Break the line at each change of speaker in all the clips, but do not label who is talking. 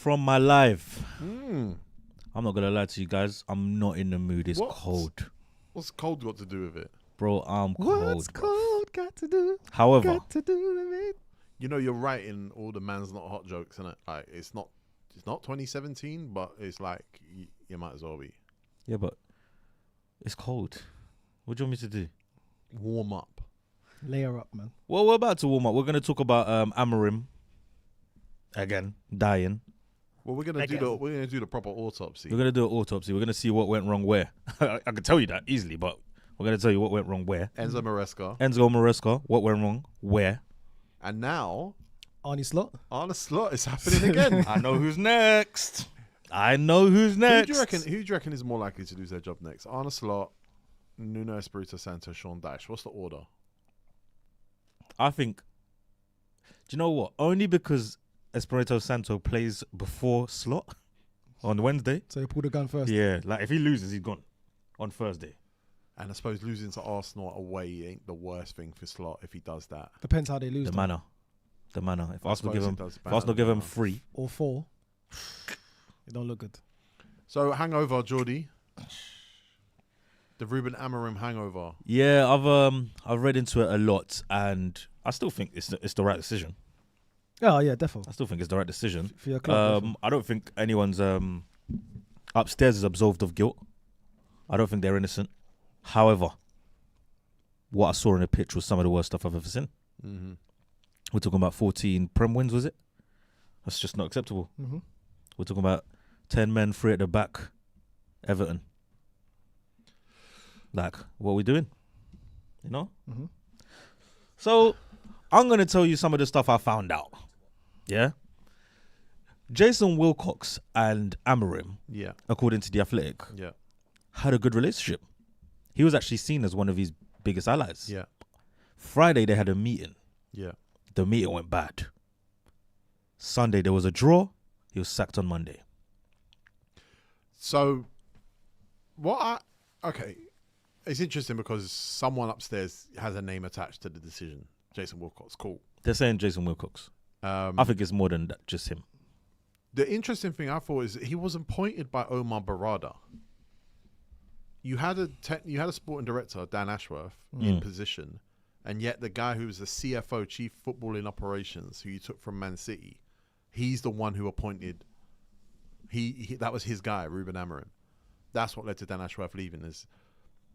from my life.
Mm.
I'm not gonna lie to you guys. I'm not in the mood. It's cold,
What's cold got to do with it?
bro. I'm cold.
What's cold got to do?
However,
Got to do with it.
You know, you're right in all the man's not hot jokes, innit? Like, it's not 2017, but it's like you might as well be.
yeah, but it's cold. What do you want me to do?
Warm up.
Layer up, man.
Well, we're about to warm up. We're gonna talk about Amorim again dying.
Well, we're gonna do the proper autopsy.
We're gonna do an autopsy. We're gonna see what went wrong where. I can tell you that easily, but we're gonna tell you what went wrong where.
Enzo Maresca.
Enzo Maresca, what went wrong where.
And now
Arne Slot.
Arne Slot is happening again.
I know who's next. Who do
you reckon is more likely to lose their job next? Arne Slot, Nuno Espirito Santo, Sean Dyche. What's the order?
I think. Do you know what? Only because Espirito Santo plays before Slot on Wednesday.
So he pulled the gun first.
Yeah, like if he loses, he's gone on Thursday.
And I suppose losing to Arsenal away ain't the worst thing for Slot if he does that.
Depends how they lose.
The manner. If Arsenal
Arsenal
give him 3
or 4, it don't look good.
So hangover, Jordy. The Ruben Amorim hangover.
Yeah, I've read into it a lot, and I still think it's the right decision.
Oh yeah, definitely.
I still think it's the right decision.
For your club,
I don't think anyone's upstairs is absolved of guilt. I don't think they're innocent. However, what I saw in the pitch was some of the worst stuff I've ever seen.
Mm-hmm.
We're talking about 14 Prem wins, was it? That's just not acceptable.
Mm-hmm.
We're talking about 10 men, 3 at the back, Everton. Like, what are we doing? You know?
Mm-hmm.
So, I'm going to tell you some of the stuff I found out. Yeah? Jason Wilcox and Amorim,
Yeah.
according to The Athletic,
Yeah.
had a good relationship. He was actually seen as one of his biggest allies.
Yeah.
Friday, they had a meeting.
Yeah.
The meeting went bad. Sunday, there was a draw. He was sacked on Monday.
So, okay. It's interesting because someone upstairs has a name attached to the decision. Jason Wilcox. Cool.
They're saying Jason Wilcox. I think it's more than that, just him.
The interesting thing I thought is he was appointed by Omar Barada. You had a sporting director, Dan Ashworth, in position, and yet the guy who was the CFO, Chief Footballing Operations, who you took from Man City, he's the one who appointed. He that was his guy, Ruben Amorim. That's what led to Dan Ashworth leaving. Is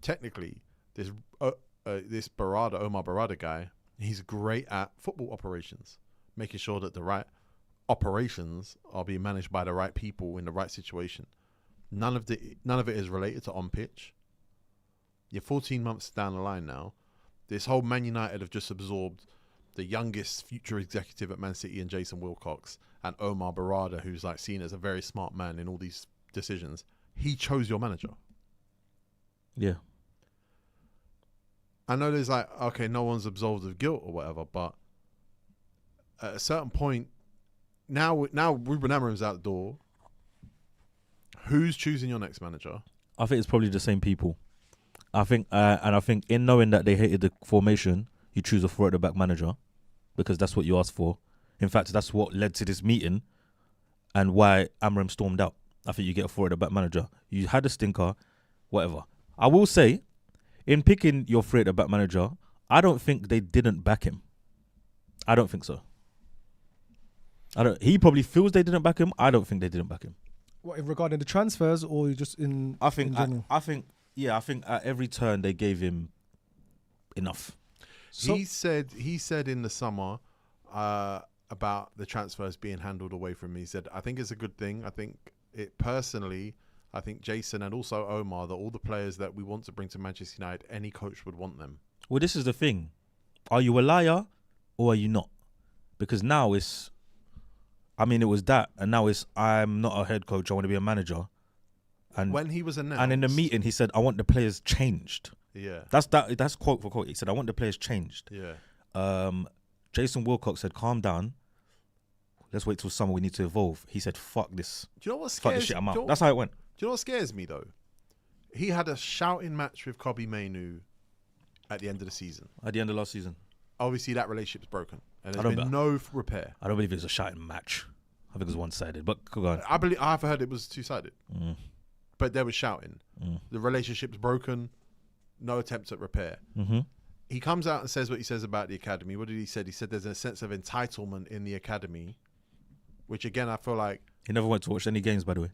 technically this Omar Barada guy. He's great at football operations, making sure that the right operations are being managed by the right people in the right situation. None of it is related to on pitch. You're 14 months down the line now. This whole Man United have just absorbed the youngest future executive at Man City in Jason Wilcox and Omar Barada, who's like seen as a very smart man in all these decisions. He chose your manager.
Yeah.
I know there's like, okay, no one's absolved of guilt or whatever, but at a certain point, now Ruben Amorim's out the door. Who's choosing your next manager?
I think it's probably the same people. I think in knowing that they hated the formation, you choose a 4 at the back manager because that's what you asked for. In fact, that's what led to this meeting and why Amorim stormed out. I think you get a 4 at the back manager. You had a stinker, whatever. I will say, in picking your 3 at the back manager, I don't think they didn't back him. I don't think so. He probably feels they didn't back him. I don't think they didn't back him.
What, regarding the transfers or just in?
I think
in
at every turn they gave him enough.
So, he said in the summer about the transfers being handled away from me. He said, I think it's a good thing. I think Jason and also Omar, that all the players that we want to bring to Manchester United, any coach would want them.
Well, this is the thing. Are you a liar or are you not? Because now it was that, and now I'm not a head coach, I want to be a manager. And
when he was announced,
and in the meeting he said, I want the players changed.
Yeah.
That's quote for quote. He said, I want the players changed.
Yeah.
Jason Wilcox said, calm down. Let's wait till summer, we need to evolve. He said, fuck this.
Do you know what scares?
Fuck this shit, I'm out. That's how it went.
Do you know what scares me though? He had a shouting match with Kobe Mainu at the end of the season.
At the end of last season.
Obviously that relationship's broken. And there's been no repair.
I don't believe it was a shouting match. I I think it was one-sided, but go on.
I've heard it was two-sided, but they were shouting. The relationship's broken. No attempts at repair.
Mm-hmm.
He comes out and says what he says about the academy. What did he say? He said there's a sense of entitlement in the academy, which again I feel like
He never went to watch any games, by the way.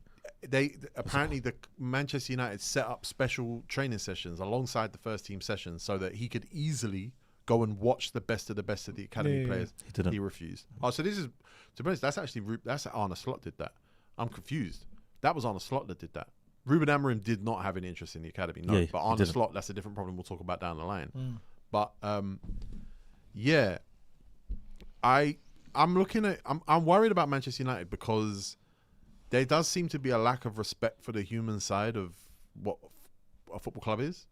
they apparently the Manchester United set up special training sessions alongside the first team sessions so that he could easily go and watch the best of the academy players.
He didn't.
He refused. Oh, so this is, to be honest, that's Arne Slot did that. I'm confused. That was Arne Slot that did that. Ruben Amorim did not have any interest in the academy. No,
Yeah,
but
he
Arne
didn't.
Slot, that's a different problem we'll talk about down the line. But yeah, I'm worried about Manchester United because there does seem to be a lack of respect for the human side of what a football club is.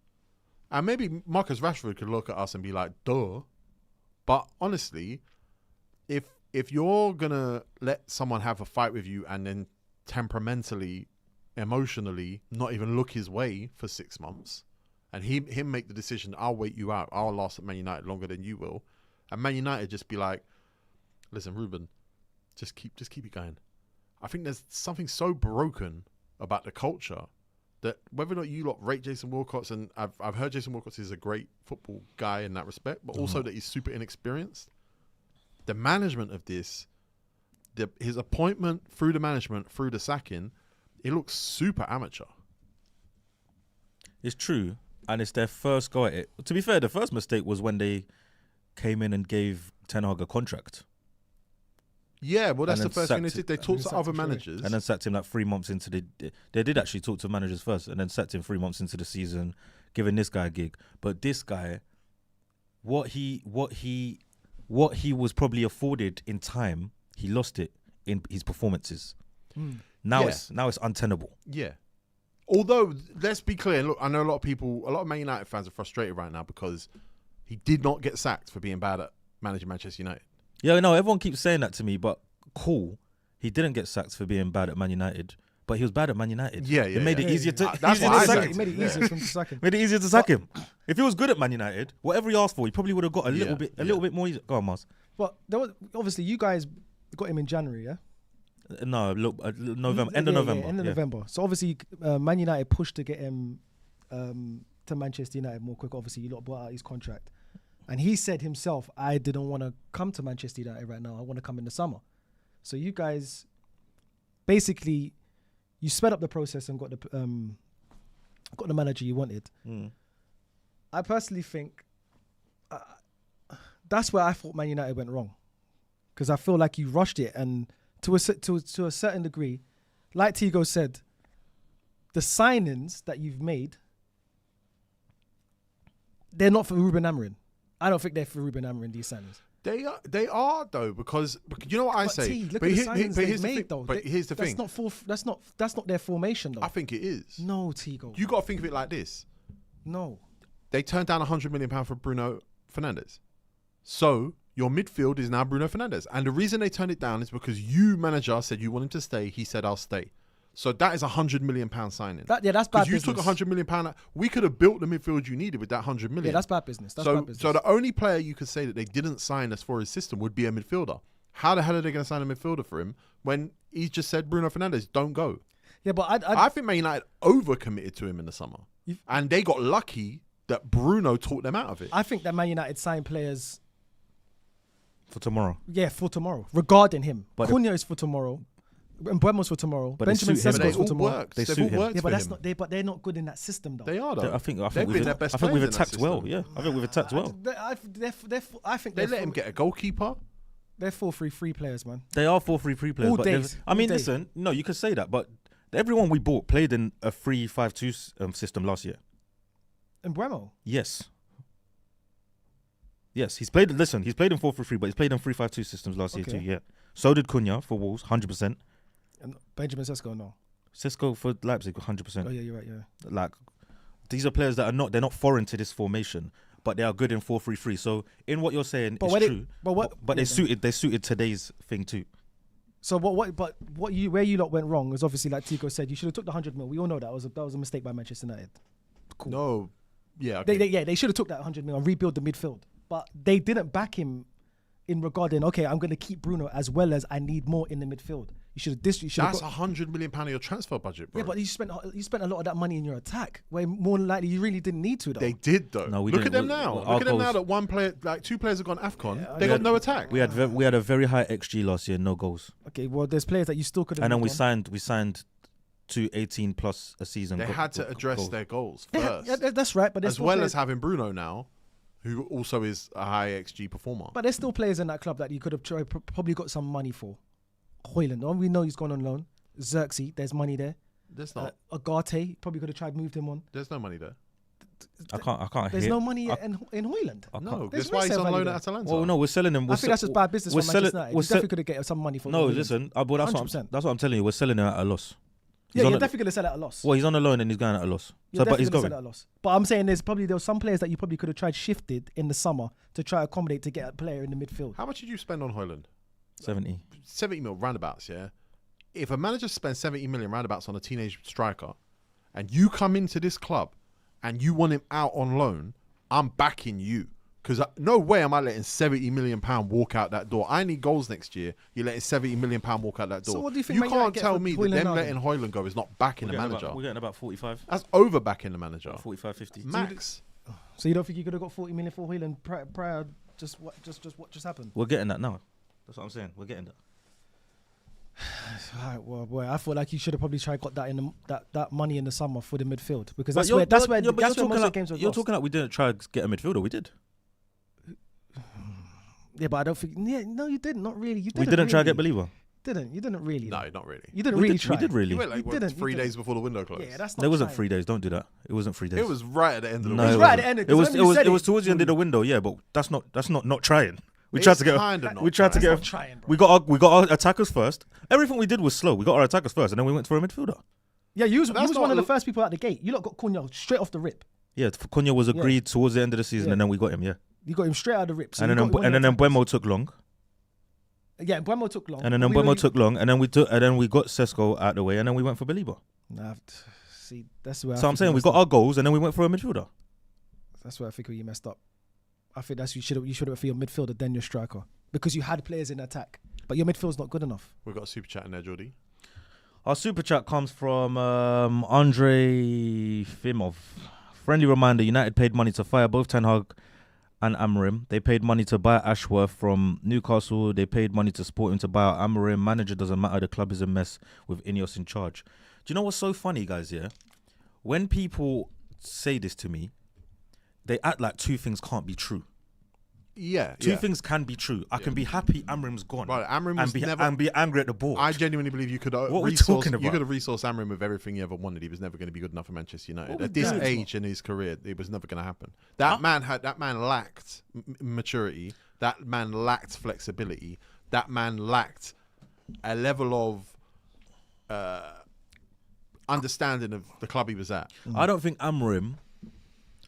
And maybe Marcus Rashford could look at us and be like, duh. But honestly, if you're going to let someone have a fight with you and then temperamentally, emotionally, not even look his way for 6 months, and him make the decision, I'll wait you out, I'll last at Man United longer than you will, and Man United just be like, listen, Ruben, just keep it going. I think there's something so broken about the culture that whether or not you lot rate Jason Wilcox, and I've heard Jason Wilcox is a great football guy in that respect, but also that he's super inexperienced. The management of this, his appointment through the management, through the sacking, it looks super amateur.
It's true, and it's their first go at it. To be fair, the first mistake was when they came in and gave Ten Hag a contract.
Yeah, well, that's
And
the
then
first thing they
sacked
did. They talked to other managers.
And then sacked him like 3 months into the... They did actually talk to managers first and then sacked him 3 months into the season, giving this guy a gig. But this guy, what he was probably afforded in time, he lost it in his performances. Now it's untenable.
Yeah. Although, let's be clear. Look, I know a lot of Man United fans are frustrated right now because he did not get sacked for being bad at managing Manchester United.
Yeah, no, everyone keeps saying that to me, but cool. He didn't get sacked for being bad at Man United, but he was bad at Man United.
Yeah,
It made it easier to
That's
easier
what
to
I
sack
said.
him.
It made it easier for him to sack him.
Made it easier to sack him. If he was good at Man United, whatever he asked for, he probably would have got a little bit more easy. Go on, Mars.
But there was, obviously, you guys got him in January, yeah?
No, look, November, end of November.
End of November. So obviously, Man United pushed to get him to Manchester United more quick. Obviously, you lot bought out his contract. And he said himself, I didn't want to come to Manchester United right now. I want to come in the summer. So you guys, basically, you sped up the process and got the manager you wanted. I personally think that's where I thought Man United went wrong, because I feel like you rushed it, and to a certain degree, like Tego said, the signings that you've made, they're not for Ruben Amorim. I don't think they're for Ruben Amorim, these signings.
They are though, because you know what I say.
Look at the signings they've made, though.
But here's the thing.
That's not their formation, though.
I think it is.
No, Tego.
You got to think of it like this.
No.
They turned down £100 million for Bruno Fernandes. So your midfield is now Bruno Fernandes. And the reason they turned it down is because you, manager, said you want him to stay. He said, I'll stay. So that is £100 million signing.
That's bad
business.
business.
You took £100 million. We could have built the midfield you needed with that £100 million.
Yeah, that's bad business. Bad business.
So the only player you could say that they didn't sign as for his system would be a midfielder. How the hell are they going to sign a midfielder for him when he just said, Bruno Fernandes, don't go?
Yeah, but
I think Man United overcommitted to him in the summer. And they got lucky that Bruno talked them out of it.
I think that Man United signed players
For tomorrow.
Yeah, for tomorrow. Regarding him.
But
Cunha is for tomorrow. Mbuemo's for tomorrow.
But
Benjamin
they suit him.
Sesko's for
all
tomorrow.
worked.
They
They've
suit
all
him.
worked
Yeah,
for
but
him.
but they're not good in that system, though.
They are though.
I think
They've been their best
I think we've
players in that
attacked well.
system.
Yeah, I think we've attacked well.
I think
They let him get a goalkeeper.
They're 4-3-3 players, man.
They are 4-3-3 players.
All
but
days.
I mean,
All day.
listen, no, you could say that, but everyone we bought played in a 3-5-2 system last year.
Mbuemo.
Yes. Yes, he's played in 4-3-3, but he's played in 3-5-2 systems last year too, yeah. So did Cunha for Wolves, 100%.
And Benjamin Sesko, no.
Cisco for Leipzig, 100%.
Oh, yeah, you're right, yeah.
Like, these are players that they're not foreign to this formation, but they are good in 4-3-3. So in what you're saying, it's true. But they suited today's thing too.
So where you lot went wrong is obviously, like Tico said, you should have took the 100 mil. We all know that was a mistake by Manchester United. Cool.
No, yeah, okay.
They should have took that 100 mil and rebuild the midfield, but they didn't back him in regarding, okay, I'm going to keep Bruno as well as I need more in the midfield. You should have this. You should have
That's £100 million of your transfer budget, bro.
Yeah, but you spent a lot of that money in your attack. Where more than likely you really didn't need to though.
They did though.
No, we
Look at
didn't.
them now.
Our
Look at them now
goals-
that two players have gone AFCON.
Yeah,
They
yeah.
got no attack.
We had a very high XG last year, no goals,
Okay, well, there's players that you still could have.
and then we signed 2 18 plus a season.
They had to address
goals.
their goals
Yeah,
first,
that's right. But there's
as
still
well
players,
as having Bruno now, who also is a high XG performer.
But there's still players in that club that you could have probably got some money for. Hoyland, we know he's gone on loan. Xerxes, there's money there.
There's not.
Agate, probably could have tried moved him on.
There's no money there.
I can't.
There's
hear-
no money
I-
in Hoyland.
I can't-
No,
There's
that's why he's
resale
on
value
loan
there.
at Atalanta.
Well, no, we're selling him.
I think that's just bad business
we're
for Manchester
selling-
United.
we're
You definitely could have get some money for
No,
Hoyland.
listen, but that's
100%.
what I'm telling you. We're selling him at a loss.
Yeah,
on
you're
a-
definitely going to sell it at a loss.
Well, he's on a loan and he's going at a loss.
You're
But he's
definitely gonna
going.
sell it at a loss. But I'm saying there was some players that you probably could have tried shifted in the summer to try accommodate to get a player in the midfield.
How much did you spend on Hoyland?
70.
70 mil roundabouts, yeah? If a manager spends 70 million roundabouts on a teenage striker and you come into this club and you want him out on loan, I'm backing you. Because no way am I letting £70 million walk out that door. I need goals next year. You're letting £70 million walk out that door.
So what do you think
You
Man United
can't
get
tell
for
me that
Hoyland
them
now
letting
then?
Hoyland go is not backing the manager.
We're getting about 45.
That's over backing the manager.
45, 50.
Max.
So you don't think you could have got 40 million for Hoyland prior? Just what just happened?
We're getting that now. That's what I'm saying. We're getting that.
Right, well, boy, I feel like you should have probably tried got that in that money in the summer for the midfield because
But
that's
you're-
where that's
but
where
you're- but
that's
you're
where most of
talking
the games were
You're
lost.
talking like we didn't try to get a midfielder. We did.
Yeah, but I don't think. Yeah, no, you didn't. Not really. You
We
didn't.
didn't try to get
really.
Believer.
You didn't really.
No, not really.
You didn't
We
really
did,
try.
we did really.
You went like
You
what,
didn't, you
3
didn't.
days before the window closed.
Yeah, that's not.
There wasn't
trying.
3 days. Don't do that. It wasn't 3 days.
It was right at the end of the
No,
window.
It was
it
right at the
wasn't.
end.
It
'cause
was.
remember
It
you
was.
said
It was towards the end of the window. Yeah, but that's not trying. We
It's
tried to get.
kinda not
We tried to
trying.
get.
That's not trying, bro.
We got our attackers first. Everything we did was slow. We got our attackers first, and then we went for a midfielder.
Yeah, you was
That's
one of
not-
the first people out the gate. You lot got Cunha straight off the rip.
Yeah, Cunha was agreed towards the end of the season,
Yeah.
and then we got him. Yeah,
You got him straight out of the rip. So
and
you
then
got one of the
Buemo took long,
Yeah, Buemo took long.
and then
We
Buemo
really-
took long, and then we got Sesko out the way, and then we went for Believer.
Nah, see, that's where.
So I'm saying we got our goals, and then we went for a midfielder.
That's where I think you messed up. I think that's you should have for your midfielder then your striker because you had players in attack, but your midfield's not good enough.
We've got a super chat in there, Jordy.
Our super chat comes from Andre Fimov. Friendly reminder: United paid money to fire both Ten Hag and Amorim. They paid money to buy Ashworth from Newcastle. They paid money to support him to buy out Amorim. Manager doesn't matter. The club is a mess with Ineos in charge. Do you know what's so funny, guys? Yeah, when people say this to me, they act like two things can't be true.
Yeah,
Two
yeah.
things can be true. I can be happy Amorim's gone,
Right, Amorim was
and be
never.
and be angry at the board.
I genuinely believe you could
What are we
resource.
talking
You
about?
could have resourced Amorim with everything you ever wanted. He was never going to be good enough for Manchester United.
What
At this
we doing?
age in his career, it was never going to happen. That man lacked maturity. That man lacked flexibility. That man lacked a level of understanding of the club he was at.
I don't think Amorim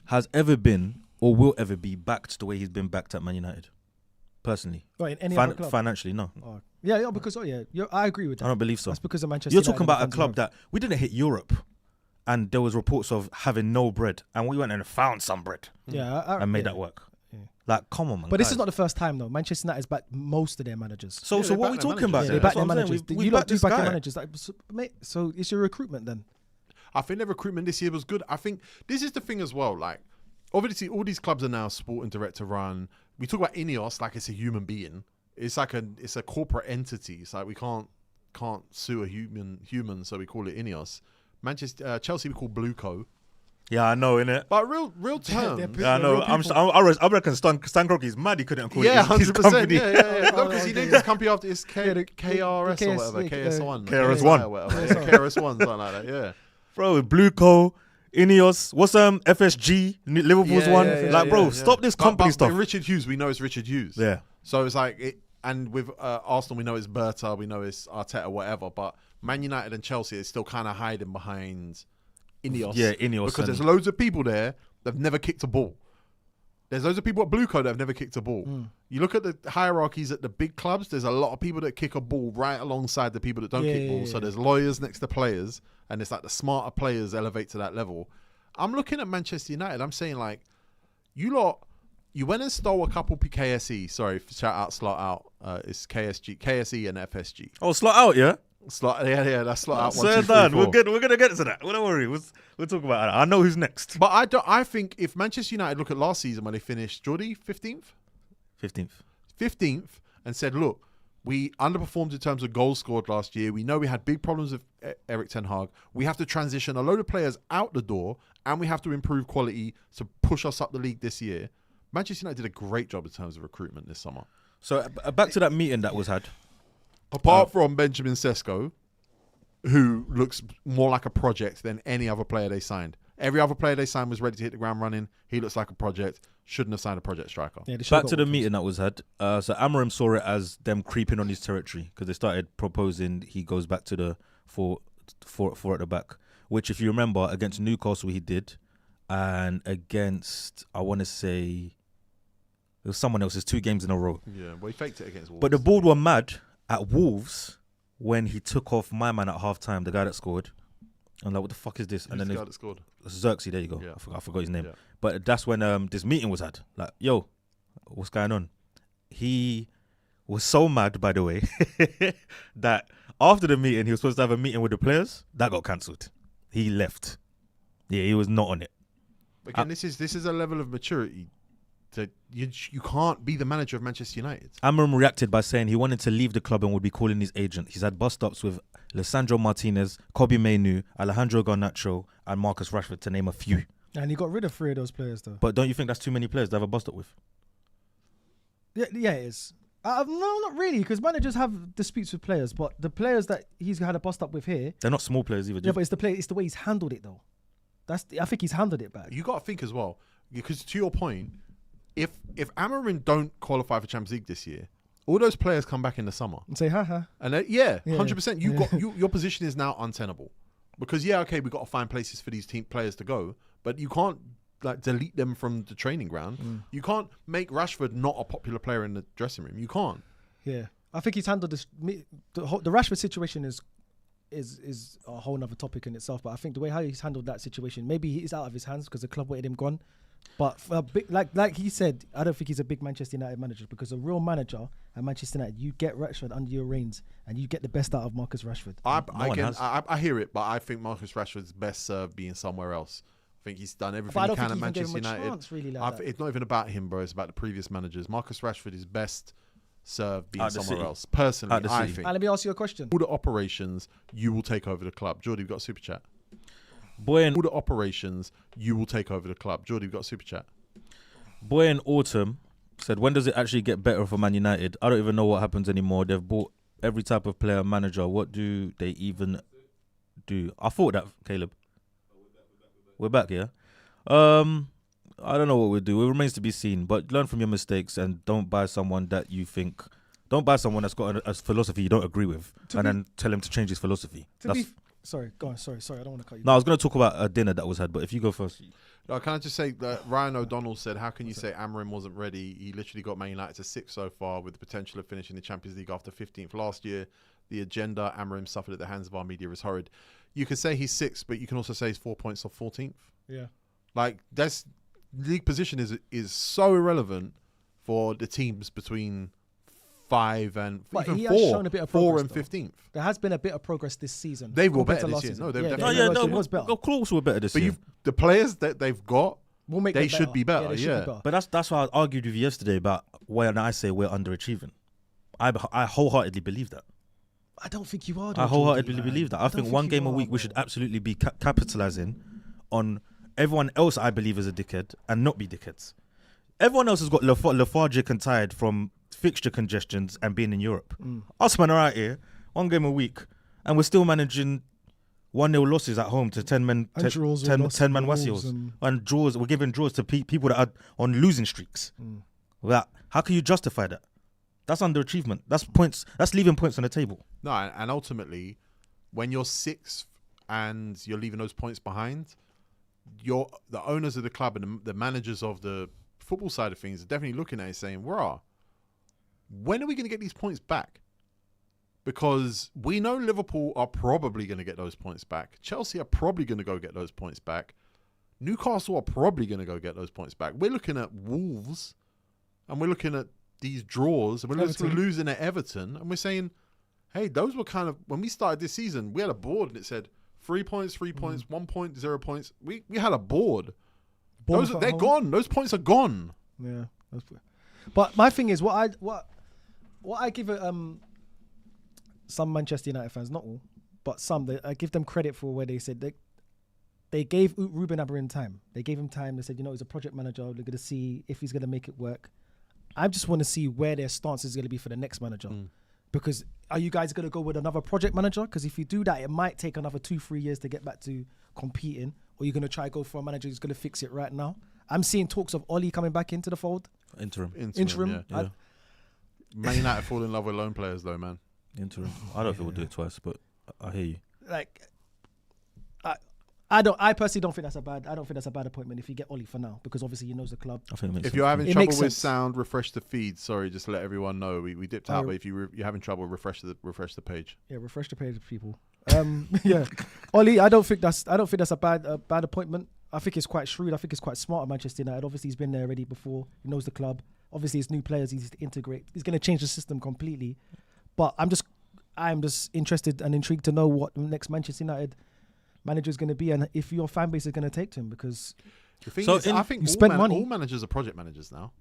has ever been or will ever be backed the way he's been backed at Man United. Personally,
Right, in any other club.
financially, no,
Oh. Yeah, because I agree with that.
I don't believe so.
That's because of Manchester.
You're
United
talking about a
fans
club
love.
that we didn't hit Europe, and there was reports of having no bread, and we went and found some bread and made that work.
Yeah.
Like, come on, man.
But this
guys.
is not the first time though. Manchester United's backed most of their managers.
So,
Yeah,
so
they
what are we
back their
talking about?
managers.
Yeah,
then?
they back
That's
their
what I'm
managers.
saying. We
You lot
backed
do
this
back your
guy.
managers. Like, mate, so it's your recruitment then.
I think the recruitment this year was good. I think this is the thing as well. Like, obviously, all these clubs are now sporting director run. We talk about Ineos like it's a human being. It's like it's a corporate entity. It's like we can't sue a human, so we call it Ineos. Chelsea we call Blueco.
Yeah, I know, innit?
But real terms.
Yeah, I know. I reckon Stan Kroenke's mad. He couldn't call
Yeah,
it his
100%.
company.
Yeah. No,
Oh,
because he
okay,
named
yeah.
his company after his KRS or whatever, KS1.
KRS-One.
KRS1, something like that, yeah.
Bro, Blueco, Ineos, what's FSG, Liverpool's one. Like, bro, stop this company stuff.
But Richard Hughes, we know it's Richard Hughes.
Yeah.
So it's like, and with Arsenal, we know it's Berta, we know it's Arteta, whatever. But Man United and Chelsea is still kind of hiding behind Ineos.
Yeah, Ineos.
Because there's loads of people there that've never kicked a ball. There's loads of people at Blueco that have never kicked a ball. You look at the hierarchies at the big clubs, there's a lot of people that kick a ball right alongside the people that don't kick balls. So there's lawyers next to players, and it's like the smarter players elevate to that level. I'm looking at Manchester United, I'm saying like, you went and stole a couple KSE. Sorry, shout out, slot out. It's KSE and FSG.
Oh, Slot out, yeah?
Slot, that's Slot out.
So
1, 2, 3,
done.
4.
We're gonna get to that. Well, don't worry. We'll talk about that. I know who's next.
But I think if Manchester United look at last season when they finished, Jordy, 15th,
15th.
and said, look, we underperformed in terms of goals scored last year. We know we had big problems with Eric Ten Hag. We have to transition a load of players out the door, and we have to improve quality to push us up the league this year. Manchester United did a great job in terms of recruitment this summer.
So back to that meeting that was had.
Apart from Benjamin Sesko, who looks more like a project than any other player they signed. Every other player they signed was ready to hit the ground running. He looks like a project. Shouldn't have signed a project striker.
Yeah,
Back to the meeting that was had. So Amorim saw it as them creeping on his territory because they started proposing he goes back to the four at the back, which if you remember against Newcastle he did, and against I want to say it was someone else's 2 games in a row.
Yeah, well he faked it against Wolves.
But the board were mad at Wolves when he took off my man at half time, the guy that scored. I'm like, what the fuck is this?
Who's
And then
the guy that scored?
Xerxes, there you go.
Yeah.
I forgot his name.
Yeah.
But that's when this meeting was had. Like, yo, what's going on? He was so mad, by the way, that after the meeting, he was supposed to have a meeting with the players. That got cancelled. He left. Yeah, he was not on it.
Again, this is a level of maturity that you can't be the manager of Manchester United.
Amorim reacted by saying he wanted to leave the club and would be calling his agent. He's had bust-ups with Lissandro Martinez, Kobe Mainoo, Alejandro Garnacho, and Marcus Rashford, to name a few.
And he got rid of 3 of those players, though.
But don't you think that's too many players to have a bust-up with?
Yeah, it is. No, not really, because managers have disputes with players, but the players that he's had a bust-up with here...
They're not small players either.
Yeah, but it's the way he's handled it, though. I think he's handled it bad.
You got to think as well, because to your point, if Amorim don't qualify for Champions League this year, all those players come back in the summer
And say, haha.
and 100%. Your position is now untenable because we got to find places for these team players to go, but you can't like delete them from the training ground. You can't make Rashford not a popular player in the dressing room. You can't.
Yeah, I think he's handled this. The Rashford situation is a whole nother topic in itself. But I think the way how he's handled that situation, maybe he is out of his hands because the club wanted him gone. But for a big, like he said, I don't think he's a big Manchester United manager because a real manager at Manchester United, you get Rashford under your reins and you get the best out of Marcus Rashford.
I hear it, but I think Marcus Rashford's best served being somewhere else. I think he's done everything he can at Manchester United. It's not even about him, bro. It's about the previous managers. Marcus Rashford is best served being somewhere else. Personally, I think.
And let me ask you a question.
All the operations, you will take over the club. Jordy, we've got a super chat.
All
the operations, you will take over the club. Jordy, we've got a super chat.
Boy in Autumn said, when does it actually get better for Man United? I don't even know what happens anymore. They've bought every type of player, manager. What do they even do? I thought that, Caleb. We're back, yeah? I don't know what we'll do. It remains to be seen. But learn from your mistakes and don't buy someone that you think... Don't buy someone that's got a philosophy you don't agree with then tell him to change his philosophy.
Sorry, go on. Sorry, I don't want to cut you.
No, I was going to talk about a dinner that was had, but if you go first.
No, can I just say that Ryan O'Donnell said, how can you say Amorim wasn't ready? He literally got Man United to 6th so far with the potential of finishing the Champions League after 15th last year. The agenda Amorim suffered at the hands of our media is horrid. You can say he's 6th, but you can also say he's 4 points off 14th.
Yeah.
Like, that's league position is so irrelevant for the teams between 5 and even 4 and 15th.
There has been a bit of progress this season.
They were better this year. No, they've definitely
was better.
Of course we're better this year.
But the players that they've got, they should be better.
Yeah.
But that's why I argued with you yesterday about when I say we're underachieving. I wholeheartedly believe that.
I don't think you are.
I wholeheartedly believe that. I think one game a week we should absolutely be capitalising on everyone else I believe is a dickhead and not be dickheads. Everyone else has got lethargic and tired from fixture congestions and being in Europe. Us man are out here, one game a week, and we're still managing 1-0 losses at home to 10-man Wasios. And draws, we're giving draws to people that are on losing streaks. How can you justify that? That's underachievement. That's points. That's leaving points on the table.
No, and ultimately, when you're 6th and you're leaving those points behind, the owners of the club and the managers of the football side of things are definitely looking at it saying, when are we going to get these points back? Because we know Liverpool are probably going to get those points back. Chelsea are probably going to go get those points back. Newcastle are probably going to go get those points back. We're looking at Wolves and we're looking at these draws and we're losing at Everton and we're saying, Hey, those were kind of when we started this season. We had a board and it said 3 points, 3 points, 1 point, 0 points. We had a board. They're gone. Those points are gone.
Yeah, but my thing is what I give it some Manchester United fans, not all, but some, I give them credit for where they said they gave Ruben Amorim time. They gave him time. They said, he's a project manager. They're going to see if he's going to make it work. I just want to see where their stance is going to be for the next manager. Because are you guys going to go with another project manager? Because if you do that, it might take another 2-3 years to get back to competing. Or you're going to try to go for a manager who's going to fix it right now. I'm seeing talks of Oli coming back into the fold.
Interim.
Yeah. Man United fall in love with lone players though, man.
Interim. I don't think we'll do it twice, but I hear you.
Like, I personally don't think that's a bad. I don't think that's a bad appointment if you get Oli for now, because obviously he knows the club.
I think it makes
If
sense.
you're having
It
trouble
makes
with
sense.
sound, refresh the feed. Sorry, just to let everyone know we dipped out. But if you're having trouble, refresh the page.
Yeah, refresh the page, people. Yeah, Oli. I don't think that's a bad appointment. I think it's quite shrewd. I think it's quite smart at Manchester United. Obviously, he's been there already before. He knows the club. Obviously, his new players he needs to integrate. He's going to change the system completely. But I'm just interested and intrigued to know what the next Manchester United manager is going to be, and if your fan base is going to take to him, because
The thing
So
is, I think
you spent money.
all managers are project managers now.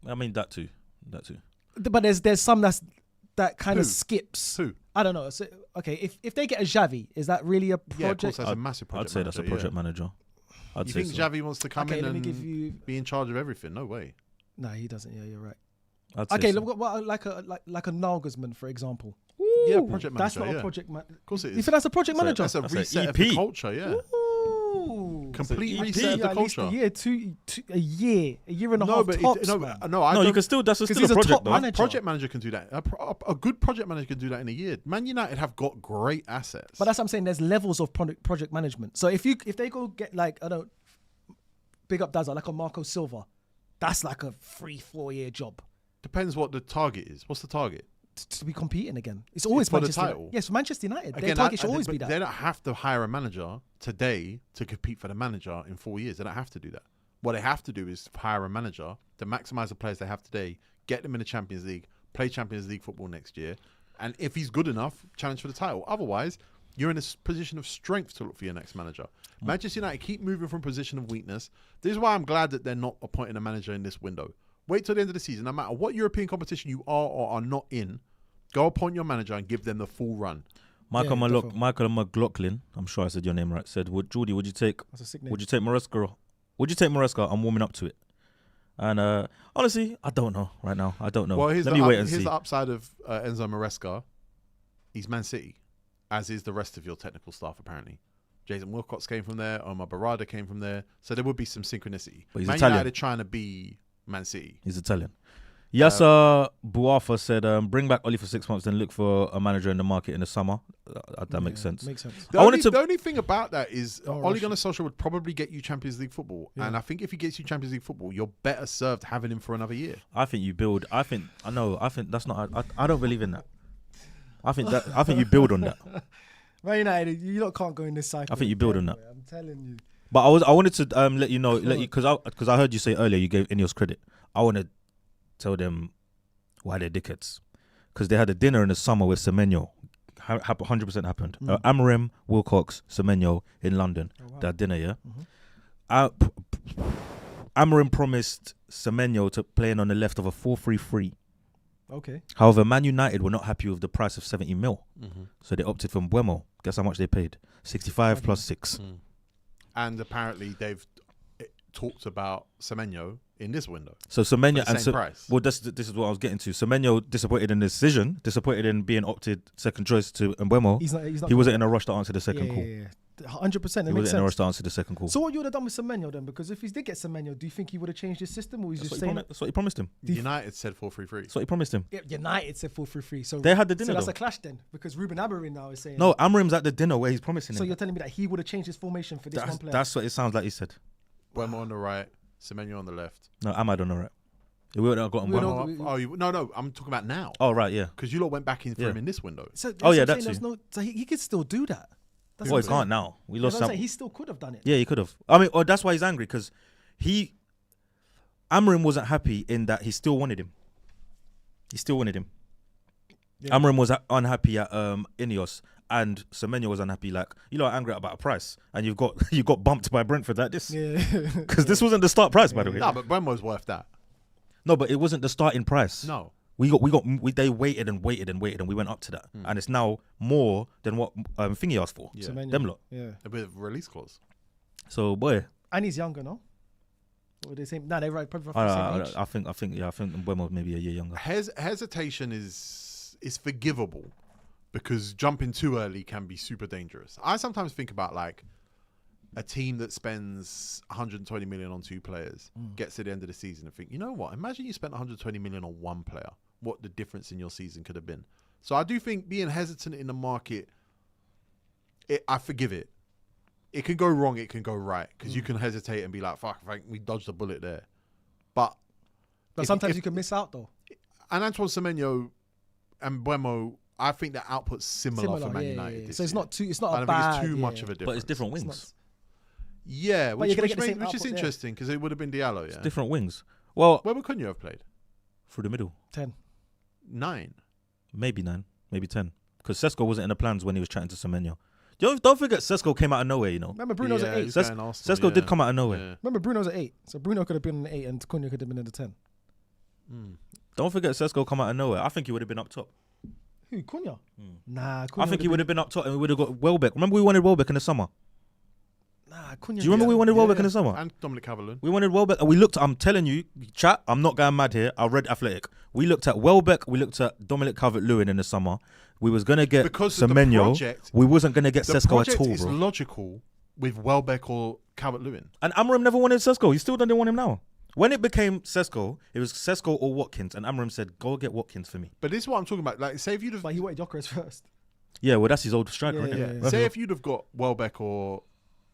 I mean, that too.
but there's some that kind
Who?
of skips.
Who?
I don't know. So, okay, if they get a Xavi, is that really a
Yeah, of course,
project?
that's a massive project.
I'd say that's a project manager. I'd
You
say
think
so.
Xavi wants to come
Okay,
in
let me
and
give you.
be in charge of everything? No way.
No, he doesn't. Yeah, you're right.
I'd say
Okay,
so.
look, like a Nagelsmann, for example.
Yeah,
Ooh,
project
That's
manager,
not
yeah.
a project manager.
Of course it
You
is.
think that's a project
So
manager?
That's a
That's a
reset of
EP.
the culture, yeah.
Ooh.
Complete
So
reset of the
At least
culture.
a year and a half tops, man.
I
No,
don't,
you can still. That's still
he's
a
a
project,
top
though.
manager.
project manager can do that. A good project manager can do that in a year. Man United have got great assets.
But that's what I'm saying. There's levels of project management. So if they go get big up Dazza, like a Marco Silva, that's like a 3-4 year job
depends what the target is. What's the target?
to be competing again. It's always
For the
Manchester
title.
United. Yes, for Manchester United. Their
Again,
target should
but
always be
They
that.
don't have to hire a manager today to compete for the manager in 4 years. They don't have to do that. What they have to do is hire a manager to maximize the players they have today, get them in the Champions League, play Champions League football next year, and if he's good enough, challenge for the title. Otherwise, you're in a position of strength to look for your next manager. Manchester United keep moving from a position of weakness. This is why I'm glad that they're not appointing a manager in this window. Wait till the end of the season. No matter what European competition you are or are not in, go appoint your manager and give them the full run.
Michael
definitely.
Michael McLaughlin, I'm sure I said your name right, said, Jordy, would you take
That's a sick name.
Would you take Maresca? Would you take Maresca? I'm warming up to it. And honestly, I don't know right now. I don't know.
Well,
Let me wait and see.
the upside of Enzo Maresca. He's Man City, as is the rest of your technical staff, apparently. Jason Wilcox came from there. Omar Barada came from there. So there would be some synchronicity.
But he's
Man
Italian.
United are trying to be Man City.
He's Italian. Yasser Buafa said, bring back Oli for 6 months, then look for a manager in the market in the summer. That makes sense.
Makes sense.
The only thing about that is Ole Gunnar Solskjaer would probably get you Champions League football.
Yeah.
And I think if he gets you Champions League football, you're better served having him for another year.
I think you build. I think that's not. I don't believe in that. I think you build on that.
Man United, you lot can't go in this cycle.
I think you build on that.
I'm telling you.
But I wanted to let you know, because I heard you say earlier you gave Ineos credit. I want to tell them why they're dickheads, because they had a dinner in the summer with Semenyo. 100% happened. Amorim, Wilcox, Semenyo in London.
Oh, wow.
They had dinner, yeah. Amorim promised Semenyo to play in on the left of a 4-3-3.
Okay.
However, Man United were not happy with the price of 70 mil, so they opted for Mbuemo. Guess how much they paid? 65 plus 6.
And apparently they've talked about Semenyo in this window.
So Semenyo
For the same price.
well, this is what I was getting to. Semenyo disappointed in the decision, disappointed in being opted second choice to Mbuemo.
He's not.
He wasn't in a rush to answer the second call.
Yeah. 100%.
He
It makes
wasn't in a rush
sense.
to answer the second call.
So what you would have done with Semenyo then? Because if he did get Semenyo, do you think he would have changed his system, or he's
That's
just
what,
saying?
that's what he promised him.
United said 4-3-3.
That's what he promised him.
Yeah, United said 4-3-3. So
They had the dinner,
So that's
though.
a clash then, because Ruben Amorim now is saying.
No, Amorim's at the dinner where he's promising
So
him.
you're telling me that he would have changed his formation for this one player?
That's what it sounds like he said.
Mbuemo on the right, Semenyo on the left.
No, Ahmad on the right. We would have got
We
Mbuemo.
don't-
No, I'm talking about now.
Oh, right, yeah.
Because you lot went back in for
Yeah.
him in this window.
So that's
Oh, yeah,
what I'm
that
saying,
too.
there's no. So he could still do that. That's
Well,
what
he
I'm saying.
can't now. We
That's
lost
what I'm
some.
saying. He still could have done it.
Yeah, he could have. I mean, that's why he's angry, because Amorim wasn't happy in that he still wanted him.
Yeah.
Amorim was unhappy at Ineos, and Semenyo was unhappy. Like, you lot are angry about a price, and you got bumped by Brentford like this.
Yeah.
Because this wasn't the start price, by the way.
No, but Bremo's worth that.
No, but it wasn't the starting price.
No.
They waited and waited and waited, and we went up to that, and it's now more than what Thingy asked for.
Yeah.
Semenyo.
Them lot.
Yeah.
With release clause.
So boy,
And he's younger, no? Or the same? Nah, they're right. Probably roughly the same age.
I think Mbeumo maybe a year younger.
Hesitation is forgivable because jumping too early can be super dangerous. I sometimes think about like a team that spends 120 million on 2 players, gets to the end of the season and think, you know what? Imagine you spent 120 million on 1 player. What the difference in your season could have been. So I do think being hesitant in the market, I forgive it. It can go wrong, it can go right, because you can hesitate and be like, fuck, we dodged a bullet there. But
Sometimes you can miss out, though.
And Antoine Semenyo and Mbeumo, I think the output's similar for Man United.
Yeah.
This
So it's
year.
not too. It's not
I
a
don't
bad.
think it's too much of a difference.
But it's different wings.
Yeah,
But
which
you're gonna get the same
is
output there.
interesting because it would have been Diallo. Yeah,
It's different wings. Well,
where would Cunha have played?
through the middle,
10.
9.
maybe 9, maybe 10, because Sesko wasn't in the plans when he was chatting to Semenyo. Don't forget, Sesko came out of nowhere. You know,
Remember, Bruno's at 8.
he's going Arsenal,
Sesko did come out of nowhere.
Yeah.
Remember, Bruno's at 8. So Bruno could have been in the 8 and Cunha could have been in the 10.
Don't forget, Sesko come out of nowhere. I think he would have been up top.
Who, Cunha? Nah,
I
Cunha.
think he would have been up top, and we would have got Welbeck. Remember, we wanted Welbeck in the summer.
Nah, Cunha.
Do you remember we wanted Welbeck in the summer?
And Dominic Calvert-Lewin.
We wanted Welbeck, and we looked. I'm telling you, chat. I'm not going mad here. I read Athletic. We looked at Welbeck. We looked at Dominic Calvert-Lewin in the summer. We was gonna get
Because the
Semenyo.
project-
We wasn't gonna get
The
Sesko
project
at all,
is
bro.
logical with Welbeck or Calvert-Lewin.
And Amorim never wanted Sesko. He still didn't want him now. When it became Sesko, it was Sesko or Watkins, and Amorim said, "Go get Watkins for me."
But this is what I'm talking about. Like, say if you'd have,
But he wanted Jokeris first.
Yeah, well, that's his old striker.
Yeah,
isn't it?
yeah.
say if you'd have got Welbeck or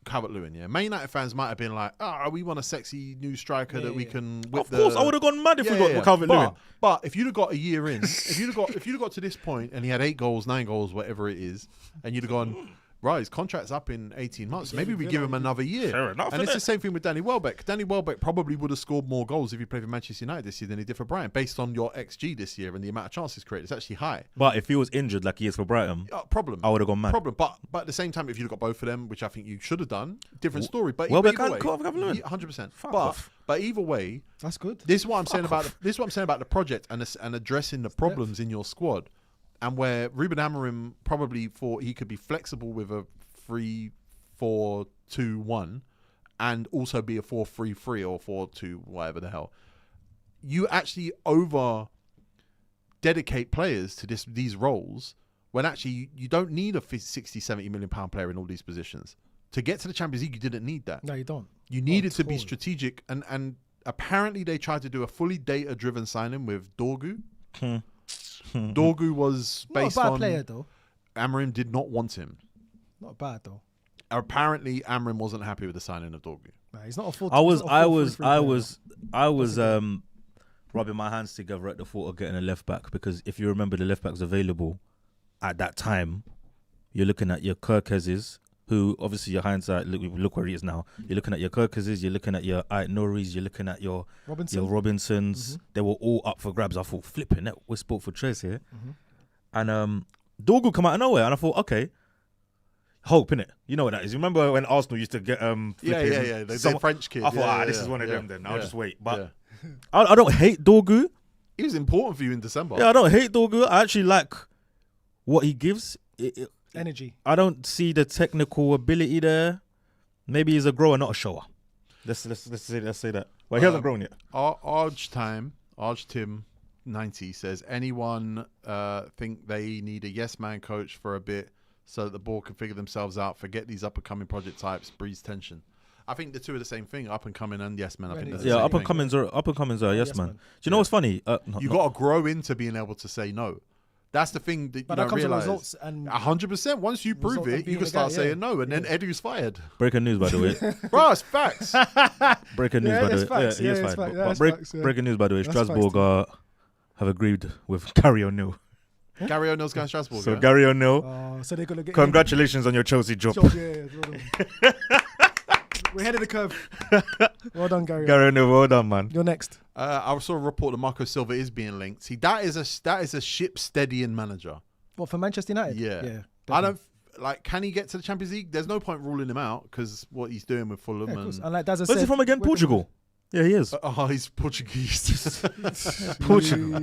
Calvert-Lewin, yeah, Man United fans might have been like, we want a sexy new striker that we can whip.
Of course, I would have gone mad if we got Calvert-Lewin.
But if you'd have got a year in, if you'd have got to this point and he had 8 goals, 9 goals, whatever it is, and you'd have gone, right, his contract's up in 18 months. Maybe we give him another year.
Fair enough,
And it's
innit?
the same thing with Danny Welbeck. Danny Welbeck probably would have scored more goals if he played for Manchester United this year than he did for Brighton, based on your XG this year and the amount of chances created. It's actually high.
But if he was injured like he is for Brighton,
Problem.
I would have gone mad.
Problem. But at the same time, if you'd have got both of them, which I think you should have done, different story. But
Welbeck
either
and
way,
Calvert-Lewin.
100%.
Fuck off.
But either way,
That's good.
this is what I'm saying about the project and addressing the problems in your squad, and where Ruben Amorim probably thought he could be flexible with a 3-4-2-1 and also be a 4-3-3 or 4-2 whatever the hell. You actually over dedicate players to these roles when actually you don't need a 60-70 million pound player in all these positions. To get to the Champions League, you didn't need that.
No, you don't.
You needed to be
all.
strategic, and apparently they tried to do a fully data-driven signing with Dorgu. Dorgu was
Not a
based
bad
on
player, though.
Amorim did not want him.
Not bad, though.
Apparently, Amorim wasn't happy with the signing of Dorgu.
Nah, he's not a full.
I was rubbing my hands together at the thought of getting a left back, because if you remember the left backs available at that time, you're looking at your Kirkeses, who obviously your hindsight look where he is now. You're looking at your Kirkeses, you're looking at your Noris, you're looking at your Robinsons. They were all up for grabs. I thought, flipping it, we spoke for Tres here, and Dorgu come out of nowhere, and I thought, okay. Hope, innit? You know what that is. You remember when Arsenal used to get
The French kid.
I thought, this
yeah,
is one of
yeah,
them then. I'll just wait. But
yeah.
I don't hate Dorgu.
He was important for you in December.
Yeah, I don't hate Dorgu. I actually like what he gives.
Energy.
I don't see the technical ability there. Maybe he's a grower, not a shower. Let's say that. Well, he hasn't grown yet.
Arge Tim 90 says, anyone think they need a yes man coach for a bit so that the board can figure themselves out? Forget these up and coming project types. Breeze tension. I think the two are the same thing. Up and coming and yes man. I think that's the same
up and
thing.
comings are yes man. Do you know what's funny?
You got to grow into being able to say no. That's the thing that you don't
comes with
realize.
results and
100%. Once you prove it, you can start saying no, and then Edu's fired.
Breaking news, by the way.
Bro, it's facts.
Breaking news, by the way. He is fired. Breaking news, by the way. Strasbourg have agreed with Gary O'Neill.
Gary O'Neill's going to Strasbourg.
So Gary O'Neill,
so they're gonna get
congratulations on your Chelsea job.
We're ahead of the curve. Well done, Gary.
Gary Neville, well done, man.
You're next.
I saw a report that Marco Silva is being linked. See, that is a ship steadying manager.
What, for Manchester United?
Yeah.
Yeah.
I don't like. Can he get to the Champions League? There's no point ruling him out because what he's doing with Fulham.
Yeah, of course.
and
And like Daz has
Where's he
said,
from again? Portugal. Yeah, he is.
he's Portuguese.
Portugal.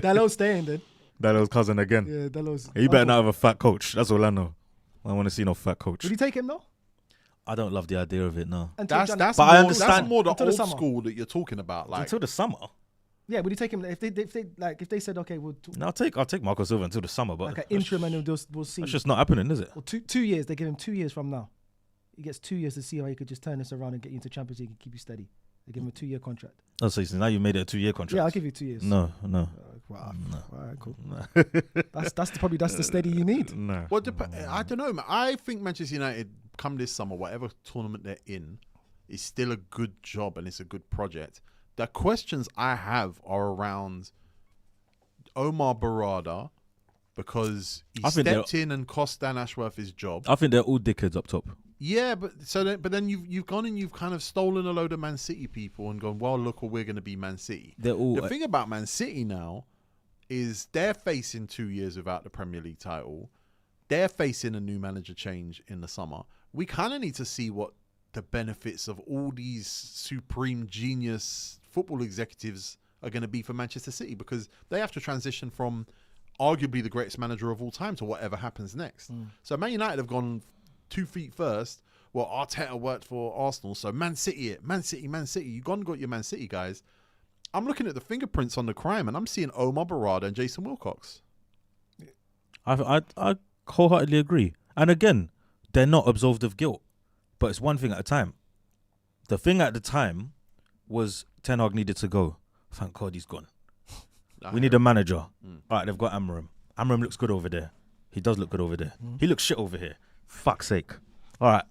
Dalot's staying then.
Dalo's cousin again.
Yeah, Dalot's.
He better not have a fat coach. That's all I know. I don't want to see no fat coach.
Would you take him though?
I don't love the idea of it, no.
Until
That's
But I understand-
more the
Until the
old
summer.
school that you're talking about. Like,
Until the summer.
Yeah, would you take him if they said okay, we'll
No, I'll take Marco Silva until the summer, but
like an interim and we'll see.
that's just not happening, is it?
Well, 2 years. They give him 2 years from now. He gets 2 years to see how he could just turn this around and get you into Champions League and keep you steady. They give him a 2-year contract.
Oh, so now you made it a 2-year contract.
Yeah, I'll give you 2 years.
No.
Wow. All right, cool. That's the steady you need.
No.
what I don't know, man. I think Manchester United come this summer, whatever tournament they're in, is still a good job and it's a good project. The questions I have are around Omar Barada because he
I think
stepped in and cost Dan Ashworth his job.
I think they're all dickheads up top.
Yeah, but then you've gone and you've kind of stolen a load of Man City people and gone, well, look, we're going to be Man City.
They're all.
The thing about Man City now is they're facing 2 years without the Premier League title. They're facing a new manager change in the summer. We kind of need to see what the benefits of all these supreme genius football executives are going to be for Manchester City because they have to transition from arguably the greatest manager of all time to whatever happens next. So Man United have gone 2 feet first. Well, Arteta worked for Arsenal, so Man City. You've gone and got your Man City guys. I'm looking at the fingerprints on the crime, and I'm seeing Omar Barada and Jason Wilcox.
I wholeheartedly agree. And again, they're not absolved of guilt, but it's one thing at a time. The thing at the time was Ten Hag needed to go. Thank God he's gone. We need a manager. All right, they've got Amorim. Amorim looks good over there. He does look good over there. He looks shit over here. Fuck's sake. All right.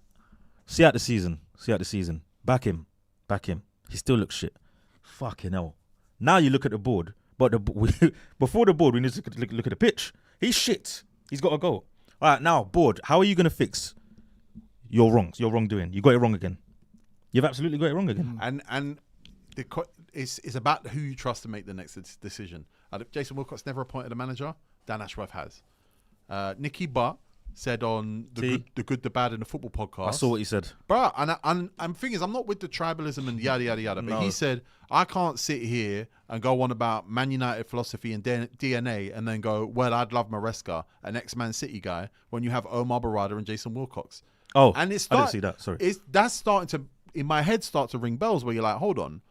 See out the season. Back him. He still looks shit. Fucking hell. Now you look at the board. But before the board, we need to look at the pitch. He's shit. He's got to go. All right, now, board. How are you going to fix your wrongs? Your wrongdoing. You got it wrong again. You've absolutely got it wrong again.
And it's about who you trust to make the next decision. Jason Wilcox never appointed a manager. Dan Ashworth has. Nicky Butt said on the good, the bad, and the football podcast.
I saw what he said.
But and thing is, I'm not with the tribalism and yada yada yada. But he said I can't sit here and go on about Man United philosophy and DNA and then go, well, I'd love Maresca, an ex-Man City guy, when you have Omar Barada and Jason Wilcox.
Oh,
and
I didn't see that. Sorry.
That's starting to in my head start to ring bells where you're like, hold on.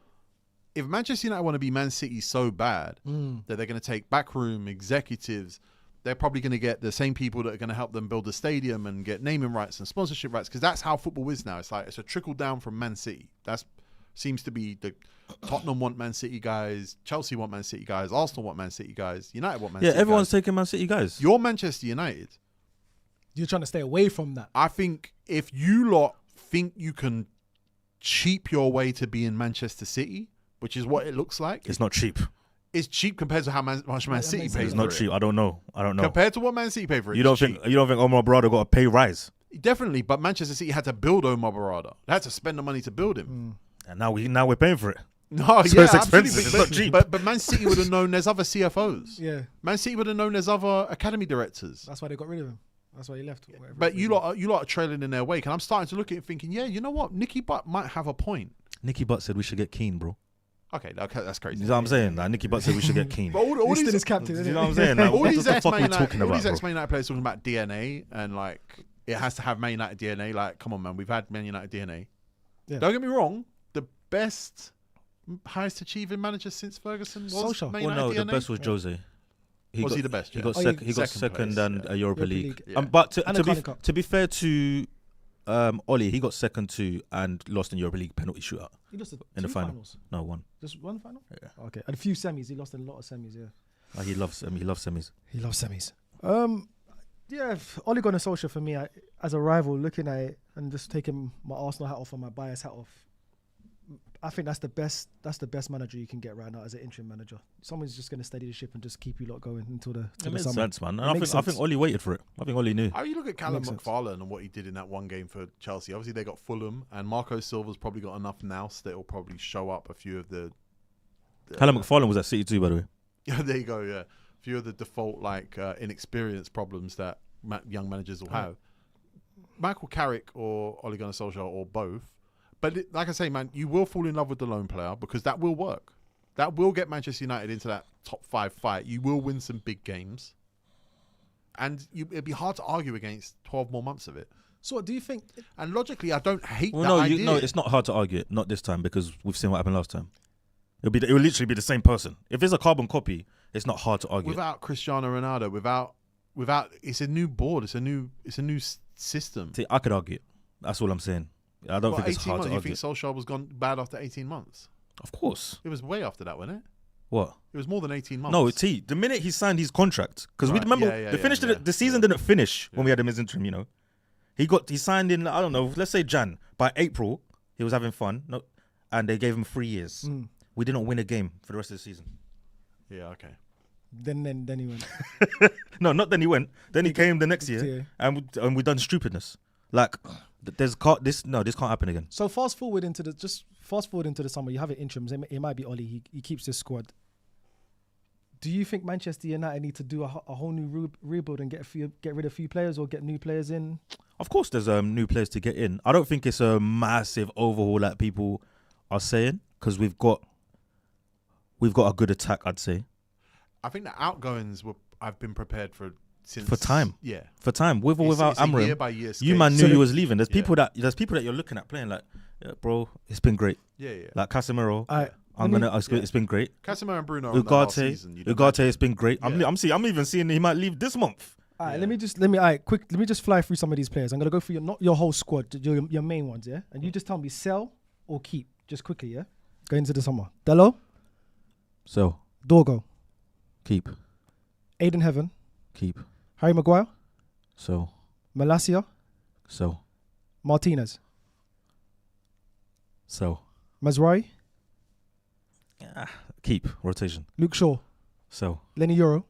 If Manchester United want to be Man City so bad that they're going to take backroom executives, they're probably going to get the same people that are going to help them build the stadium and get naming rights and sponsorship rights because that's how football is now. It's like it's a trickle down from Man City. That seems to be the Tottenham want Man City guys, Chelsea want Man City guys, Arsenal want Man City guys, United want Man City guys.
Yeah, everyone's taking Man City guys.
You're Manchester United.
You're trying to stay away from that.
I think if you lot think you can cheap your way to be in Manchester City, which is what it looks like.
It's not cheap.
It's cheap compared to how much Man City pays.
It's
for
not
it.
cheap. I don't know.
Compared to what Man City paid for it.
You don't think Omar Barada got a pay rise?
Definitely, but Manchester City had to build Omar Barada. They had to spend the money to build him.
And now we're paying for it.
No,
So
yeah,
it's expensive.
absolutely.
It's not cheap.
But Man City would have known there's other CFOs.
Yeah,
Man City would have known there's other academy directors.
that's why they got rid of him. That's why he left. Whatever
But you
reason.
lot are trailing in their wake, and I'm starting to look at it thinking, yeah, you know what, Nicky Butt might have a point.
Nicky Butt said we should get Keane, bro.
Okay, that's crazy.
You know what I'm saying? Like, Nicky Butt said we should get Keane.
But all
He's still
these,
his captain.
You
Isn't
know what I'm
it?
saying? Like,
all
what
these
the fuck are we
ex-Man
talking
United, all
about,
these
bro?
ex-Man United players talking about DNA and like it has to have Man United DNA. Like, come on, man, we've had Man United DNA.
Yeah.
Don't get me wrong, the best, highest achieving manager since Ferguson was
Solskjaer.
Man
Well, no,
United
the
DNA.
best was Jose.
Was he the best?
He
Yeah.
got,
Oh,
he got second
place,
and
yeah.
a Europa
Europa
League.
League.
Yeah.
But
And a Carling Cup.
to be fair to Ollie, he got second to and lost in Europa League penalty shootout.
He lost
In the
two
final.
finals.
No, one.
Just one final?
Yeah.
Okay. And a few semis. He lost a lot of semis, yeah.
He loves semis.
He loves semis. Yeah, Ole Gunnar Solskjaer for me, as a rival, looking at it and just taking my Arsenal hat off and my bias hat off, I think that's the best. That's the best manager you can get right now as an interim manager. Someone's just going to steady the ship and just keep you lot going until the
It makes
summer.
sense, man. And
It makes
I think Ollie waited for it. I think Ollie knew.
How you look at Callum
Makes sense.
McFarlane and what he did in that one game for Chelsea? Obviously, they got Fulham, and Marco Silva's probably got enough nous that will probably show up a few of the.
Callum McFarlane was at City too, by the way.
Yeah, there you go. Yeah, a few of the default inexperience problems that young managers will have. Michael Carrick or Ole Gunnar Solskjaer or both. But like I say, man, you will fall in love with the lone player because that will work. That will get Manchester United into that top 5 fight. You will win some big games. And it'd be hard to argue against 12 more months of it.
So what do you think?
And logically, I don't hate that
No,
idea.
no, it's not hard to argue it. Not this time because we've seen what happened last time. It will literally be the same person. If it's a carbon copy, it's not hard to argue.
Without Cristiano Ronaldo, without it's a new board. It's a new system.
See, I could argue it. That's all I'm saying. I don't think it's
18
hard
months,
to
you
argue.
think Solskjaer was gone bad after 18 months?
Of course.
It was way after that, wasn't it?
What?
It was more than 18 months.
No, it's the minute he signed his contract, because we
Right,
remember
yeah,
the season didn't finish when we had him as interim. You know, he signed in. I don't know. Let's say Jan. By April, he was having fun. No, and they gave him 3 years. We didn't win a game for the rest of the season.
Yeah, okay.
Then he went.
No, not then he went. Then he came the next year,
Yeah.
and we done stupidness. Like this can't happen again.
So fast forward into the summer. You have it interims. It might be Ollie. He keeps this squad. Do you think Manchester United need to do a whole new rebuild and get rid of a few players or get new players in?
Of course, there's new players to get in. I don't think it's a massive overhaul like people are saying because we've got a good attack. I'd say
I think the outgoings I've been prepared for since
for time.
Yeah,
For time, with or without
it's a year
Amorim,
by year
you
scale.
man
So
knew you
they-
was leaving. There's
Yeah.
people that you're looking at playing like, yeah, bro, it's been great.
Yeah.
Like Casemiro,
Alright,
it's been great.
Casemiro and Bruno. on that last
Ugarte,
season,
it's been great.
Yeah.
I'm even seeing he might leave this month.
All right,
Yeah.
let me just fly through some of these players. I'm gonna go through not your whole squad, your main ones, yeah. And you just tell me sell or keep, just quickly, yeah. Go into the summer. Dello,
So
Dorgo,
keep,
Aiden Heaven,
keep.
Harry Maguire,
So
Malacia, Martinez, Mazraoui,
keep rotation.
Luke Shaw,
So
Lenny Euro,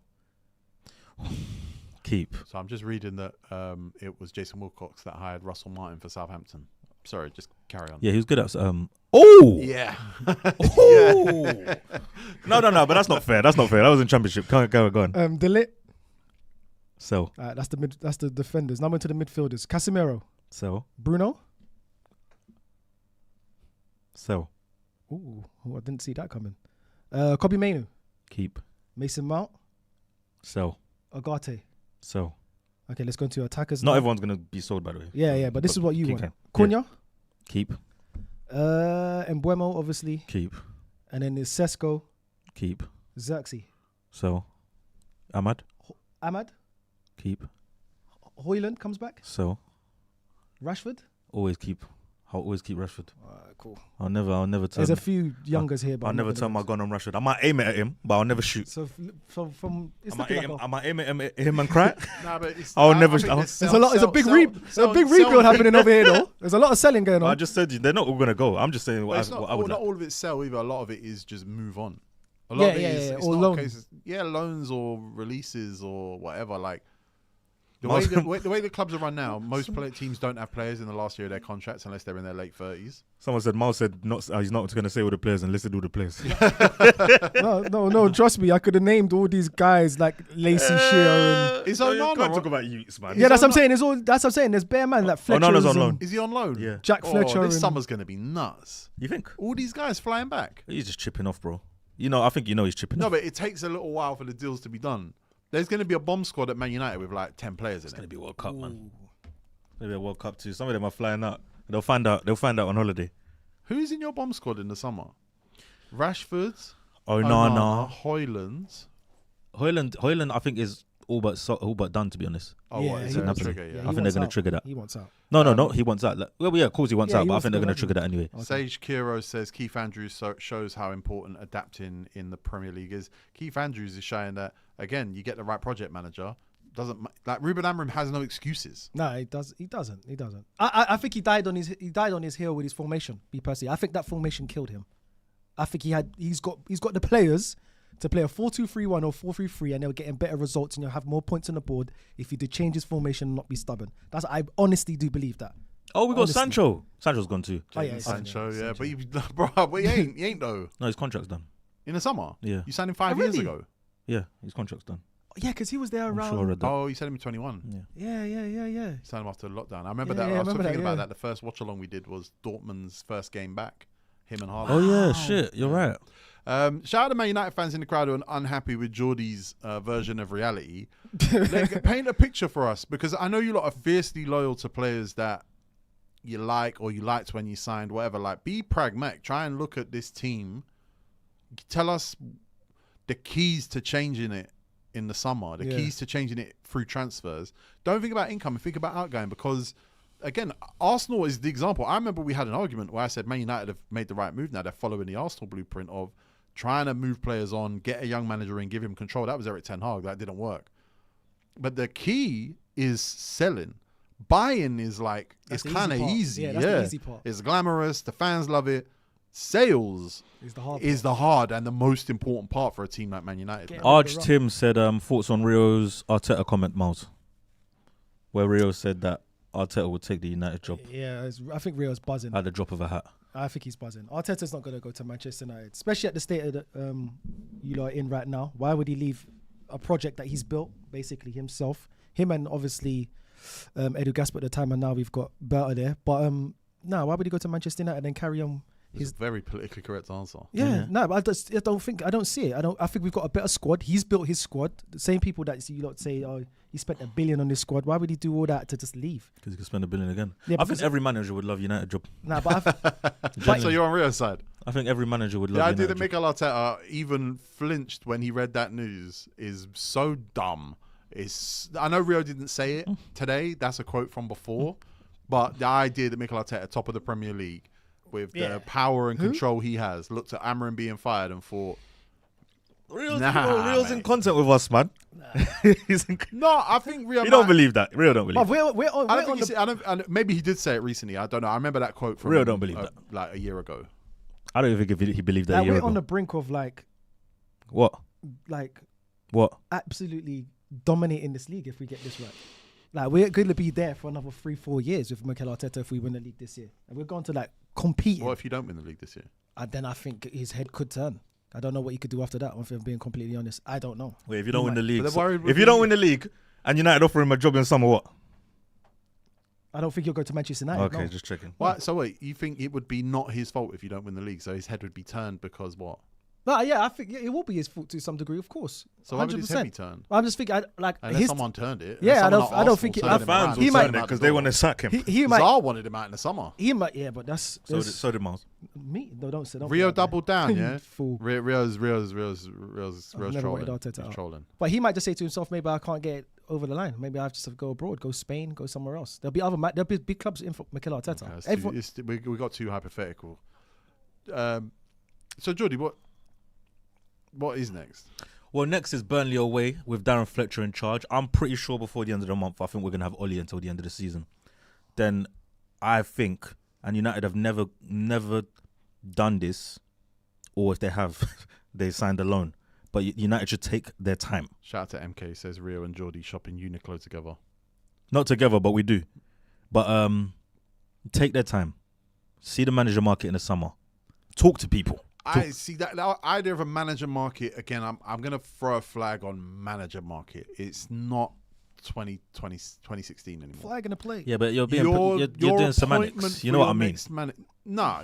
keep.
So I'm just reading that it was Jason Wilcox that hired Russell Martin for Southampton. Sorry, just carry on.
Yeah, he was good at Oh.
Yeah.
Oh. No, but that's not fair. That was in Championship. Go on.
Delit.
So
That's the defenders. Now we're to the midfielders. Casemiro, Bruno. Ooh, I didn't see that coming. Kobe Mainu,
keep.
Mason Mount,
So
Ugarte. Okay, let's go into attackers.
not
now.
everyone's gonna be sold, by the way.
Yeah, but this is what you
keep
want.
going.
Cunha,
Keep.
Mbuemo, obviously,
Keep.
and then there's Sesko,
Keep.
Xerxes,
Ahmad.
Ahmad,
Keep.
Højlund comes back,
Always
Rashford.
keep Rashford.
Alright, cool.
I'll never turn.
There's a few youngers here, but
I'll
I'm
never
not
turn my
gonna-
gun on Rashford. I might aim it at him, but I'll never shoot.
So from it's
I
looking like
might aim it at him and cry.
Nah, but it's,
I'll
I
never-
think
I'll-
there's
there's a big rebuild happening over here though. There's a lot of selling going
I
on.
just said they're not all gonna go. I'm just saying
But
what
it's not,
I would
not
like.
all of it sell either. A lot of it is just move on. A
Yeah,
lot of it
yeah,
is
yeah,
it's
or
not
loan.
cases. Yeah, loans or releases or whatever. Like the
Most-
way the clubs are run now, most teams don't have players in the last year of their contracts unless they're in their late 30s.
Someone said Miles said he's not going to say all the players and listed all the players.
No, trust me. I could have named all these guys like Lacey Shearer.
Is
you
Onana
can't
on-
talk about youths, man.
Yeah, that's what I'm
Onana-
saying. That's what I'm saying. There's bare man like Fletcher.
Onana's on loan.
Is he on loan?
Yeah.
Jack Fletcher.
This
and-
summer's going to be nuts.
You think?
All these guys flying back.
He's just chipping off, bro. I think he's chipping
No,
off.
but it takes a little while for the deals to be done. There's going to be a bomb squad at Man United with like 10 players
It's
in
going to
it.
be World Cup, man. Maybe a World Cup too. Some of them are flying out. They'll find out on holiday.
Who's in your bomb squad in the summer? Rashford,
Onana.
Højlund.
I think is all but done, to be honest.
Oh,
Yeah,
what? Is
he
it a
wants-
trigger?
I
Yeah.
he
think they're
wants
going to
out.
trigger that.
He wants out.
No, he wants out. Of course he wants
Yeah,
out,
he
but I
wants
think
to
they're
go
going to
back.
trigger that anyway.
Okay.
Sage Kiro says Keith Andrews shows how important adapting in the Premier League is. Keith Andrews is showing that, again, you get the right project manager, like Ruben Amorim has no excuses.
No, he doesn't. I think he died on his heel with his formation. Me personally, I think that formation killed him. I think he's got the players to play a 4-2-3-1 or 4-3-3, and they'll get better results, and you'll have more points on the board if you do change his formation and not be stubborn. I honestly do believe that.
Oh, we got Sancho. Sancho's gone too.
Oh yeah,
Sancho,
Sancho.
But he ain't though.
No, his contract's done.
In the summer,
Yeah.
you signed him 5 years ago.
Yeah, his contract's done.
Yeah, because he was there
I'm
around.
sure I read that.
Oh, you signed him in 21.
Yeah.
Yeah.
You signed him after lockdown. I remember
Yeah,
that.
yeah,
I was
remember
thinking
that,
about
yeah.
that. The first watch along we did was Dortmund's first game back. Him and Haaland.
Oh yeah, shit. You're right.
Shout out to Man United fans in the crowd who are unhappy with Jordy's version of reality. Paint a picture for us, because I know you lot are fiercely loyal to players that you like or you liked when you signed, whatever. Like, be pragmatic. Try and look at this team. Tell us the keys to changing it in the summer, the keys to changing it through transfers. Don't think about income and think about outgoing, because again, Arsenal is the example. I remember we had an argument where I said Man United have made the right move now. They're following the Arsenal blueprint of trying to move players on, get a young manager in, give him control. That was Eric Ten Hag. That didn't work. But the key is selling. Buying is like,
That's
it's
the
kind of
part.
easy.
Yeah, that's the easy part.
It's glamorous. The fans love it. Sales
is the hard
and the most important part for a team like Man United.
Get
now.
Arch Tim said thoughts on Rio's Arteta comment, Miles, where Rio said that Arteta would take the United job
Yeah, I think Rio's buzzing.
at the drop of a hat.
I think he's buzzing. Arteta's not going to go to Manchester United, especially at the state of you lot are in right now. Why would he leave a project that he's built basically himself? Him and obviously Edu Gasper at the time, and now we've got Berta there. But no, why would he go to Manchester United and carry on?
It's a very politically correct answer.
Yeah, no, but I don't see it. I think we've got a better squad. He's built his squad. The same people that you lot say, oh, he spent $1 billion on this squad. Why would he do all that to just leave?
Because he could spend $1 billion again.
Yeah,
I think every manager would love United job.
Nah, but
So you're on Rio's side.
I think every manager would love
The
United
idea that
job.
Mikel Arteta even flinched when he read that news is so dumb. I know Rio didn't say it today. That's a quote from before. But the idea that Mikel Arteta, top of the Premier League, with the power and control he has, looked at Amorim being fired and thought,
Rio's
mate.
in contact with us, man. He's in.
no, I think Rio.
You don't believe that. Rio don't believe.
But we're on.
I
We're
don't
on
think
the,
I don't, maybe he did say it recently. I don't know. I remember that quote from
Rio don't believe that.
like a year ago.
I don't even think he believed that
like,
a year
we're
ago.
on the brink of like
What?
absolutely dominating this league if we get this right. Like, we're going to be there for another 3-4 years with Mikel Arteta if we win the league this year, and we're going to like compete.
What if you don't win the league this year?
And then I think his head could turn. I don't know what he could do after that. If I'm being completely honest, I don't know.
Wait, if you don't win the league,
But they're worried
if you don't win the league and United offer him a job in summer, what?
I don't think he'll go to Manchester United.
Okay,
no.
just checking.
What? So wait, you think it would be not his fault if you don't win the league? So his head would be turned because what?
No, yeah, I think it will be his fault to some degree, of course.
So why would his head be turned?
I'm just thinking,
Unless someone turned it.
Yeah,
Unless
I don't think it-
someone at
The
Arsenal
fans
turned
will
him
might-
sign it because they want to sack him.
he might.
Zaha wanted him out in the summer.
He might. Yeah, but that's
So did Miles.
me. No, don't say. Don't
Rio
put that
doubled down,
there.
yeah.
You fool.
Rio's
never
trolling.
wanted Arteta
He's
out.
trolling.
But he might just say to himself, maybe I can't get over the line. Maybe I have to just go abroad, go Spain, go somewhere else. There'll be there'll be big clubs in for Mikel Arteta.
Okay,
Everyone-
we got too hypothetical. So Jordy, what is next?
Well, next is Burnley away with Darren Fletcher in charge. I'm pretty sure before the end of the month, I think we're going to have Ollie until the end of the season. Then I think, and United have never done this, or if they have, they signed a loan. But United should take their time.
Shout out to MK, says Rio and Jordy shopping Uniqlo together.
Not together, but we do. But take their time. See the manager market in the summer. Talk to people.
I see that idea of a manager market again. I'm going to throw a flag on manager market. It's not 2016 anymore.
Flag in the play.
Yeah, but you're
Your
doing semantics.
appointment
You know
for
what I
your
mean?
Nah,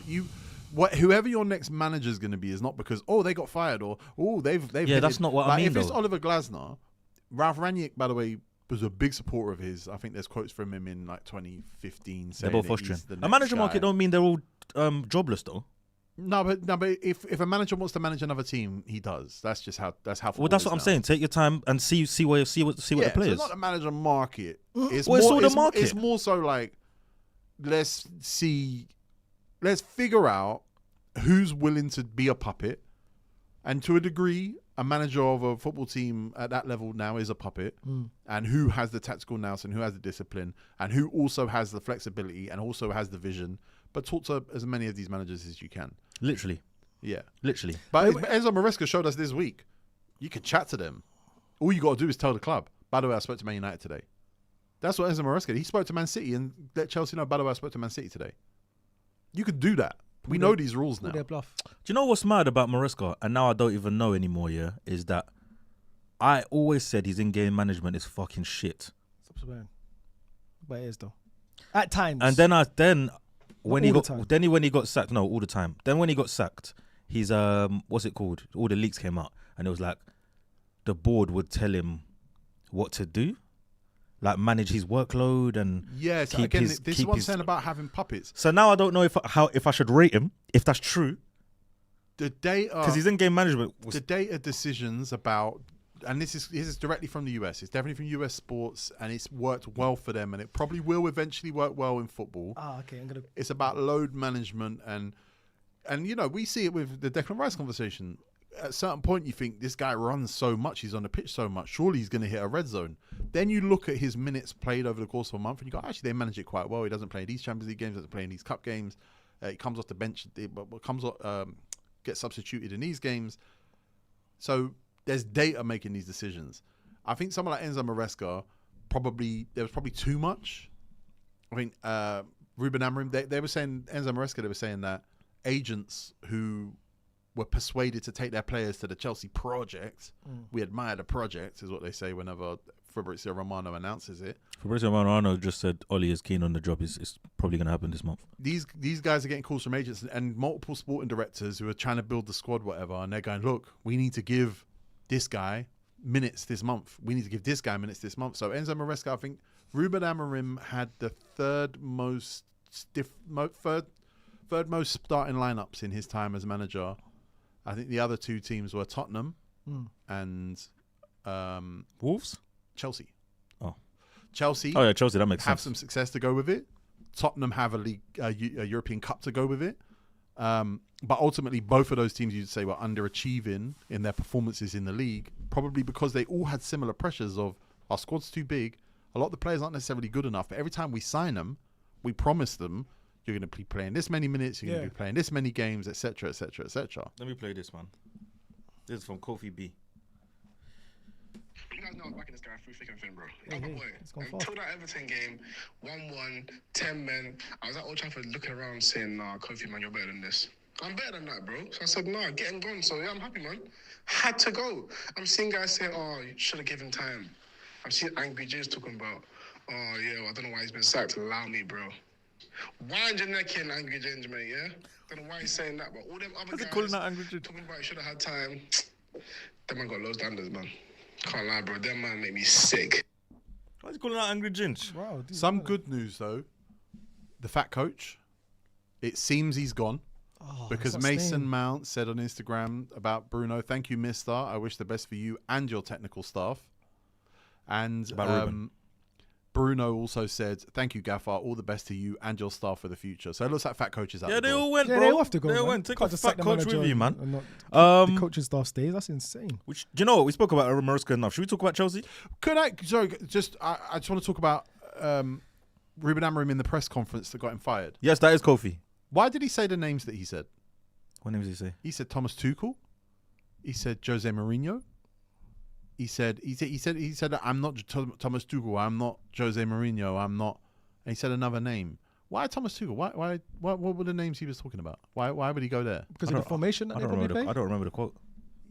whoever your next manager is going to be is not because they got fired or they've
Yeah, that's not what I mean,
If it's
though.
Oliver Glasner, Ralph Rangnick, by the way, was a big supporter of his. I think there's quotes from him in like 2015
They're
saying
both
that
Austrian.
he's the
A
next
manager
guy.
market don't mean they're all jobless though.
No, but if a manager wants to manage another team, he does. That's just how. That's how.
Well, that's what I'm saying. Take your time and see what the
So
players.
it's not the manager market. It's
Well, it's
more,
all the market.
It's more so like, let's figure out who's willing to be a puppet, and to a degree, a manager of a football team at that level now is a puppet, and who has the tactical nous and who has the discipline and who also has the flexibility and also has the vision. But talk to as many of these managers as you can.
Literally.
Yeah.
Literally.
But Enzo Maresca showed us this week. You can chat to them. All you got to do is tell the club, by the way, I spoke to Man United today. That's what Enzo Maresca did. He spoke to Man City and let Chelsea know, by the way, I spoke to Man City today. You could do that. We know these rules now.
Their bluff.
Do you know what's mad about Maresca? And now I don't even know anymore, yeah? Is that I always said his in-game management is fucking shit.
Stop swearing. But it is though. At times.
And then when he
all the
got
time.
when he got sacked, no, all the time. Then when he got sacked, he's what's it called? All the leaks came out, and it was like the board would tell him what to do, like manage his workload and
Yes,
keep
again,
his,
this
keep
is what I'm
his-
saying about having puppets.
So now I don't know if I should rate him if that's true,
The data,
because his in-game management was
the data decisions about, and this is directly from the US. It's definitely from US sports, and it's worked well for them, and it probably will eventually work well in football.
Okay, I'm gonna.
It's about load management, and we see it with the Declan Rice conversation. At a certain point, you think this guy runs so much, he's on the pitch so much, surely he's going to hit a red zone. Then you look at his minutes played over the course of a month, and you go, actually, they manage it quite well. He doesn't play these Champions League games, doesn't play in these cup games. He comes off the bench, gets substituted in these games. So there's data making these decisions. I think someone like Enzo Maresca, there was probably too much. I think Ruben Amorim, they were saying, Enzo Maresca, they were saying that agents who were persuaded to take their players to the Chelsea project, we admire the project, is what they say whenever Fabrizio Romano announces it.
Fabrizio Romano just said Oli is keen on the job. It's probably going to happen this month.
These guys are getting calls from agents and multiple sporting directors who are trying to build the squad, whatever, and they're going, look, we need to give this guy minutes this month. We need to give this guy minutes this month. So Enzo Maresca, I think Ruben Amorim had the third most starting lineups in his time as manager. I think the other two teams were Tottenham and
Wolves?
Chelsea.
Oh.
Chelsea.
Oh, yeah, Chelsea, that makes
have
sense.
some success to go with it. Tottenham have a European Cup to go with it. But ultimately, both of those teams, you'd say, were underachieving in their performances in the league, probably because they all had similar pressures of our squad's too big. A lot of the players aren't necessarily good enough. But every time we sign them, we promise them, you're going to be playing this many minutes, you're going to be playing this many games, etc., etc., etc.
Let me play this one. This is from Kofi B.
You guys know I was backing this guy through thick and thin, bro.
Yeah,
Other
yeah,
boy.
it's gone
Until that Everton game, 1-1, 10 men. I was at Old Trafford looking around saying, nah, Kofi, man, you're better than this. I'm better than that, bro. So I said, nah, get him gone. So yeah, I'm happy, man. Had to go. I'm seeing guys say, oh, you should have given time. I'm seeing Angry J's talking about, oh, yeah, well, I don't know why he's been sacked. Allow me, bro. Wind your neck in, Angry Ginger, mate, yeah? Don't know why he's saying that, but all them other guys
calling that Angry Ginger?
talking about he should have had time. That man got low standards, man. Can't lie, bro. That man made me sick.
Why is he calling that Angry Ginge?
Wow. dude,
Some
wow.
good news, though. The fat coach, it seems he's gone.
Oh,
Because
it's not
Mason
staying.
Mount said on Instagram about Bruno, thank you, mister. I wish the best for you and your technical staff. And
About Ruben.
Bruno also said, thank you, Gaffer. All the best to you and your staff for the future. So it looks like fat coaches out
Yeah,
the
they
door.
all went,
Yeah,
bro.
they all have to go.
They all
man.
went. Take
Can't
a
just
fat
sack the
coach
manager
with you,
and-
man.
and not the coaching staff stays. That's insane.
Do you know what? We spoke about Maresca enough. Should we talk about Chelsea?
I just want to talk about Ruben Amorim in the press conference that got him fired.
Yes, that is Kofi.
Why did he say the names that he said?
What name did he say?
He said Thomas Tuchel. He said Jose Mourinho. He said that I'm not Thomas Tuchel. I'm not Jose Mourinho. I'm not. And he said another name. Why Thomas Tuchel? Why? What were the names he was talking about? Why would he go there?
Because of the formation that
I
they
don't
probably
remember.
play.
I don't remember the quote.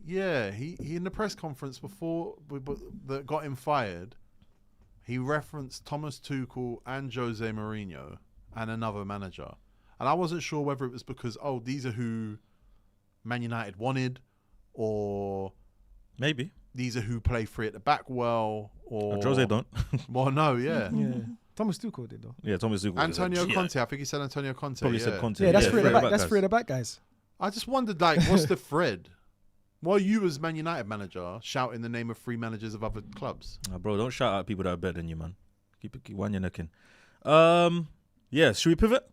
Yeah, he in the press conference before that got him fired, he referenced Thomas Tuchel and Jose Mourinho and another manager, and I wasn't sure whether it was because these are who Man United wanted, or
Maybe.
these are who play free at the back well, or
Jose don't.
Well, no, yeah.
Yeah. Thomas Tuchel did though.
Yeah, Thomas Tuchel.
Antonio Conte, I think he said Antonio Conte.
Probably
yeah.
said Conte.
Yeah, that's three at the back.
guys.
That's three at the back, guys.
I just wondered, what's the thread? Why are you as Man United manager shouting the name of three managers of other clubs?
Bro, don't shout out people that are better than you, man. Keep one your neck in. Yeah, should we pivot?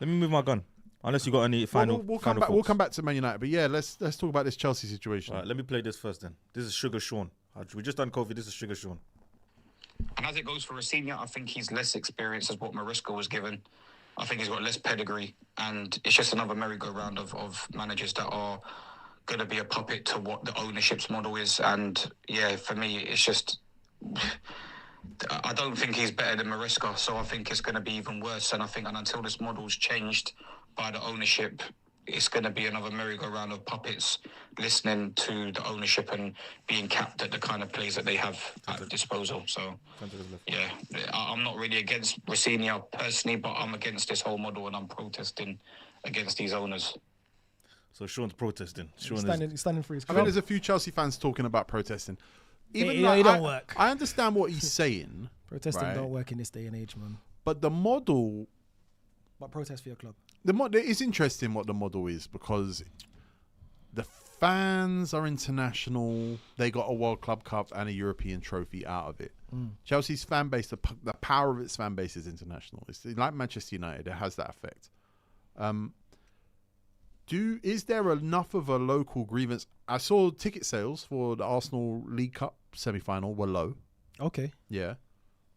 Let me move my gun. Unless you got any final.
We'll
final
come back. We'll
thoughts.
come back to Man United, but yeah, let's talk about this Chelsea situation.
All right, let me play this first then. This is Sugar Sean. We just done COVID. This is Sugar Sean.
And as it goes for Rosenior, I think he's less experienced as what Maresca was given. I think he's got less pedigree, and it's just another merry-go-round of managers that are going to be a puppet to what the ownership's model is. And yeah, for me, it's just, I don't think he's better than Maresca, so I think it's going to be even worse. And I think, and until this model's changed by the ownership, it's going to be another merry-go-round of puppets listening to the ownership and being capped at the kind of plays that they have at disposal. So, yeah, I'm not really against Rosenior personally, but I'm against this whole model and I'm protesting against these owners.
So Sean's protesting.
He's standing for his
I
club.
think there's a few Chelsea fans talking about protesting. Even
It
though
don't work.
I understand what he's saying,
Protesting
right?
don't work in this day and age, man.
But the model,
But protest for your club.
it's interesting what the model is because the fans are international. They got a World Club Cup and a European trophy out of it. Chelsea's fan base, the power of its fan base is international. It's like Manchester United. It has that effect. Is there enough of a local grievance? I saw ticket sales for the Arsenal League Cup semi-final were low.
Okay.
Yeah.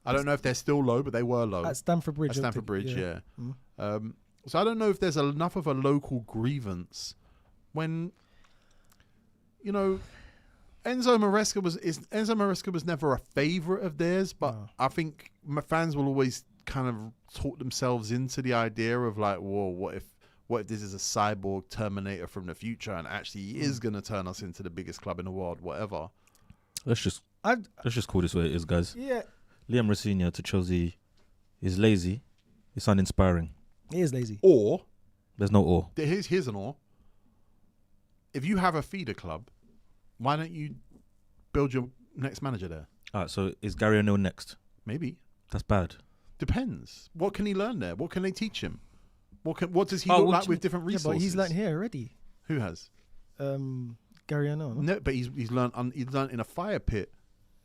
I don't know if they're still low, but they were low.
At Stamford Bridge.
At Stamford Bridge, yeah.
Mm.
So I don't know if there's enough of a local grievance when, you know, Enzo Maresca was never a favourite of theirs, but I think my fans will always kind of talk themselves into the idea of like, whoa, what if this is a cyborg Terminator from the future and actually he is going to turn us into the biggest club in the world, whatever.
Let's just call this what it is, guys.
Yeah.
Liam Rosenior to Chelsea is lazy. It's uninspiring.
He is lazy.
Or
There's no or.
here's an or. If you have a feeder club, why don't you build your next manager there?
All right, so is Gary O'Neill next?
Maybe.
That's bad.
Depends. What can he learn there? What can they teach him? What does he look like with different
Yeah,
resources?
but he's learnt here already.
Who has?
Gary O'Neill.
No, but he's learned in a fire pit.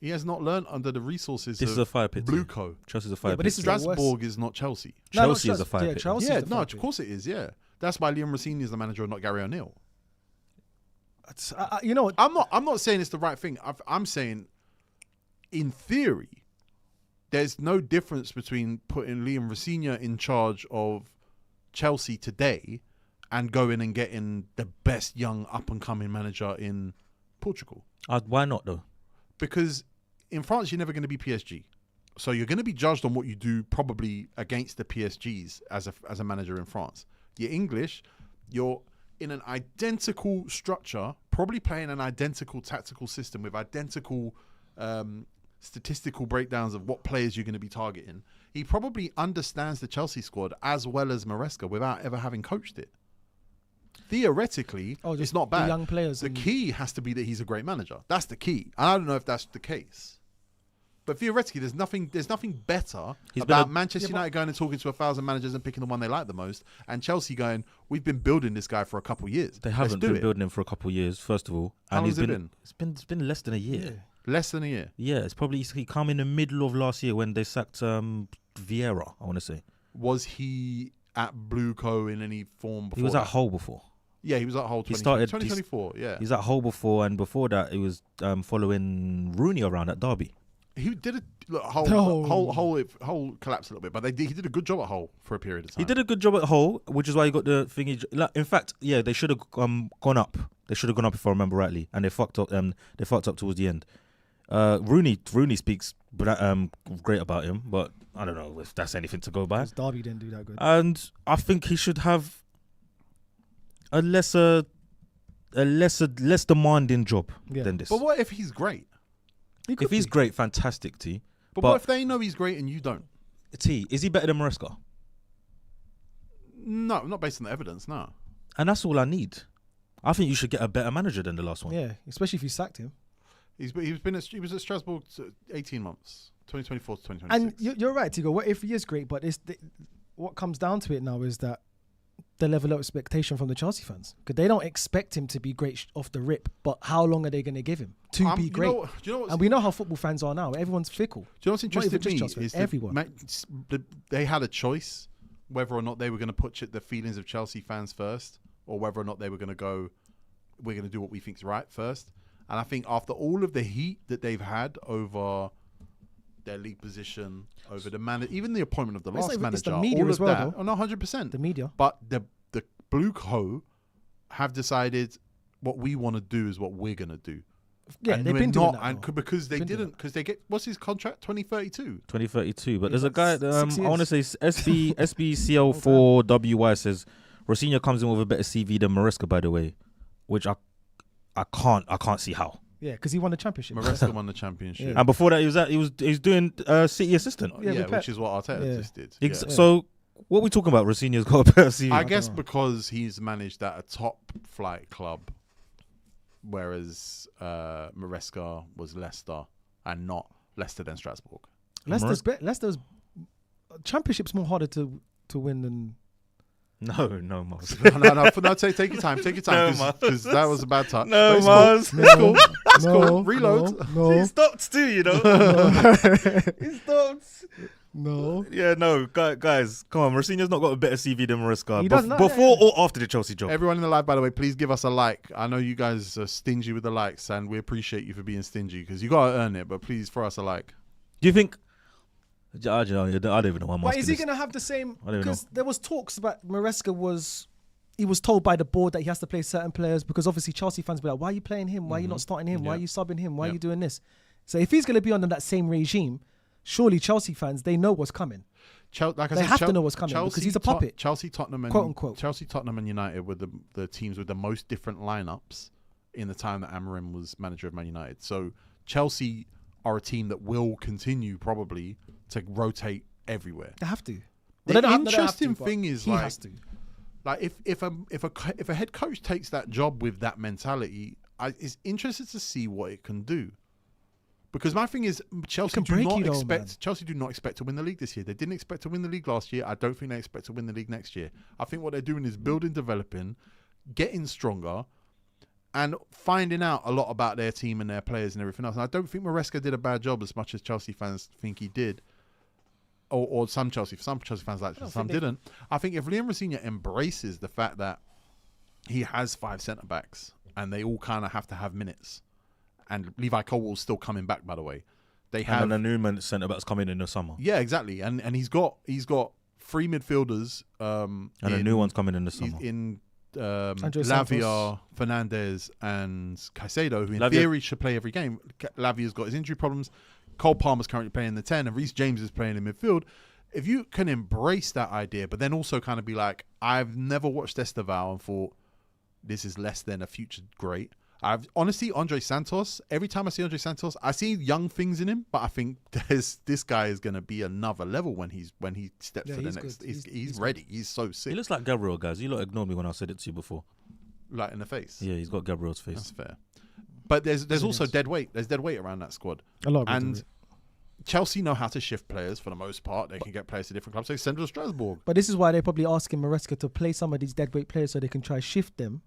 He has not learned under the resources
This
of
is a fire pit.
Blue Co.
Chelsea's a fire
but
pit.
this is the worst.
Strasbourg is not Chelsea.
Chelsea is a fire pit.
Chelsea's
Yeah,
the
no,
fire
of
pit.
course it is. Yeah, that's why Liam Rosenior is the manager and not Gary O'Neill.
You know what?
I'm not saying it's the right thing. I'm saying, in theory, there's no difference between putting Liam Rosenior in charge of Chelsea today and going and getting the best young up-and-coming manager in Portugal.
Why not, though?
Because in France, you're never going to be PSG. So you're going to be judged on what you do probably against the PSGs as a manager in France. You're English. You're in an identical structure, probably playing an identical tactical system with identical statistical breakdowns of what players you're going to be targeting. He probably understands the Chelsea squad as well as Maresca without ever having coached it. Theoretically, it's not bad.
The young players.
The key has to be that he's a great manager. That's the key. And I don't know if that's the case. But theoretically, there's nothing better about Manchester United going and talking to 1,000 managers and picking the one they like the most, and Chelsea going, we've been building this guy for a couple of years.
They haven't been building him for a couple of years, first of all.
How long has it been?
It's been less than a year.
Yeah.
Less than a year.
Yeah, it's probably he come in the middle of last year when they sacked Vieira, I want to say.
Was he at Blue Co in any form before?
He was at Hull before.
Yeah, he was at Hull.
He started
2024. Yeah,
he's at Hull before, and before that, he was following Rooney around at Derby.
he did Hull collapsed a little bit, but he did a good job at Hull for a period of time.
He did a good job at Hull, which is why he got the thing. In fact, yeah, they should have gone up. They should have gone up if I remember rightly, and they fucked up. They fucked up towards the end. Rooney speaks great about him, but I don't know if that's anything to go by.
Because Derby didn't do that good.
And I think he should have a less demanding job than this.
But what if he's great?
If he's great, fantastic, T.
But what if they know he's great and you don't?
T, is he better than Maresca?
No, not based on the evidence, no.
And that's all I need. I think you should get a better manager than the last one.
Yeah, especially if you sacked him.
He was at Strasbourg 18 months, 2024 to 2026.
And you're right, Tego. What if he is great? But what comes down to it now is that the level of expectation from the Chelsea fans, because they don't expect him to be great off the rip. But how long are they going to give him to be great? And we know how football fans are now. Everyone's fickle.
Do you know what's interesting to me
Chelsea fans,
is
everyone.
they had a choice whether or not they were going to put the feelings of Chelsea fans first, or whether or not they were going to go, we're going to do what we think's right first. And I think after all of the heat that they've had over their league position, over the manager, even the appointment of the last manager,
it's the media
all
as
of
well,
that,
though.
oh no, 100%.
The media.
But the Blue Co have decided what we want to do is what we're going to do.
Yeah,
and
they've
we're
been doing
not,
that.
and because they didn't, because they get, what's his contract? 2032.
2032. But there's a guy,
6
I want to
years.
say SBCL4WY says Rosinha comes in with a better CV than Maresca, by the way, which I can't see how.
Yeah, because he won the championship.
Maresca won the championship.
And before that, he was doing City assistant.
Yeah,
Yeah,
with
which
Pep.
is what Arteta
Yeah.
just did.
So what are we talking about? Rosinha's got a better CV.
I guess because he's managed at a top flight club, whereas Maresca was Leicester and not Leicester then Strasbourg.
Leicester's championship's more harder to win than.
No, Mars.
No, take your time, because that was a bad touch.
No,
But it's
Mars.
cool. It's cool. Reload.
No.
He stopped too, you know. He stopped.
No.
Yeah, no, guys, come on. Rosinha's not got a better CV than Maresca.
He doesn't,
Before or after the Chelsea job.
Everyone in the live, by the way, please give us a like. I know you guys are stingy with the likes, and we appreciate you for being stingy because you got to earn it. But please, for us, a like.
Do you think? I don't even know why I'm
But
asking
is he
this.
going to have the same?
I don't know.
Because there was talks about Maresca he was told by the board that he has to play certain players because obviously Chelsea fans be like, why are you playing him? Why are you not starting him? Why are you subbing him? Why are you doing this? So if he's going to be under that same regime, surely Chelsea fans, they know what's coming. They have to know what's coming because he's a puppet.
Chelsea, Tottenham, and
quote unquote.
Chelsea, Tottenham, and United were the teams with the most different lineups in the time that Amorim was manager of Man United. So Chelsea are a team that will continue probably to rotate everywhere.
They have to.
The interesting thing is
he has to.
Like if a head coach takes that job with that mentality, it's interesting to see what it can do. Because my thing is, Chelsea do not expect to win the league this year. They didn't expect to win the league last year. I don't think they expect to win the league next year. I think what they're doing is building, developing, getting stronger, and finding out a lot about their team and their players and everything else. And I don't think Maresca did a bad job as much as Chelsea fans think he did. Or some Chelsea fans liked him, some didn't. I think if Liam Rosinha embraces the fact that he has 5 centre-backs and they all kind of have to have minutes, and Levi Colwell's still coming back, by the way.
And then a new centre-back's coming in the summer.
Yeah, exactly. And he's got 3 midfielders.
And a new one's coming in the summer.
In
Santos.
Lavia, Fernandez, and Caicedo, who in theory should play every game. Lavia's got his injury problems. Cole Palmer's currently playing in the 10, and Reece James is playing in midfield. If you can embrace that idea, but then also kind of be like, I've never watched Esteval and thought, this is less than a future great. Honestly, Andre Santos, every time I see Andre Santos, I see young things in him, but I think this guy is going to be another level when he steps for the next. He's ready. He's so sick.
He looks like Gabriel, guys. You lot ignored me when I said it to you before.
Like in the face.
Yeah, he's got Gabriel's face.
That's fair. But there's also dead weight. There's dead weight around that squad.
A lot of
and Chelsea know how to shift players for the most part. They can get players to different clubs. They send them to Strasbourg.
But this is why they're probably asking Maresca to play some of these deadweight players so they can try shift them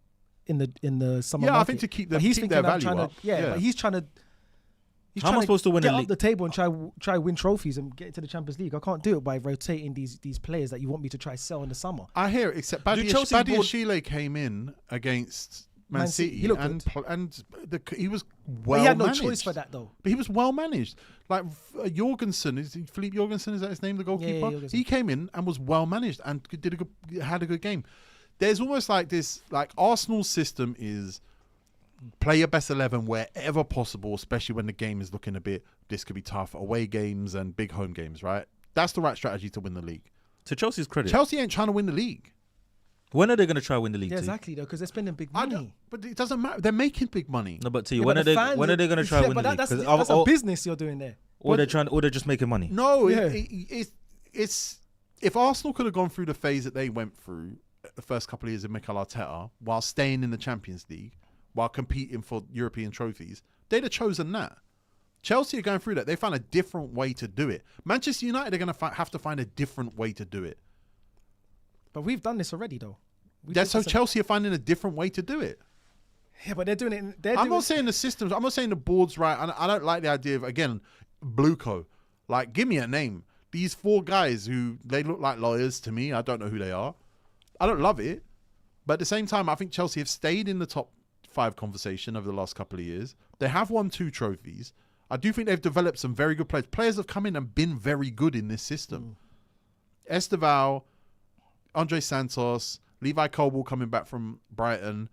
in the summer market.
I think to keep their value up.
But he's trying to.
How am I supposed to win
get
the
up
league?
the table and try win trophies and get into the Champions League? I can't do it by rotating these players that you want me to try sell in the summer.
I hear it, except Badiashile came in against Man City.
He looked
he was well managed.
He had no choice for that though.
But he was well managed. Like Jorgensen, Philippe Jorgensen, is that his name, the goalkeeper?
Yeah,
he came in and was well managed and had a good game. There's almost like this, like Arsenal's system is play your best 11 wherever possible, especially when the game is looking this could be tough, away games and big home games, right? That's the right strategy to win the league.
To Chelsea's credit,
Chelsea ain't trying to win the league.
When are they going to try win the league?
Yeah, exactly, though, because they're spending big money.
But it doesn't matter. They're making big money.
No, but to you, when are they going to try win the league?
That's a business you're doing there.
Or they're just making money.
No, it's if Arsenal could have gone through the phase that they went through the first couple of years of Mikel Arteta, while staying in the Champions League, while competing for European trophies, they'd have chosen that. Chelsea are going through that. They found a different way to do it. Manchester United are going to have to find a different way to do it.
But we've done this already, though.
So Chelsea are finding a different way to do it.
Yeah, but they're doing it.
I'm not saying the systems. I'm not saying the board's right. I don't like the idea of, again, Blueco. Like, give me a name. these 4 guys who they look like lawyers to me. I don't know who they are. I don't love it. But at the same time, I think Chelsea have stayed in the top 5 conversation over the last couple of years. They have won 2 trophies. I do think they've developed some very good players. Players have come in and been very good in this system. Esteval, Andre Santos, Levi Colwill coming back from Brighton,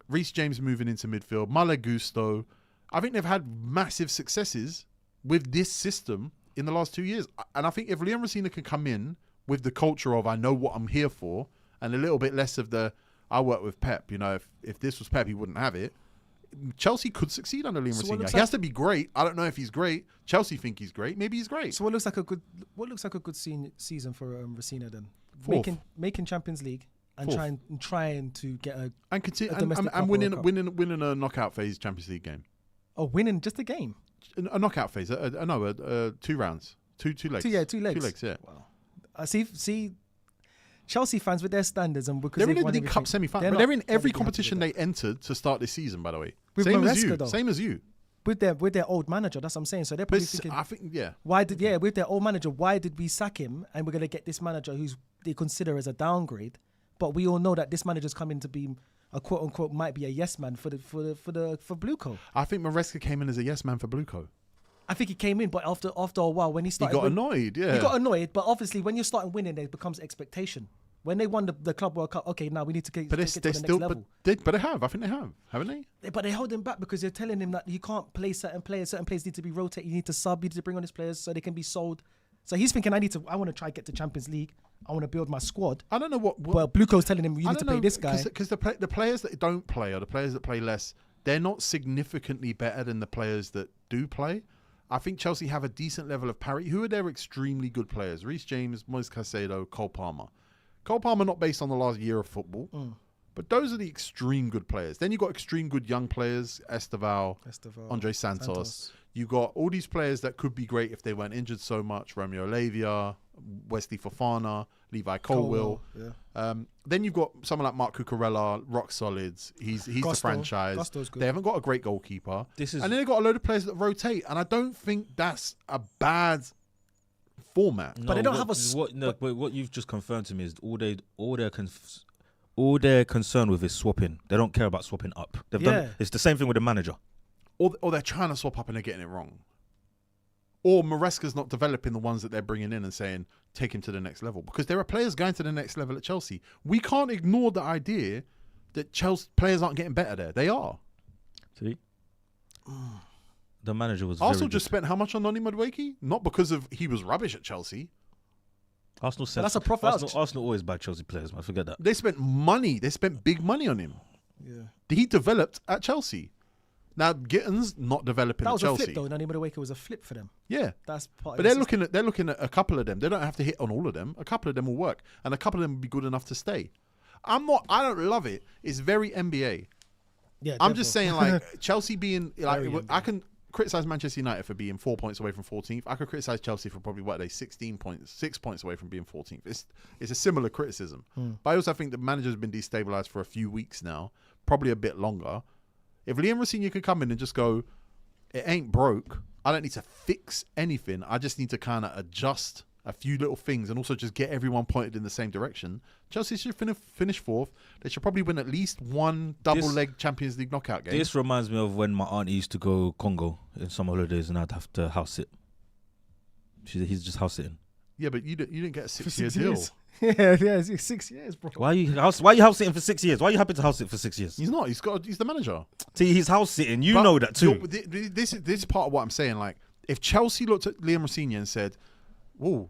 Reece James moving into midfield, Malo Gusto. I think they've had massive successes with this system in the last 2 years. And I think if Liam Rosina can come in with the culture of I know what I'm here for and a little bit less of the I work with Pep, you know, if this was Pep, he wouldn't have it. Chelsea could succeed under Liam Rosina. He has to be great. I don't know if he's great. Chelsea think he's great. Maybe he's great.
So what looks like a good season for Rosina then?
4th.
Making Champions League and
4th.
trying to get a
and winning a knockout phase Champions League game.
Oh, winning just a game.
A knockout phase. 2 rounds. Two legs.
2 legs.
2 legs, yeah.
Wow. See, Chelsea fans with their standards and because
they're in
won
the cup semi-final. But they're in every competition they entered to start this season, by the way.
With
Same
Maresca,
as you.
though.
Same as you.
With their old manager, that's what I'm saying. So they're probably thinking,
I think, yeah.
with their old manager, why did we sack him? And we're gonna get this manager who's they consider as a downgrade. But we all know that this manager's coming to be a quote unquote might be a yes man for Blueco.
I think Maresca came in as a yes man for Blueco.
I think he came in, but after a while when he started,
He got annoyed. Yeah,
he got annoyed. But obviously, when you're starting winning, there becomes expectation. When they won the Club World Cup, okay, now we need to get to the next level.
But they have. I think they have, haven't they?
But they hold him back because they're telling him that you can't play certain players. Certain players need to be rotated. You need to sub. You need to bring on these players so they can be sold. So he's thinking, I want to try to get to Champions League. I want to build my squad.
I don't know what.
Well, Blueco's telling him you need to pay this guy
because the players that don't play or the players that play less, they're not significantly better than the players that do play. I think Chelsea have a decent level of parity. Who are their extremely good players? Reece James, Moise Caicedo, Cole Palmer. Cole Palmer not based on the last year of football, but those are the extreme good players. Then you've got extreme good young players, Esteval, Andre Santos. You've got all these players that could be great if they weren't injured so much. Romeo Lavia, Wesley Fofana, Levi Colwill. Yeah. Then you've got someone like Mark Cucurella, rock solids. He's the franchise.
Gusto's good.
They haven't got a great goalkeeper.
And
then they've got a load of players that rotate. And I don't think that's a bad format.
But they don't have
what you've just confirmed to me is all they're concerned with is swapping. They don't care about swapping up. It's the same thing with the manager.
Or they're trying to swap up and they're getting it wrong. Or Maresca's not developing the ones that they're bringing in and saying, take him to the next level. Because there are players going to the next level at Chelsea. We can't ignore the idea that Chelsea players aren't getting better there. They are.
See? The manager was
Arsenal
very
just
good.
spent how much on Noni Madueke? Not because of he was rubbish at Chelsea.
Arsenal said
that's a profit.
Arsenal always buy Chelsea players, man. Forget that.
They spent money. They spent big money on him.
Yeah.
He developed at Chelsea. Now Gittins not developing at Chelsea.
That was a flip though. Nani Madueke was a flip for them.
Yeah,
that's part.
But they're looking at a couple of them. They don't have to hit on all of them. A couple of them will work, and a couple of them will be good enough to stay. I don't love it. It's very NBA.
Yeah,
I'm just saying, like Chelsea being like,
Very
I can criticize Manchester United for being 4 points away from 14th. I could criticize Chelsea for probably 6 points away from being 14th. It's a similar criticism. But I also think the manager's been destabilized for a few weeks now, probably a bit longer. If Liam Rosina can come in and just go, it ain't broke. I don't need to fix anything. I just need to kind of adjust a few little things and also just get everyone pointed in the same direction. Chelsea should finish 4th. They should probably win at least one double-leg Champions League knockout game.
This reminds me of when my auntie used to go Congo in summer holidays and I'd have to house sit. He's just house sitting.
Yeah, but you didn't get a 6-year deal.
Yeah, it's 6 years, bro.
Why are you house sitting for 6 years? Why are you happy to house sit for 6 years?
He's not. He's the manager.
See, he's house sitting. You know that too.
This is part of what I'm saying. Like, if Chelsea looked at Liam Rosina and said, "Whoa,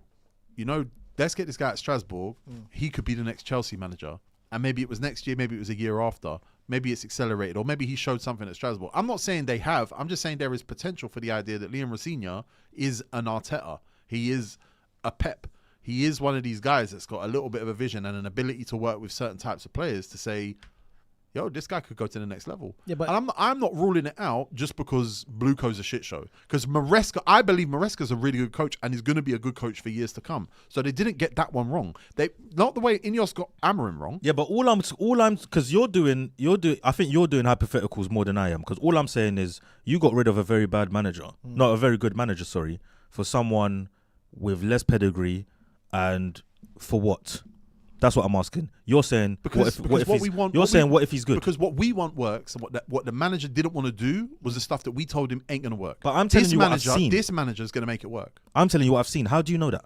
let's get this guy at Strasbourg. He could be the next Chelsea manager." And maybe it was next year. Maybe it was a year after. Maybe it's accelerated, or maybe he showed something at Strasbourg. I'm not saying they have. I'm just saying there is potential for the idea that Liam Rosina is an Arteta. He is a Pep. He is one of these guys that's got a little bit of a vision and an ability to work with certain types of players to say, yo, this guy could go to the next level. Yeah, but and I'm not ruling it out just because Blueco's a shit show. Because I believe Maresca's a really good coach and is going to be a good coach for years to come. So they didn't get that one wrong. Not the way Ineos got Amorim wrong.
Yeah, but all I'm because you're doing I think you're doing hypotheticals more than I am. Because all I'm saying is you got rid of a very bad manager, not a very good manager, sorry, for someone with less pedigree, and for what? That's what I'm asking. You're saying
Because
what if
what
he's,
we want,
you're saying what if he's good?
Because what we want works, and what the manager didn't want to do was the stuff that we told him ain't gonna work.
But I'm telling you what I've seen.
This manager is gonna make it work.
I'm telling you what I've seen. How do you know that?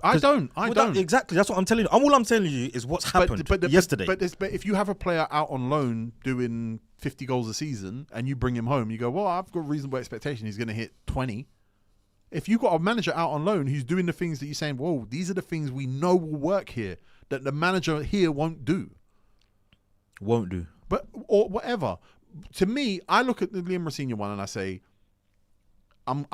I don't.
Exactly. That's what I'm telling you. All I'm telling you is what's happened yesterday.
But if you have a player out on loan doing 50 goals a season and you bring him home, you go, well, I've got reasonable expectation he's going to hit 20. If you've got a manager out on loan who's doing the things that you're saying, whoa, these are the things we know will work here that the manager here won't do. But or whatever. To me, I look at the Liam Rosenior one and I say, I'm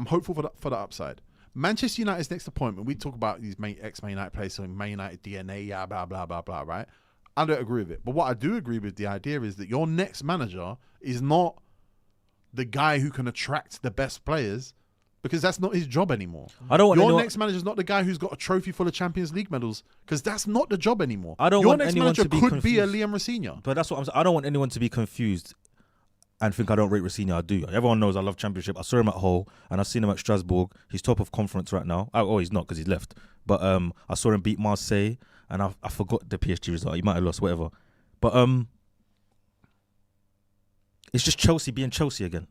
hopeful for the upside. Manchester United's next appointment, we talk about these ex-Man United players, so Man United DNA, yeah, blah, blah, blah, blah, right? I don't agree with it. But what I do agree with, the idea is that your next manager is not the guy who can attract the best players, because that's not his job anymore. Your next manager is not the guy who's got a trophy full of Champions League medals, because that's not the job anymore. Your next manager could be a Liam Rosenior.
But that's what I'm saying. I don't want anyone to be confused and think I don't rate Rosenior. I do. Everyone knows I love Championship. I saw him at Hull and I've seen him at Strasbourg. He's top of conference right now. Oh, he's not because he's left. But I saw him beat Marseille and I forgot the PSG result. He might have lost, whatever. But it's just Chelsea being Chelsea again.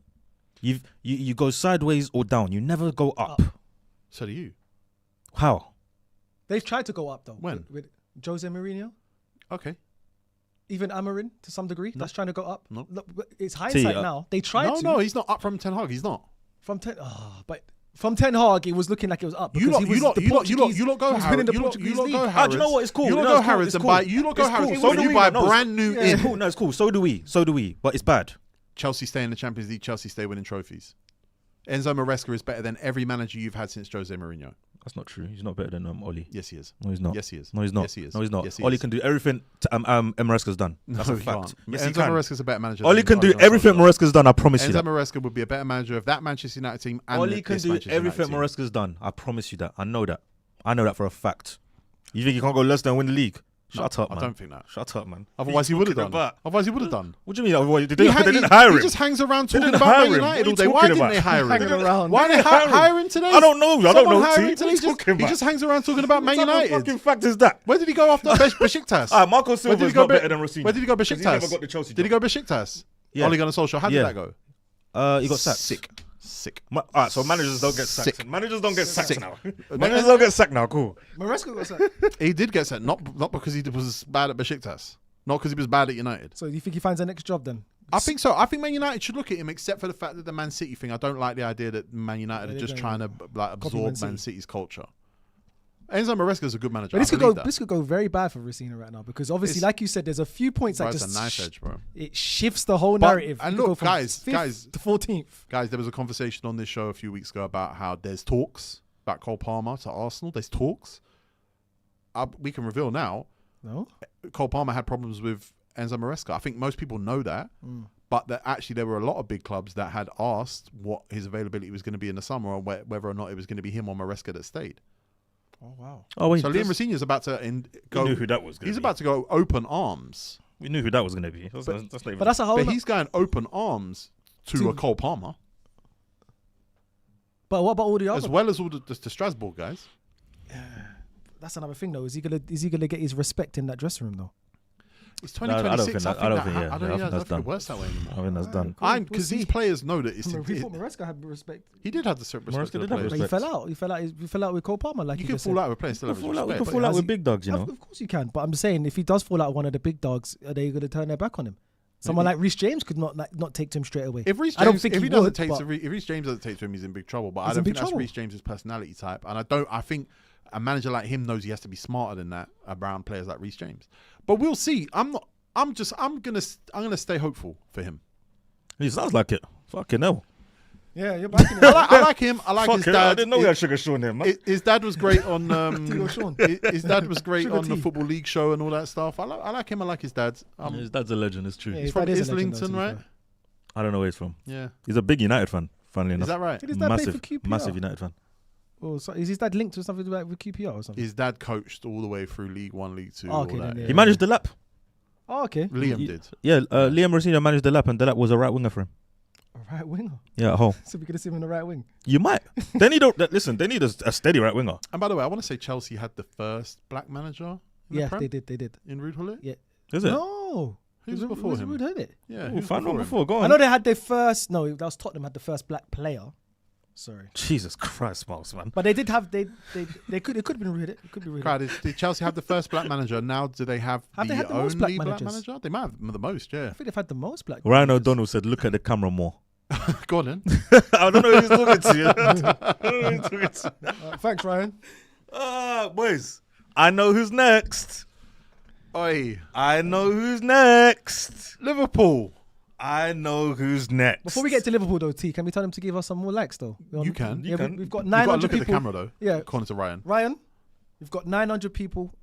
You go sideways or down. You never go up.
So do you.
How?
They've tried to go up though.
When?
With Jose Mourinho.
Okay.
Even Amorim to some degree. That's trying to go up.
No.
Look, it's hindsight now. They tried to.
No, he's not up from Ten Hag. He's not.
From Ten Hag, it was looking like it was up.
You lot go Harrods. You lot go Harrods.
Do you know what? It's cool.
You lot go Harrods and buy. You lot go Harrods. So do you buy brand new in.
It's cool. No, it's cool. So do we. But it's bad.
Chelsea stay in the Champions League. Chelsea stay winning trophies. Enzo Maresca is better than every manager you've had since Jose Mourinho.
That's not true. He's not better than Oli.
Yes, he is.
No, he's not.
Yes, he is.
No, he's not.
Yes, he is.
No, he's not.
Yes, he
Oli
is.
can do everything Maresca's done. That's
No,
a
he
fact.
can't.
Yes, he
Enzo
can.
Maresca's a better manager.
Oli can do
than
everything
Arne Slot.
Maresca's done. I promise you
Enzo
that.
Maresca would be a better manager of that Manchester United team. And
Oli can
this
do
Manchester
everything
United team.
Maresca's done. I promise you that. I know that. I know that for a fact. You think you can't go Leicester and win the league? Shut up, man.
I don't think that.
Shut up, man.
Otherwise, he would have done. Otherwise, he would have done.
What do you mean? Otherwise, they didn't hire him.
He just hangs around
They
talking
didn't
about
hire
Man
him.
United all
What are
day.
you
Why
talking
didn't they
about?
hire him?
Hanging around.
Why they hire him today?
I don't know. I don't
Someone
know.
hire him
T.
today.
What are you talking
He
about?
just hangs around talking about Man
What type of
United.
fucking fact is that?
Where did he go after Besiktas?
Marco Silva's not better than Rosenior.
Where did he go?
'Cause
Besiktas.
He never got the Chelsea
Did he
job.
go Besiktas?
Yeah.
Ole Gunnar Solskjaer. How did that go?
He got sacked.
Sick.
All right, so managers don't get sacked.
Sick.
Managers don't get sacked
Sick.
now. Managers don't get sacked now. Cool.
Maresca got sacked.
He did get sacked, not because he was bad at Besiktas, not because he was bad at United.
So do you think he finds the next job then?
I think so. I think Man United should look at him, except for the fact that the Man City thing. I don't like the idea that Man United are just trying to absorb Man City's culture. Enzo Maresca is a good manager.
But this could go very bad for Rosenior right now because obviously, like you said, there's a few points that
It's
just
a knife edge, bro.
it shifts the whole narrative.
And
You could
look,
go from
guys,
5th to 14th.
Guys, there was a conversation on this show a few weeks ago about how there's talks about Cole Palmer to Arsenal. There's talks. We can reveal now.
No,
Cole Palmer had problems with Enzo Maresca. I think most people know that. But that actually there were a lot of big clubs that had asked what his availability was going to be in the summer or whether or not it was going to be him or Maresca that stayed.
oh wow.
Oh wait,
So Liam Rosenior is about to go.
We knew who that was.
He's about to go open arms.
We knew who that was going to be. That's not even.
But that's a whole.
But he's going open arms to a Cole Palmer.
But what about all the
As
other?
well as all the Strasbourg guys.
That's another thing though. Is he gonna get his respect in that dressing room though?
It's
I don't
2026.
think
I
that's
don't think
done.
it works that way anymore.
I think that's done.
Because these players know that it's.
We thought Maresca had respect.
He did have the respect
Maresca
for the
did have
players.
But
respect.
he fell out with Cole Palmer. Like
You
you
can
just
fall
said.
out with players, still have
We
respect.
can fall out
has
with
he-
big dogs, you know.
Of course you can. But I'm saying if he does fall out with one of the big dogs, are they going to turn their back on him? Someone like Reece James could not take to him straight away.
If Reece
I don't
James,
think
if
he
he doesn't
would,
take
but-
to if Reece James doesn't take to him, he's in big trouble. But I
He's
don't
in
think
big
that's
trouble.
Reece James's personality type. And I think a manager like him knows he has to be smarter than that around players like Reece James. But we'll see. I'm gonna stay hopeful for him.
He sounds like it. Fucking hell.
Yeah, you're backing
I like him. I like
Fuck
his
it.
dad.
I didn't know we had Sugar Sean here, man.
His dad was great on.
Sean.
His dad was great
Sugar
on the
tea.
Football League show and all that stuff. I like him. I like his dad.
His dad's a legend. It's true.
Yeah,
He's
his
from
dad is a legend, though,
Islington,
to be
right?
fair.
I don't know where he's from.
Yeah.
He's a big United fan. Funnily enough.
Is that right?
Did his dad play for QPR?
Massive United fan.
Oh, so is his dad linked to something to do with QPR or something?
His dad coached all the way through League One, League Two.
Oh,
all
okay,
that.
then,
He managed the lap.
Oh, okay.
Liam did.
Yeah, Liam Rosenior managed the lap, and the lap was a right winger for him.
A right winger.
Yeah, at home.
So we're gonna see him in the right wing.
You might. They need they need a steady right winger.
And by the way, I want to say Chelsea had the first black manager. In the
Yeah,
Prem?
they did.
In Ruud Gullit?
Yeah.
Is it?
No.
Who's before him?
Ruud Gullit?
Yeah,
Ooh,
who's
find one
him?
before. Go on.
I know they had their first. No, that was Tottenham had the first black player. Sorry,
Jesus Christ, Miles, man.
but they did have they could it could have been Ruud. It could be Ruud.
Crowd, did Chelsea have the first black manager? Now do they have
Have
the
they had the
only
most black
black
managers?
manager? They might have the most, yeah.
I think they've had the most black.
Ryan
managers.
O'Donnell said, "Look at the camera more."
Go on then.
I don't know who he's talking to. I don't know who he's talking to.
Thanks, Ryan.
Boys, I know who's next.
Oi,
I know who's next.
Liverpool.
I know who's next.
Before we get to Liverpool, though, T, can we tell them to give us some more likes, though?
You can.
Yeah,
can.
we've got
You've got to
900
look
people.
at the camera though.
Yeah,
According to Ryan.
Ryan, we've got 900 people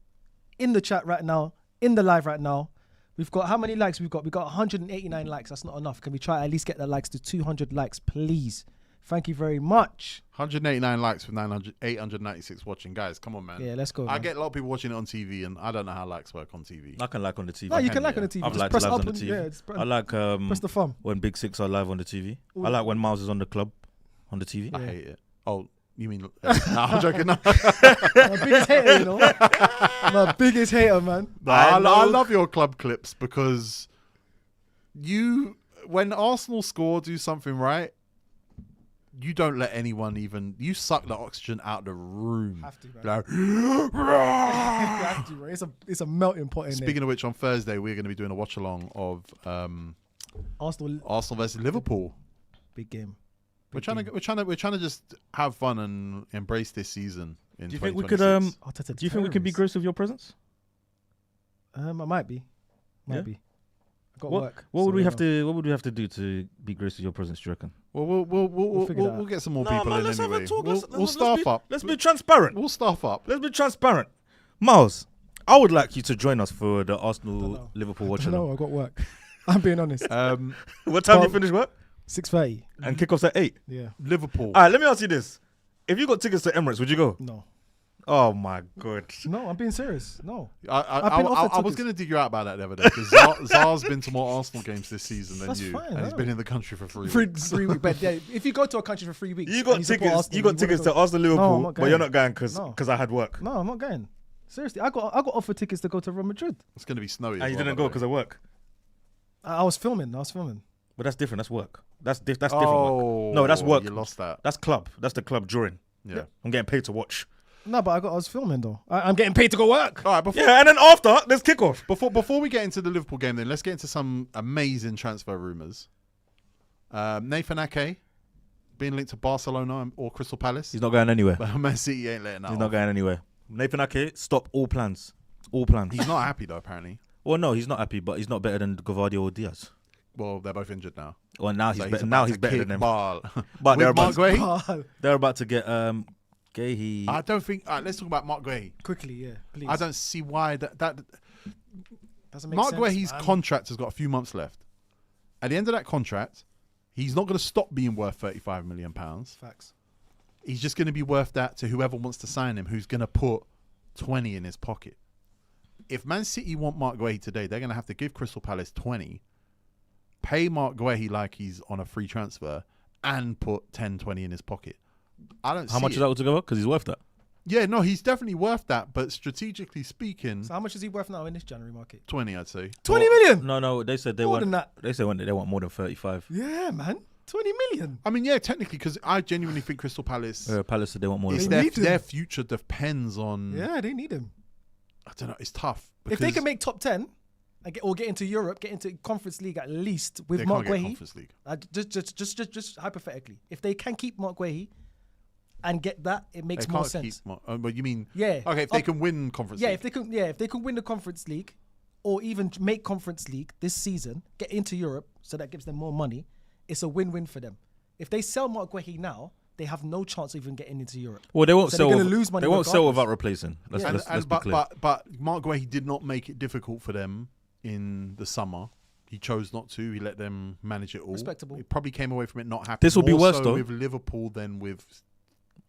in the chat right now, in the live right now. We've got how many likes? We've got 189 likes. That's not enough. Can we try at least get the likes to 200 likes, please? Thank you very much.
189 likes with 896 watching. Guys, come on, man.
Yeah, let's go.
I
man.
get a lot of people watching it on TV, and I don't know how likes work on TV.
I can like on the TV.
No, you
can,
can like
yeah.
on the TV.
I've
Just
liked
press
lives
up
on the
and
TV.
yeah, just
I like
press the thumb.
when Big Six are live on the TV. I like when Miles is on the club on the TV.
I hate it. Oh, you mean? No, I'm joking. No.
My biggest hater, you know. My biggest hater, man.
I love your club clips because when Arsenal score, do something right, you don't let anyone even. You suck the oxygen out of the room.
Have to, man.
Like,
Have to, bro. It's a melting pot in
speaking of which, on Thursday we're going to be doing a watch along of
there. Arsenal,
Arsenal versus Liverpool.
big game.
We're trying to just have fun and embrace this season. In
Do you think we could?
2026.
Do you think we can be gross with your presence?
I might be.
Yeah?
I got
What
work.
What
so
would we
yeah.
have to? What would we have to do to be grace with your presence? Do you reckon?
Well,
figure that
we'll
out.
get some more people in
let's have
anyway.
a talk.
We'll staff up.
Let's be transparent.
We'll staff up.
Let's be transparent. Miles, I would like you to join us for the Arsenal
know.
Liverpool watch.
No, I got work. I'm being honest.
What time
Well-
you finish work?
6:30.
And kickoffs at 8.
Yeah.
Liverpool.
All right, let me ask you this: if you got tickets to Emirates, would you go?
No.
Oh my god!
No, I'm being serious. No.
I
been offered
was
tickets.
going to dig you out about that the other day because Czar's been to more Arsenal games this season than
That's
you,
fine,
and he's
no.
been in the country for 3
3
weeks.
weeks. But yeah, if you go to a country for 3 weeks,
You
and
got
support
tickets.
Arsenal,
You got
wanna
tickets
go-
to Arsenal
No, I'm
Liverpool,
not
but you're
going.
not going because
No.
I had work.
No, I'm not going. Seriously, I got offered tickets to go to Real Madrid.
It's going to be snowy.
And you didn't go because of work.
I was filming.
But that's different. That's work. That's different. Work.
Oh,
No, that's work.
You lost that.
That's club. That's the club during.
Yeah.
I'm getting paid to watch.
No, but I was filming though. I'm getting paid to go work.
All right. Before
Yeah, and then after there's kickoff.
before we get into the Liverpool game, then let's get into some amazing transfer rumors. Nathan Ake being linked to Barcelona or Crystal Palace.
He's not going anywhere.
But Man City ain't letting that
He's
off.
not going anywhere. Nathan Ake, stop all plans. All plans.
He's not happy though. Apparently.
Well, no, he's not happy, but he's not better than Gavardio or Diaz.
Well, they're both injured now.
Well, now
So
he's better.
about
Now
to
he's better
kick
than them.
ball.
But
With Mark Guehi?
they're about to get Guehi.
I don't think. Let's talk about Mark Guehi.
Quickly, yeah, please.
I don't see why that
Doesn't make
Mark
sense.
Guehi's
man.
contract has got a few months left. At the end of that contract, he's not going to stop being worth £35 million.
Facts.
He's just going to be worth that to whoever wants to sign him, who's going to put 20 in his pocket. If Man City want Mark Guehi today, they're going to have to give Crystal Palace 20, pay Mark Guehi like he's on a free transfer, and put 10, 20 in his pocket. I don't
How
see
much
it.
is that altogether? Because he's worth that.
Yeah, no, he's definitely worth that, but strategically speaking,
So how much is he worth now in this January market?
20, I'd say.
20 million.
No, they said they
More
want.
than that.
They said they want more than 35.
Yeah, man. 20 million.
I mean, yeah, technically, because I genuinely think Crystal Palace,
Palace said they want more than.
it's
They need him.
their future depends on.
Yeah, they need him.
I don't know. It's tough.
If they
because
can make top 10 and get into Europe, get into Conference League at least with
they
Mark
can't get
Guehi.
Conference League.
Just hypothetically, if they can keep Mark Guehi and get that, it makes
They
more
can't
sense.
keep. But you mean?
Yeah.
Okay, if they can win Conference
Yeah,
League.
if they can win the Conference League, or even make Conference League this season, get into Europe, so that gives them more money. It's a win-win for them. If they sell Mark Guehi now, they have no chance of even getting into Europe.
Well, they won't
So
sell.
they're gonna lose money
They won't sell
regardless.
without replacing. Let's be
but,
clear.
but Mark Guehi did not make it difficult for them in the summer. He chose not to. He let them manage it all.
Respectable.
He probably came away from it not happy.
This will be
More
worse,
so
though.
with Liverpool than with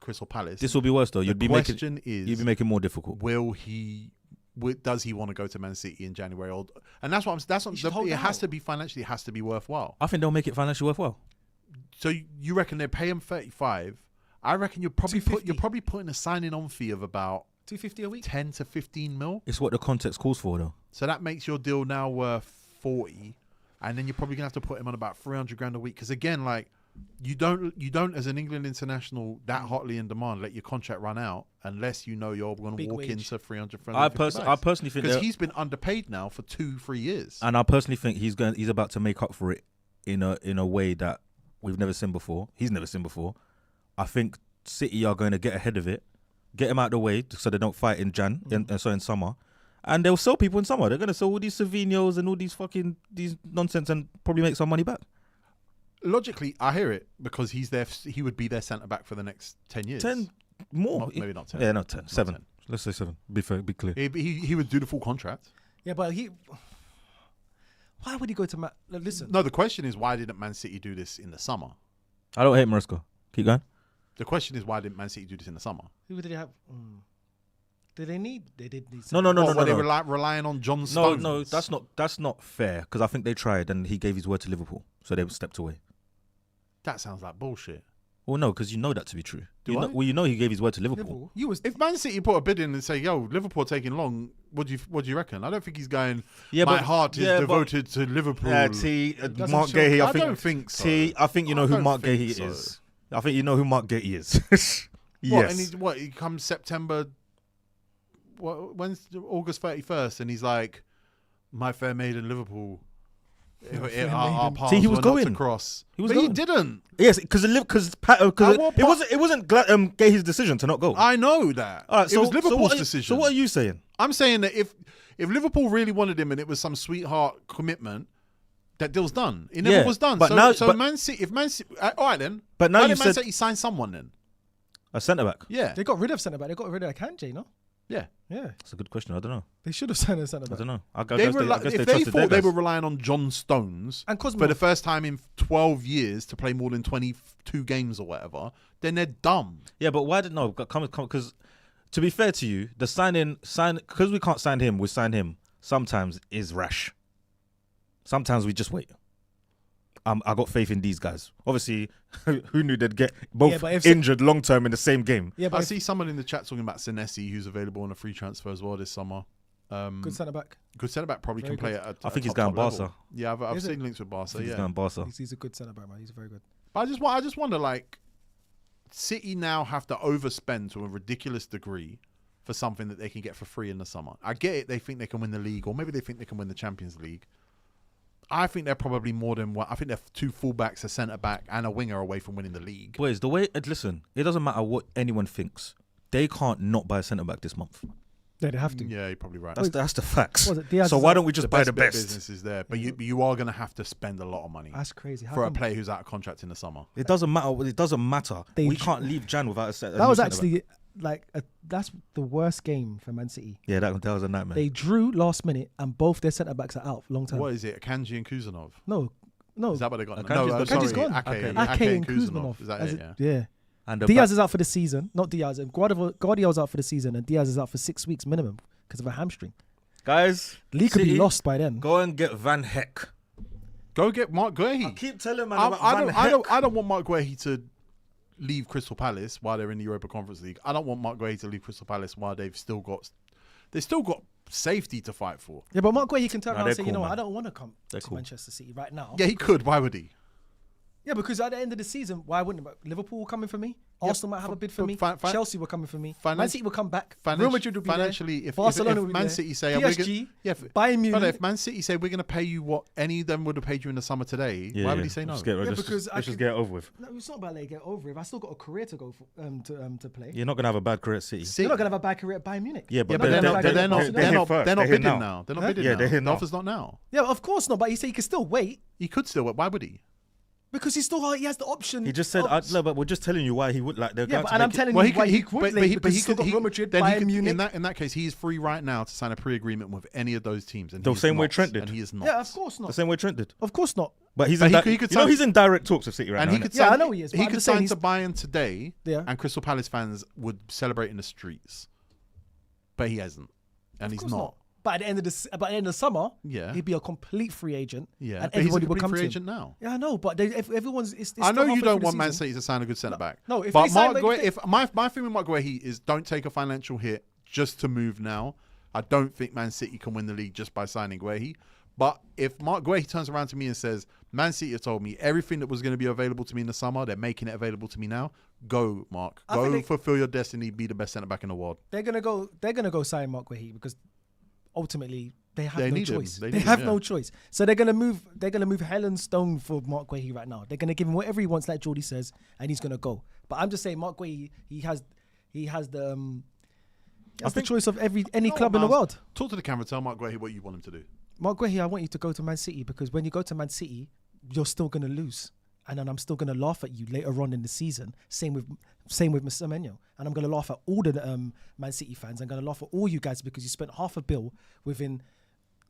Crystal Palace.
This will be worse though.
the
You'd be
question
making.
is,
You'd be making more difficult.
will he? Does he want to go to Man City in January? And that's what I'm. That's what
should hold
it has
out.
to be financially. It has to be worthwhile.
I think they'll make it financially worthwhile.
So you reckon they pay him 35? I reckon you're probably
250.
putting a signing on fee of about
250 a week.
10 to 15 mil.
It's what the context calls for, though.
So that makes your deal now worth 40, and then you're probably gonna have to put him on about 300 grand a week. Because again, like you don't as an England international that hotly in demand let your contract run out unless you know you're going to walk
wage.
into 300.
I personally think
because he's been underpaid now for 2-3 years,
and I personally think he's about to make up for it in a way that we've never seen before. He's never seen before. I think City are going to get ahead of it, get him out of the way so they don't fight in in summer, and they'll sell people in summer. They're going to sell all these Savinhos and all these nonsense and probably make some money back.
Logically, I hear it because he would be their centre back for the next 10 years.
10 more,
maybe not 10.
Yeah, not 10. 7.
10.
Let's say 7. Be fair, be clear.
He would do the full contract.
Yeah, but why would he go to listen?
No, the question is why didn't Man City do this in the summer?
I don't hate Maresca. Keep going.
The question is why didn't Man City do this in the summer?
Who did they have? Did they need? They did need.
No.
Were they relying on John Stones?
No, that's not fair because I think they tried and he gave his word to Liverpool, so they stepped away.
That sounds like bullshit.
Well, no, because you know that to be true.
Do I?
You know he gave his word to Liverpool.
If Man City put a bid in and say, "Yo, Liverpool taking long," what do you reckon? I don't think he's going.
Yeah,
my
but-
heart is
yeah,
devoted to Liverpool.
Mark Gahey.
I don't think so.
I think you know who Mark Gahey
so.
is. I think you know who Mark Gahey is. Yes.
What? He comes September. When's August 31st? And he's like, "My fair maiden, Liverpool." Our paths
See, he was
were not
going.
to cross.
He was
But he
going.
didn't.
Yes, because it wasn't Gahey's decision to not go.
I know that.
All right,
it was Liverpool's
so
decision.
So what are you saying?
I'm saying that if Liverpool really wanted him and it was some sweetheart commitment, that deal's done. It never was done.
But
Man City, if Man City, all right then.
But now
why
you
did Man
said
City sign someone then?
a centre back.
Yeah,
They got rid of centre back. They got rid of Akanji, no?
yeah.
Yeah,
That's a good question. I don't know.
they should have signed a centre
I
back.
don't know. I
If
guess
they
trusted
thought
their
they were
guys.
relying on John Stones
And Cosmo.
for the first time in 12 years to play more than 22 games or whatever, then they're dumb.
Yeah, but why did no? Because to be fair to you, the sign because we can't sign him. We sign him. Sometimes is rash. Sometimes we just wait. I got faith in these guys. Obviously, who knew they'd get both injured long term in the same game?
Yeah, but
I see someone in the chat talking about Senesi, who's available on a free transfer as well this summer.
good centre back.
Good centre back probably
Very
can play
good.
at
I think he's
top
going
level.
Barca.
Yeah, I've
Is it?
seen links with Barca.
He's
Yeah,
going Barca.
He's a good centre back, man. He's very good.
but I just wonder, like, City now have to overspend to a ridiculous degree for something that they can get for free in the summer. I get it; they think they can win the league, or maybe they think they can win the Champions League. I think they're probably more than one. I think they're 2 fullbacks, a centre back, and a winger away from winning the league.
Boys, listen, it doesn't matter what anyone thinks. They can't not buy a centre back this month.
Yeah, they have to.
Yeah, you're probably right.
That's the facts.
Was it Diaz
So
is
why
out?
don't we just buy the
bit of
best?
business is there, but you are going to have to spend a lot of money
That's crazy. How
for a
come-
player who's out of contract in the summer.
It doesn't matter. It doesn't matter.
They
We
tr-
can't leave Jan without a set.
That was actually that's the worst game for Man City.
Yeah, that was a nightmare.
They drew last minute, and both their centre backs are out long term.
What is it? Akanji and Kuzanov?
No.
Is that what they got?
Akanji's
No,
Akanji's
sorry,
gone.
Ake
Ake
and Kuzanov. Is that
As
it?
it-
Yeah.
yeah.
and the
Diaz
back-
is out for the season. Not Diaz. Guardiola's out for the season, and Diaz is out for 6 weeks minimum because of a hamstring.
guys,
League could be
City,
lost by then.
Go and get Van Heck.
Go get Mark Guehi.
I keep telling man about
I
Van
don't,
Heck.
I don't want Mark Guehi to leave Crystal Palace while they're in the Europa Conference League. I don't want Mark Guehi to leave Crystal Palace while they've still got safety to fight for.
Yeah, but Mark Guehi, he can turn
Nah,
around
they're
and say,
cool,
you know what,
man.
I don't want to come
They're
to
cool.
Manchester City right now.
Yeah, he could. Why would he?
Yeah, because at the end of the season, why wouldn't Liverpool were coming for me? Arsenal might have a bid for me. Chelsea were coming for me. Man City will come back. Real Madrid will be
financially,
there.
if
Barcelona will
if
be
Man
there.
City say
PSG, Bayern
brother,
Munich.
if Man City say we're going to pay you what any of them would have paid you in the summer today, why would he say no?
Let's
because
just get it over with.
No, it's not about letting it get over. If I still got a career to go for, to play,
You're not gonna have a bad career at City.
you're not gonna have a bad career at Bayern Munich.
Yeah, but
You're
They're
gonna
not.
have a
They're
bad
not.
career at
They're
Barcelona.
not. They're not
They're here
bidding
now.
now. They're not
Huh?
bidding
Yeah,
now.
they're here
The
now.
offer's not now.
Yeah, of course not. But he said he could still wait
He could still. Why would he?
because he has the option.
He just said, no, but we're just telling you why he would like.
Yeah, but, and I'm telling you why he would play because he's still got Real Madrid, Bayern Munich.
In that case, he is free right now to sign a pre-agreement with any of those teams. And
The
he is
same way
not,
Trent did.
And he is not.
Yeah, of course
the
not.
same way Trent did.
Of course not.
But he's
But
in
he could
you know
sign-
he's in direct talks with City right
And
now.
he could
Yeah,
sign,
I know he is, but
He
I'm
could
just saying
sign
he's-
to Bayern today,
Yeah.
and Crystal Palace fans would celebrate in the streets. But he hasn't, and he's
course
not.
not. But at the end of the summer,
Yeah.
he'd be a complete free agent.
Yeah,
and
but he's a
everybody would
complete
come
free
to him.
agent now.
Yeah, I know, but if everyone's, it's
I know
still
you
halfway
don't
through
want
the
Man
season.
City to sign a good centre back.
No, if
but
they sign,
Mark
like,
Guehi, my thing with Mark Guehi is don't take a financial hit just to move now. I don't think Man City can win the league just by signing Guehi. But if Mark Guehi turns around to me and says, Man City have told me everything that was going to be available to me in the summer, they're making it available to me now. Go, Mark. Go fulfill your destiny. Be the best centre back in the world.
They're gonna go sign Mark Guehi because ultimately they have no
need him.
choice.
They
They
need him,
have
yeah.
no choice. So they're gonna move hell and stone for Mark Guehi right now. They're gonna give him whatever he wants, like Jordy says, and he's gonna go. But I'm just saying, Mark Guehi, he has the choice of any club in the world.
Talk to the camera. Tell Mark Guehi what you want him to do.
Mark Guehi, I want you to go to Man City because when you go to Man City, you're still gonna lose, and then I'm still gonna laugh at you later on in the season. Same with Mr. Menyo, and I'm gonna laugh at all the Man City fans. I'm gonna laugh at all you guys because you spent half a bill within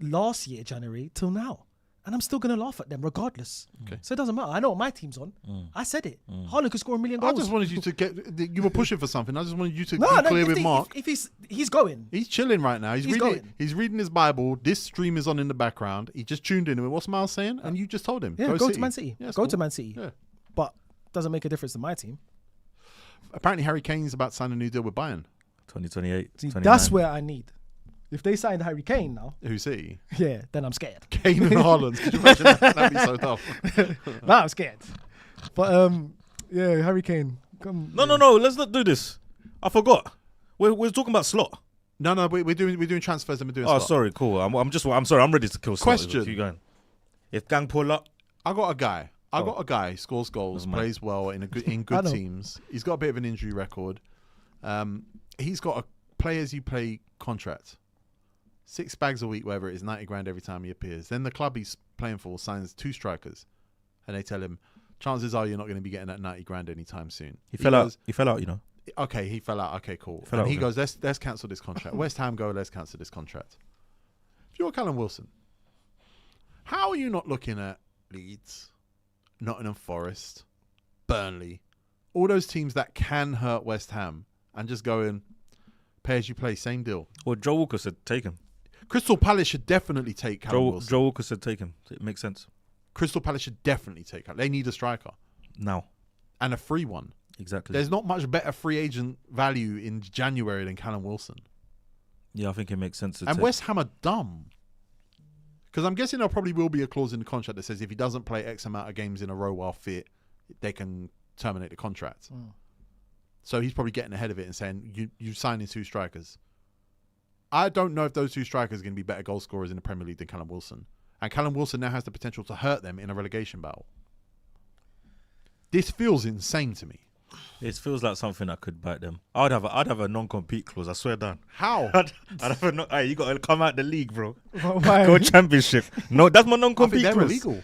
last year January till now, and I'm still gonna laugh at them regardless.
Okay.
So it doesn't matter. I know what my team's on. I said it. Haaland could score 1 million goals.
I just wanted you to get. You were pushing for something. I just wanted you to
no,
be clear with Mark.
If he's going.
He's chilling right now. He's reading his Bible. This stream is on in the background. He just tuned in. What's Miles saying? And you just told him.
Yeah, go to Man City.
Yeah,
go
cool.
to Man City.
Yeah.
But doesn't make a difference to my team.
Apparently, Harry Kane's about to sign a new deal with Bayern.
2028.
See,
29.
that's where I need. If they signed Harry Kane now,
Who's he?
yeah, then I'm scared.
Kane and Haaland. Could you imagine that? That'd be so tough.
Now I'm scared. But yeah, Harry Kane. Come.
No. Let's not do this. I forgot. We're talking about Slot.
No, we're doing transfers and we're doing.
Oh,
stuff.
sorry. Cool. I'm sorry. I'm ready to kill Slot.
Question.
Keep going. If Gang pull up,
I got a guy. He scores goals,
That's mine.
plays well in
I
good
know.
teams. He's got a bit of an injury record. He's got a play as you play contract. 6 bags a week, whatever it is, 90 grand every time he appears. Then the club he's playing for signs 2 strikers, and they tell him, chances are you're not going to be getting that 90 grand anytime soon.
he fell out. He fell out. You know.
Okay, he fell out. Okay, cool.
Fell
And
out,
he
okay.
goes, let's cancel this contract. West Ham go, let's cancel this contract. If you're Callum Wilson, how are you not looking at Leeds, Nottingham Forest, Burnley, all those teams that can hurt West Ham, and just going, pay as you play, same deal?
Well, Joe Walker said take him.
Crystal Palace should definitely take Callum Wilson.
Joe Walker said take him. It makes sense.
Crystal Palace should definitely take him. They need a striker
Now.
and a free one.
Exactly.
There's not much better free agent value in January than Callum Wilson.
Yeah, I think it makes sense to
And
take.
West Ham are dumb. Because I'm guessing there probably will be a clause in the contract that says if he doesn't play X amount of games in a row while fit, they can terminate the contract. So he's probably getting ahead of it and saying, you signing 2 strikers. I don't know if those 2 strikers are going to be better goal scorers in the Premier League than Callum Wilson. And Callum Wilson now has the potential to hurt them in a relegation battle. This feels insane to me.
It feels like something that could bite them. I'd have a non-compete clause. I swear down.
How?
I'd have a no. Hey, you got to come out the league, bro.
Why?
Go championship. No, that's my
I think
non-compete
they're
clause.
illegal.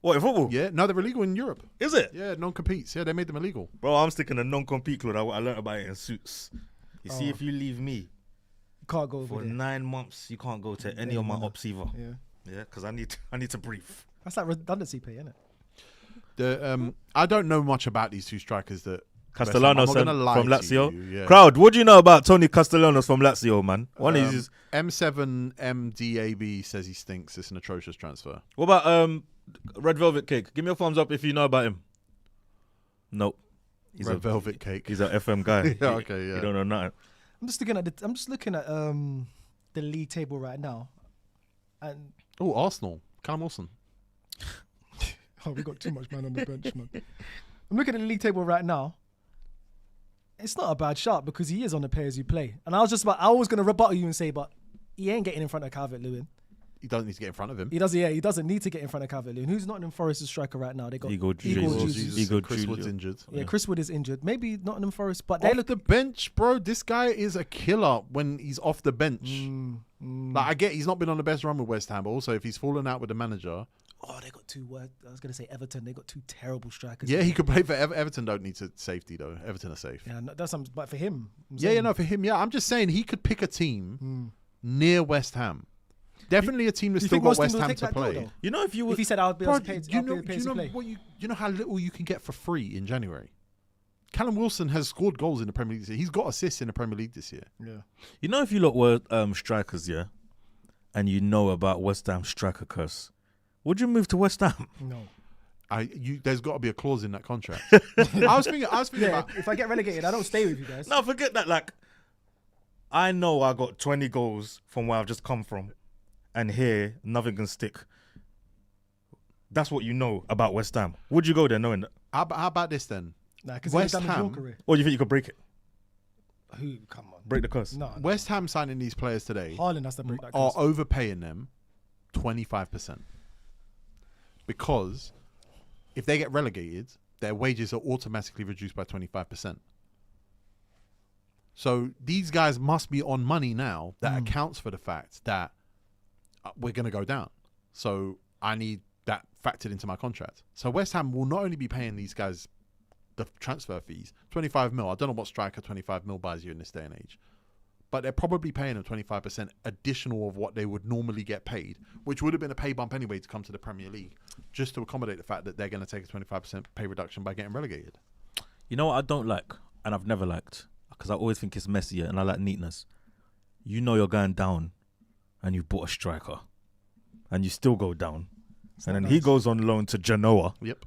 What in football?
Yeah, no, they're illegal in Europe.
Is it?
Yeah, non-competes. Yeah, they made them illegal.
Bro, I'm sticking a non-compete clause. I learned about it in Suits. You see, if you leave me
Can't go
for
over there.
9 months, you can't go to any of my ops either.
Yeah,
Yeah, because I need to breathe.
that's like redundancy pay, isn't it?
I don't know much about these 2 strikers that
Castellanos
I'm not gonna lie
from
to
Lazio.
you, yeah.
Crowd, what do you know about Tony Castellanos from Lazio, man? One is
M7MDAB says he stinks. It's an atrocious transfer.
what about Red Velvet Cake? Give me a thumbs up if you know about him. Nope. He's
Red Velvet Cake.
He's an FM guy.
Yeah, okay, yeah.
You don't know nothing.
I'm just looking at the league table right now, and
Oh, Arsenal. Callum Wilson.
we got too much man on the bench, man. I'm looking at the league table right now. It's not a bad shot because he is on the pay as you play, and I was going to rebuttal you and say, but he ain't getting in front of Calvert-Lewin.
He doesn't need to get in front of him.
He doesn't. Yeah, he doesn't need to get in front of Calvert-Lewin. Who's Nottingham Forest's striker right now? They got
Igor
Jesus.
Jesus. Igor
Chris
Julio.
Wood's injured.
Yeah, Chris Wood is injured. Maybe Nottingham Forest, but they
Off
look.
the bench, bro. This guy is a killer when he's off the bench. Like, I get he's not been on the best run with West Ham, but also if he's fallen out with the manager,
Oh, they got 2. I was going to say Everton. They got 2 terrible strikers.
yeah, he could play for Everton. Don't need to safety though. Everton are safe.
Yeah, no, that's but for him.
No, for him, yeah. I'm just saying he could pick a team near West Ham. Definitely a team that's
You
still
think
got
most
West
teams will
Ham
take
to
that deal,
play.
though?
You know, if you
If
would,
he said I'll be able to pay,
Do you know how little you can get for free in January? Callum Wilson has scored goals in the Premier League this year. He's got assists in the Premier League this year.
Yeah.
you know, if you lot were strikers, yeah, and you know about West Ham striker curse, would you move to West Ham?
No.
There's got to be a clause in that contract. I was thinking
Yeah,
about.
if I get relegated, I don't stay with you guys.
No, forget that. Like, I know I got 20 goals from where I've just come from, and here nothing can stick. That's what you know about West Ham. Would you go there knowing that?
How about this then?
Nah, because
West
he's done
Ham-
your career.
Or do you think you could break it?
Who? Come on.
Break the curse?
No.
West Ham signing these players today
Haaland has to break that
are
curse.
overpaying them 25%. Because if they get relegated, their wages are automatically reduced by 25%. So these guys must be on money now that accounts for the fact that we're going to go down. So I need that factored into my contract. So West Ham will not only be paying these guys the transfer fees, 25 mil. I don't know what striker 25 mil buys you in this day and age. But they're probably paying them 25% additional of what they would normally get paid, which would have been a pay bump anyway to come to the Premier League, just to accommodate the fact that they're going to take a 25% pay reduction by getting relegated.
You know what I don't like, and I've never liked, because I always think it's messier and I like neatness. You know you're going down, and you bought a striker, and you still go down, and then he goes on loan to Genoa.
Yep.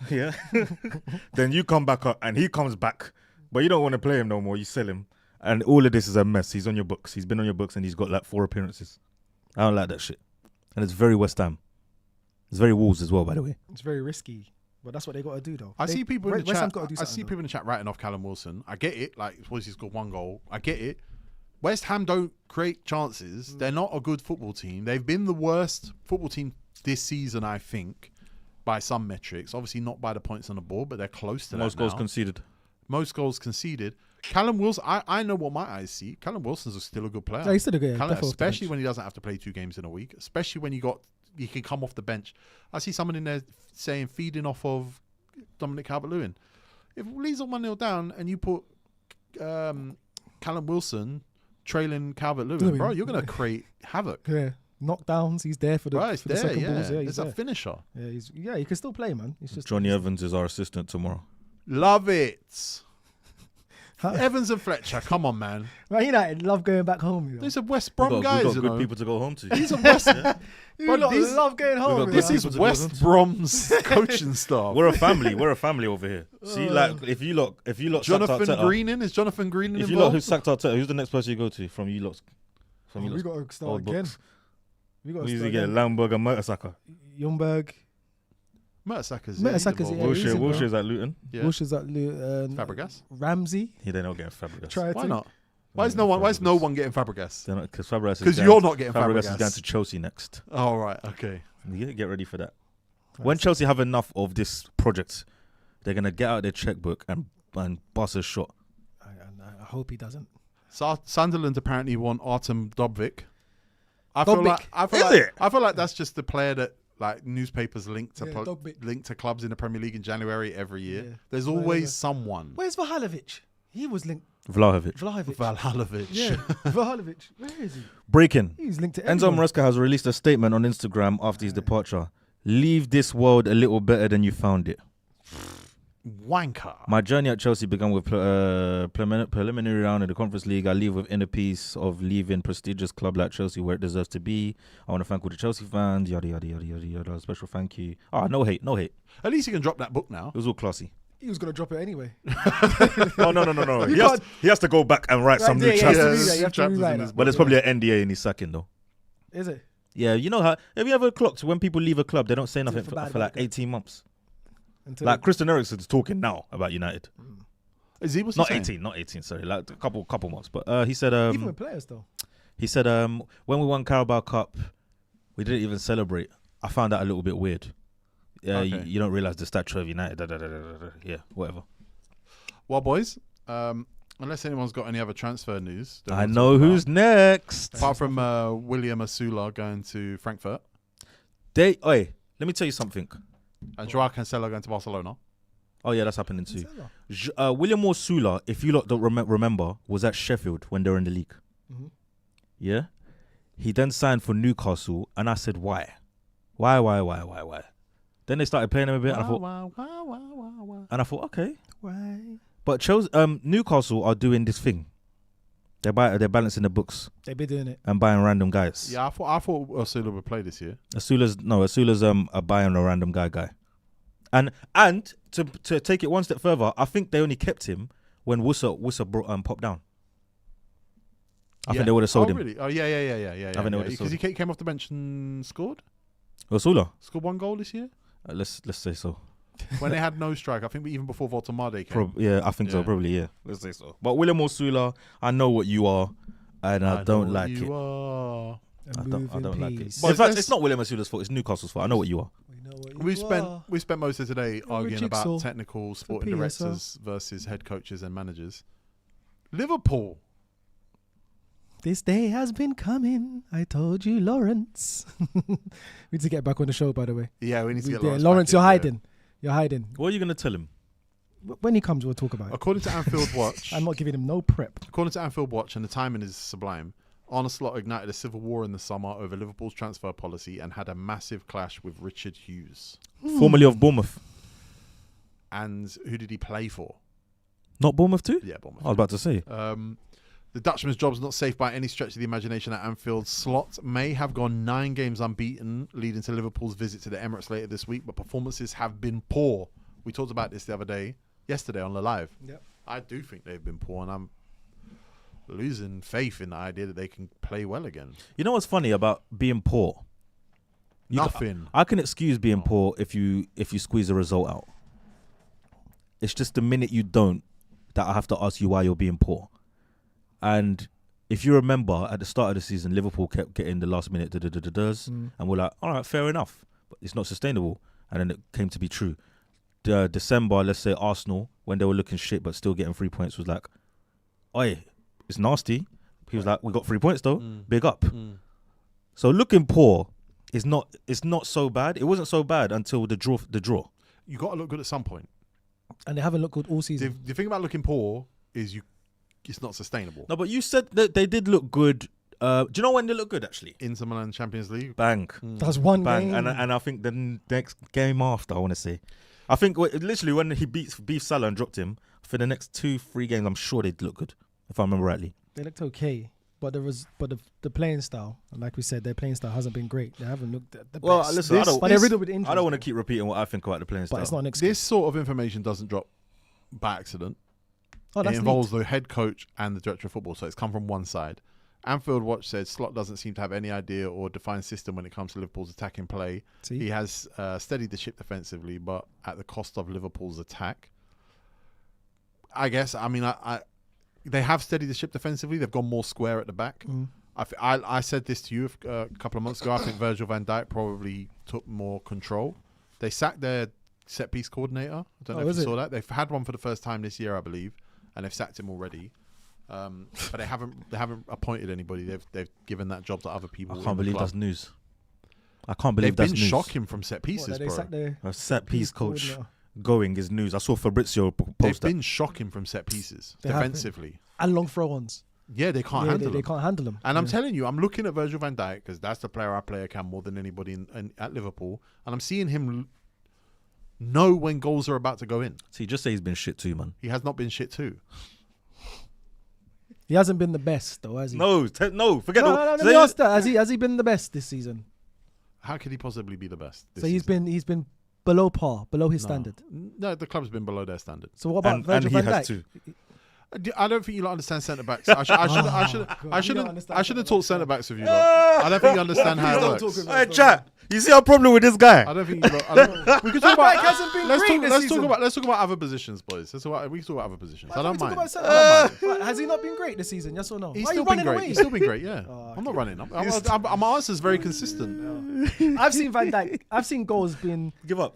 Yeah. Then you come back up, and he comes back, but you don't want to play him no more. You sell him, and all of this is a mess. He's on your books. He's been on your books, and he's got like 4 appearances. I don't like that shit, and it's very West Ham. It's very Wolves as well, by the way.
It's very risky, but that's what they got to do, though.
I see people in the
West Ham
chat.
gotta do
I
something,
see
though.
people in the chat writing off Callum Wilson. I get it. Like, suppose he's got 1 goal. I get it. West Ham don't create chances. They're not a good football team. They've been the worst football team this season, I think, by some metrics. Obviously not by the points on the board, but they're close to
Most
that
goals
now.
conceded.
Most goals conceded. Callum Wilson, I know what my eyes see. Callum Wilson's still a good player.
Yeah, he's still a good-
Callum-
definitely off the
especially
bench.
when he doesn't have to play 2 games in a week. Especially when you can come off the bench. I see someone in there saying feeding off of Dominic Calvert-Lewin. If Leeds are 1-0 down and you put Callum Wilson trailing Calvert-Lewin,
Lewin,
bro, you're going to create havoc.
Yeah, knockdowns. He's there for the,
Right, it's
for the
there,
second
yeah.
balls. Yeah, he's
It's a
there.
finisher.
Yeah, he can still play, man. He's just
Johnny Evans is our assistant tomorrow.
Love it.
Huh?
Evans and Fletcher, come on, man.
Man United love going back home. You know?
These are West
We
Brom
got,
guys,
we got
you
good
know.
people to go home to.
These are West.
You
But
lot
these-
love going home.
got
you
good
This
know?
is
people to go
West
home to.
Brom's coaching staff.
We're a family. We're a family over here. See, like if you lot sacked
Jonathan
Arteta,
Greening, is Jonathan Greening
if you lot who
involved?
sacked Arteta, who's the next person you go to from you lot? From you
We
lot.
got to start
old
again.
books.
We got to
Who's
start
he get?
again.
Lamberg and Mertesacker.
Youngberg.
Mertesackers.
Mertesackers, yeah.
Wilshere,
easy, bro.
Wilshere's at Luton.
Yeah.
Wilshere's at
Fabregas.
Ramsey.
They're not getting Fabregas.
Tried
Why
to.
not? Why is no one getting Fabregas?
They're not because Fabregas.
Because you're not getting
Fabregas is
Fabregas.
going to Chelsea next.
Oh right, okay.
Yeah, get ready for that. When Chelsea have enough of this project, they're gonna get out their checkbook and bust a shot.
I hope he doesn't.
Sunderland apparently want Artem Dobvik. I
Dobvik.
feel like that's just the player that like newspapers link to
Yeah, Dobvik.
link to clubs in the Premier League in January every year.
Yeah.
There's
Well,
always
yeah.
someone.
Where's Vlahovic? He was linked.
Vlahovic.
Vlahovic.
Valhalovic.
Yeah, Vlahovic. Where is he?
Breaking.
He's linked to
Enzo
everyone.
Maresca has released a statement on Instagram after his departure. Leave this world a little better than you found it.
Wanker.
My journey at Chelsea began with preliminary round in the Conference League. I leave with inner peace of leaving prestigious club like Chelsea where it deserves to be. I want to thank all the Chelsea fans. Yada yada yada yada yada. Special thank you. No hate.
At least you can drop that book now.
It was all classy.
He was gonna drop it anyway.
Oh no.
You
He has to go back and write some new
Yeah,
chapters.
you have to do that. You have to
Chapters
rewrite
in
that.
his
But there's probably an NDA in his sacking though.
Is it?
Yeah, you know how? Have you ever clocked when people leave a club, they don't say nothing
for
for,
bad
for like
about it.
18 months?
Until
Like Christian Eriksen's talking now about United.
Is he? What's he
Not
saying?
18, not 18. Sorry, like a couple months. But he said
even with players though.
he said when we won Carabao Cup, we didn't even celebrate. I found that a little bit weird.
Okay.
You don't realize the stature of United. Yeah, whatever.
Well, boys, unless anyone's got any other transfer news. they
I
want to
know
talk
who's
about.
next.
Apart from William Asula going to Frankfurt
Let me tell you something.
and Joao Cancelo going to Barcelona.
Oh yeah, that's happening too. William Orsula, if you lot don't remember, was at Sheffield when they were in the league.
Mhm.
Yeah? He then signed for Newcastle, and I said, why? Why? Then they started playing him a bit, and I thought, okay.
Why?
But Newcastle are doing this thing. They're balancing the books
They've been doing it.
and buying random guys.
Yeah, I thought Osula would play this year.
Asula's a buying a random guy. And to take it one step further, I think they only kept him when Wusa brought popped down. I think they would have sold him.
Really? Oh, yeah.
I think they would have sold
because he came off the bench and scored.
Asula?
Scored 1 goal this year.
Let's say so.
When they had no strike, I think even before Voltemade came.
I think so. Probably, yeah. Let's say so. But William Osula, I know what you are, and I don't like it. I don't like it. But in fact, it's not William Osula's fault. It's Newcastle's fault. I know what you are.
We spent most of today arguing about technical sporting directors versus head coaches and managers. Liverpool.
This day has been coming. I told you, Lawrence. We need to get back on the show, by the way.
Yeah, we need to get
Lawrence. You're hiding. You're hiding.
What are you going to tell him?
When he comes, we'll talk about it.
According to Anfield Watch,
I'm not giving him no prep.
According to Anfield Watch, and the timing is sublime, Arne Slot ignited a civil war in the summer over Liverpool's transfer policy and had a massive clash with Richard Hughes.
Formerly of Bournemouth.
And who did he play for?
Not Bournemouth too?
Yeah, Bournemouth.
I was about to say.
The Dutchman's job's not safe by any stretch of the imagination at Anfield. Slot may have gone 9 games unbeaten, leading to Liverpool's visit to the Emirates later this week, but performances have been poor. We talked about this yesterday on the live.
Yep.
I do think they've been poor, and I'm losing faith in the idea that they can play well again.
You know what's funny about being poor?
Nothing.
I can excuse being poor if you squeeze a result out. It's just the minute you don't that I have to ask you why you're being poor. And if you remember, at the start of the season, Liverpool kept getting the last minute and we're like, all right, fair enough, but it's not sustainable. And then it came to be true. December, let's say Arsenal, when they were looking shit but still getting 3 points, was like, oi, it's nasty. He was like, we got 3 points though, big up. So looking poor is not so bad. It wasn't so bad until the draw.
You got to look good at some point.
And they haven't looked good all season.
The thing about looking poor is it's not sustainable.
No, but you said that they did look good. Do you know when they look good, actually?
Inter Milan Champions League.
Bang.
That's one
Bang.
game.
And I think the next game after, I want to say. I think literally when he beat Salah and dropped him, for the next 2-3 games, I'm sure they'd look good, if I remember rightly.
They looked okay. But the playing style, and like we said, their playing style hasn't been great. They haven't looked the best.
Well, listen, I don't want to keep repeating what I think about the playing style.
But it's not an excuse.
This sort of information doesn't drop by accident.
Oh, that's
it involves the head coach and the director of football, so it's come from one side. Anfield Watch said Slot doesn't seem to have any idea or defined system when it comes to Liverpool's attacking play.
See?
He has steadied the ship defensively, but at the cost of Liverpool's attack. I guess, they have steadied the ship defensively. They've gone more square at the back. I said this to you a couple of months ago. I think Virgil van Dijk probably took more control. They sacked their set-piece coordinator. I don't know if you saw that. They've had one for the first time this year, I believe, and they've sacked him already. But they haven't appointed anybody. They've given that job to other people.
I can't believe that's news. I can't believe that's news.
They've been shocking from set pieces, bro.
A set-piece coach going is news. I saw Fabrizio post that.
They've been shocking from set pieces defensively.
And long throw-ons.
Yeah, they can't handle them.
They can't handle them.
And I'm telling you, I'm looking at Virgil van Dijk because that's the player I play a cam more than anybody at Liverpool. And I'm seeing him know when goals are about to go in.
See, just say he's been shit too, man.
He has not been shit too.
He hasn't been the best, though, has he?
No,
forget
Let me ask that. Has he been the best this season?
How could he possibly be the best?
So he's been below par, below his standard.
No, the club's been below their standard.
So what about Virgil van Dijk?
I don't think you understand centre backs. I shouldn't talk centre backs with you. I don't think you understand how it works.
Hey, chat. You see our problem with this guy?
I don't think you. We could talk about.
Hasn't been
Let's talk about other positions, boys. We can talk about other positions. I don't mind.
Has he not been great this season? Yes or no?
He's still been great. He's still been great. Yeah. I'm not running. My answer's very consistent.
I've seen Van Dijk. I've seen goals being
give up.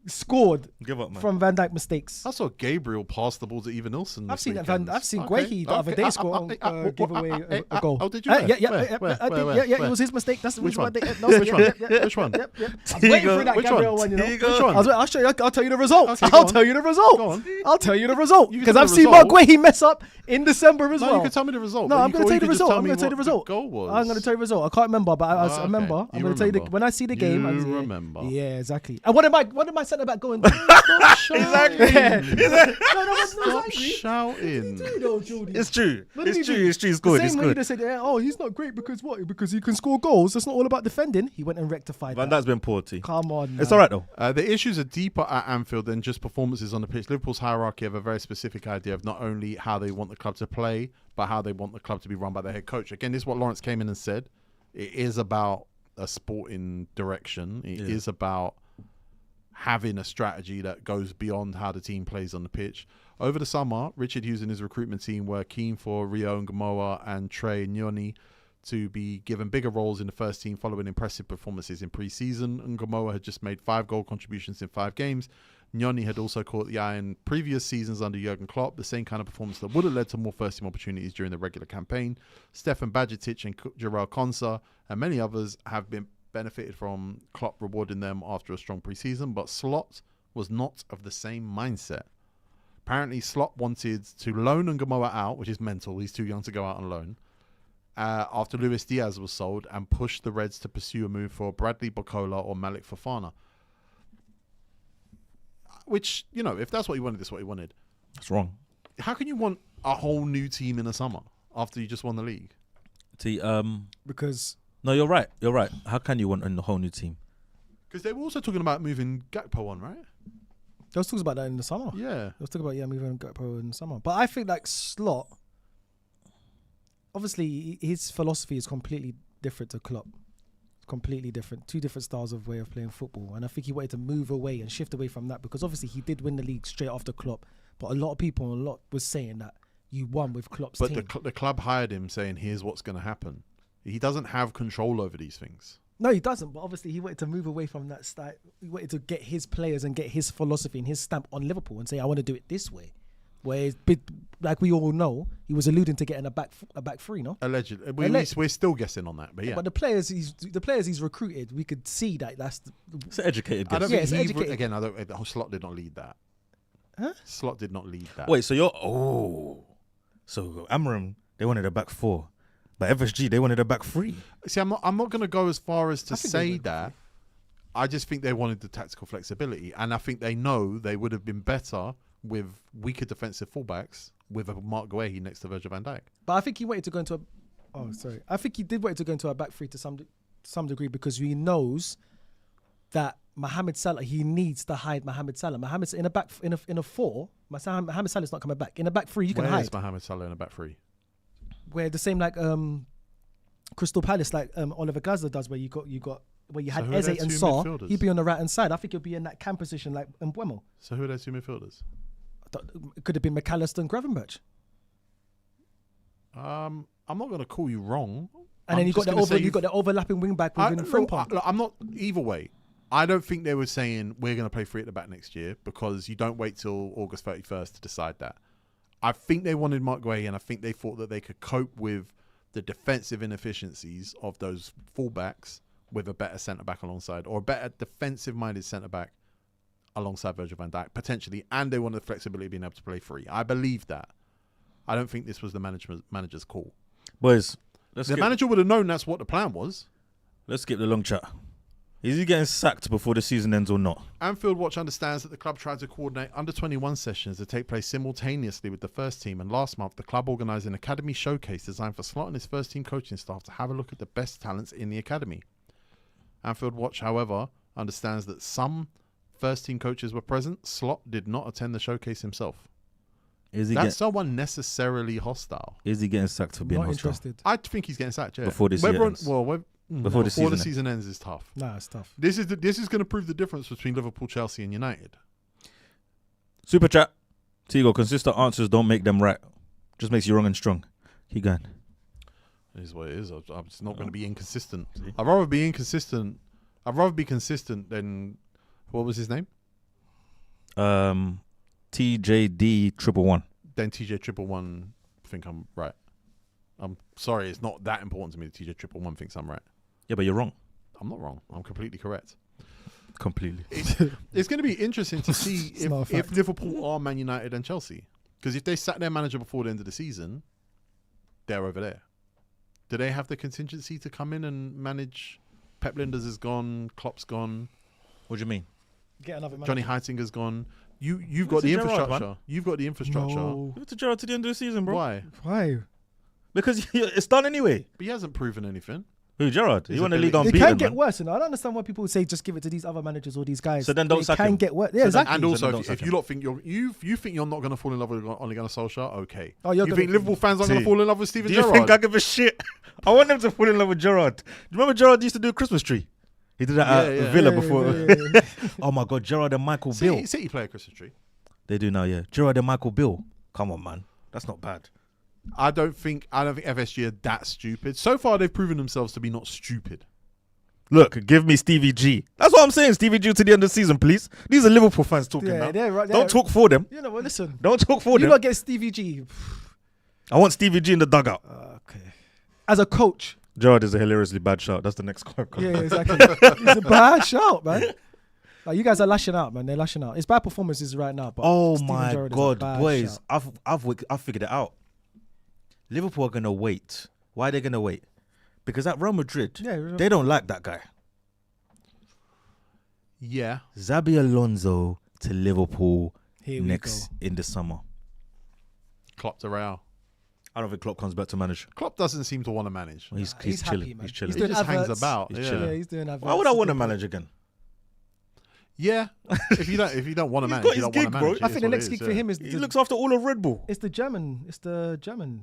Scored
man.
From Van Dijk mistakes.
I saw Gabriel pass the ball to Even Nilsson.
I've seen Guehi the other day give away a goal.
Oh, did you?
Yeah. It was his mistake. That's
which one?
Which
one?
I was waiting for that Gabriel one.
Which one?
I'll show you. I'll tell you the result.
Okay,
I'll tell you the result.
Go on.
I'll tell you the result because I've seen Guehi mess up in December as well.
No, you can tell me the result.
No, I'm going to tell you the result. I'm going to tell you the
result.
Goal I'm going to tell you the result. I can't remember, but I remember. I'm going to tell you when I see the game.
You remember?
Yeah, exactly. And one of my centre centre back going.
Stop shouting.
Stop
shouting.
It's true.
What did
It's
he
true.
do?
It's true. It's good.
The
It's
same way you
good.
just said, oh, he's not great because what? Because he can score goals. That's not all about defending. He went and rectified
Van
that.
Dijk's been poor, T.
Come on,
It's
man.
all right though.
The issues are deeper at Anfield than just performances on the pitch. Liverpool's hierarchy have a very specific idea of not only how they want the club to play, but how they want the club to be run by their head coach. Again, this is what Lawrence came in and said. It is about a sporting direction. It is about having a strategy that goes beyond how the team plays on the pitch. Over the summer, Richard Hughes and his recruitment team were keen for Rio Ngamoa and Trey Nyoni to be given bigger roles in the first team following impressive performances in pre-season. Ngamoa had just made 5 goal contributions in 5 games. Nyoni had also caught the eye in previous seasons under Jurgen Klopp, the same kind of performance that would have led to more first-team opportunities during the regular campaign. Stefan Bajcetic and Jarrell Konsa and many others have been benefited from Klopp rewarding them after a strong pre-season, but Slot was not of the same mindset. Apparently, Slot wanted to loan Ngamoa out, which is mental. He's too young to go out on loan. After Luis Diaz was sold, and pushed the Reds to pursue a move for Bradley Bacola or Malik Fofana. Which, you know, if that's what he wanted, that's what he wanted.
That's wrong.
How can you want a whole new team in the summer after you just won the league?
T.
Because
No, you're right. You're right. How can you want a whole new team?
Because they were also talking about moving Gakpo on, right?
there was talks about that in the summer.
Yeah.
There was talk about moving Gakpo in the summer. But I think like Slot, obviously his philosophy is completely different to Klopp. Completely different. 2 different styles of way of playing football. And I think he wanted to move away and shift away from that because obviously he did win the league straight after Klopp. But a lot of people was saying that you won with Klopp's
But
team.
the club hired him saying, here's what's going to happen. He doesn't have control over these things.
No, he doesn't. But obviously he wanted to move away from that style. He wanted to get his players and get his philosophy and his stamp on Liverpool and say, I want to do it this way. Whereas, like we all know, he was alluding to getting a back 3, no?
Allegedly. We're still guessing on that, but yeah.
But the players he's recruited, we could see that that's
It's an educated
I
guess.
don't
Yeah,
think
it's educated.
again, Slot did not lead that.
Huh?
Slot did not lead that.
Wait, so you're so Amorim, they wanted a back 4, but FSG they wanted a back 3.
See, I'm not going to go as far as to
I think they
say
would.
that. I just think they wanted the tactical flexibility, and I think they know they would have been better with weaker defensive fullbacks with a Mark Guehi next to Virgil van Dijk.
But I think he wanted to go into a. Oh, sorry. I think he did want to go into a back 3 to some degree because he knows that Mohamed Salah, he needs to hide Mohamed Salah. Mohamed in a 4. Mohamed Salah's not coming back. In a back 3, you can
Where's
hide.
Mohamed Salah in a back 3?
Where the same like Crystal Palace, like Oliver Glasner does, where you had
who are
Eze
their
and
two
Sarr.
midfielders?
He'd be on the right hand side. I think he'll be in that cam position like Mbeumo.
So who are their 2 midfielders?
It could have been McAllister and Gravenberch.
I'm not going to call you wrong.
And then you got the overlapping wing back within Frimpong.
I'm not either way. I don't think they were saying we're going to play 3 at the back next year because you don't wait till August 31st to decide that. I think they wanted Mark Guehi, and I think they thought that they could cope with the defensive inefficiencies of those fullbacks with a better centre back alongside, or a better defensive minded centre back alongside Virgil van Dijk potentially, and they wanted the flexibility of being able to play 3. I believe that. I don't think this was the manager's call.
Boys,
The manager would have known that's what the plan was.
let's skip the long chat. Is he getting sacked before the season ends or not?
Anfield Watch understands that the club tried to coordinate under-21 sessions to take place simultaneously with the first team, and last month the club organised an academy showcase designed for Slot and his first team coaching staff to have a look at the best talents in the academy. Anfield Watch, however, understands that some first team coaches were present. Slot did not attend the showcase himself. That's so unnecessarily hostile.
Is he getting sacked for being
Not
hostile?
interested.
I think he's getting sacked, yeah.
Before the season ends. Before the
season ends is tough.
Nah, it's tough.
This is going to prove the difference between Liverpool, Chelsea and United.
Super chat. Tego, consistent answers don't make them right. Just makes you wrong and strong. Keep going.
It is what it is. I'm just not going to be inconsistent. I'd rather be inconsistent. I'd rather be consistent than, what was his name?
TJD 111.
Then TJ 111 think I'm right. I'm sorry, it's not that important to me that TJ 111 thinks I'm right.
Yeah, but you're wrong.
I'm not wrong. I'm completely correct.
Completely.
It's going to be interesting to see if Liverpool are Man United and Chelsea. Because if they sack their manager before the end of the season, they're over there. Do they have the contingency to come in and manage? Pep Linders is gone. Klopp's gone.
What do you mean?
Get another manager.
Johnny Heitinger's gone. You've got
What's
the
a Gerrard,
infrastructure.
man?
You've got the infrastructure.
No.
Give it to Gerrard to the end of the season, bro.
Why?
Why?
Because it's done anyway.
But he hasn't proven anything.
Who, Gerrard? He
His
won the league
ability.
It
unbeaten,
can get
man.
worse, and I don't understand why people say just give it to these other managers or these guys.
So then don't
It
sack
can
him.
get worse. Yeah,
So then-
exactly.
And
So
also,
then don't
if
sack
you
him.
lot think you think you're not going to fall in love with Ole Gunnar Solskjaer, okay.
Oh, you're
you
gonna-
think Liverpool fans aren't going
See,
to fall in love with Steven
Do you
Gerrard?
think I give a shit? I want them to fall in love with Gerrard. Do you remember Gerrard used to do a Christmas tree? He did that at
Yeah, yeah.
Villa
Yeah,
before.
yeah.
Oh my God, Gerrard and Michael Bill.
City play a Christmas tree.
They do now, yeah. Gerrard and Michael Bill. Come on, man. That's not bad.
I don't think FSG are that stupid. So far, they've proven themselves to be not stupid.
Look, give me Stevie G. That's what I'm saying. Stevie G to the end of the season, please. These are Liverpool fans talking
Yeah,
now.
they're right.
Don't talk for them.
You know what? Listen.
Don't talk for
You
them.
not get Stevie G.
I want Stevie G in the dugout.
Okay. As a coach.
Gerrard is a hilariously bad shout. That's the next quote.
Yeah, exactly. It's a bad shout, man. Like, you guys are lashing out, man. They're lashing out. It's bad performances right now. But
Oh
Steven
my
Gerrard is a
God,
bad
boys!
shout.
I've figured it out. Liverpool are gonna wait. Why are they gonna wait? Because at Real Madrid,
Yeah,
they don't like that guy.
Yeah.
Xabi Alonso to Liverpool
Here we
next in the summer.
Klopp to Real.
I don't think Klopp comes back to manage.
Klopp doesn't seem to want to manage.
He's
He's
chilling.
happy, man.
He's chilling.
He's
He
doing
just hangs
adverts.
about.
He's
Yeah.
chilling.
Yeah, he's doing adverts.
Why would I want to
He's doing-
manage again?
Yeah. If you don't want to
He's
manage,
got
you
his
don't want
gig,
to
bro.
manage.
I think the next gig for him is
He
the,
looks after all of Red Bull.
it's the German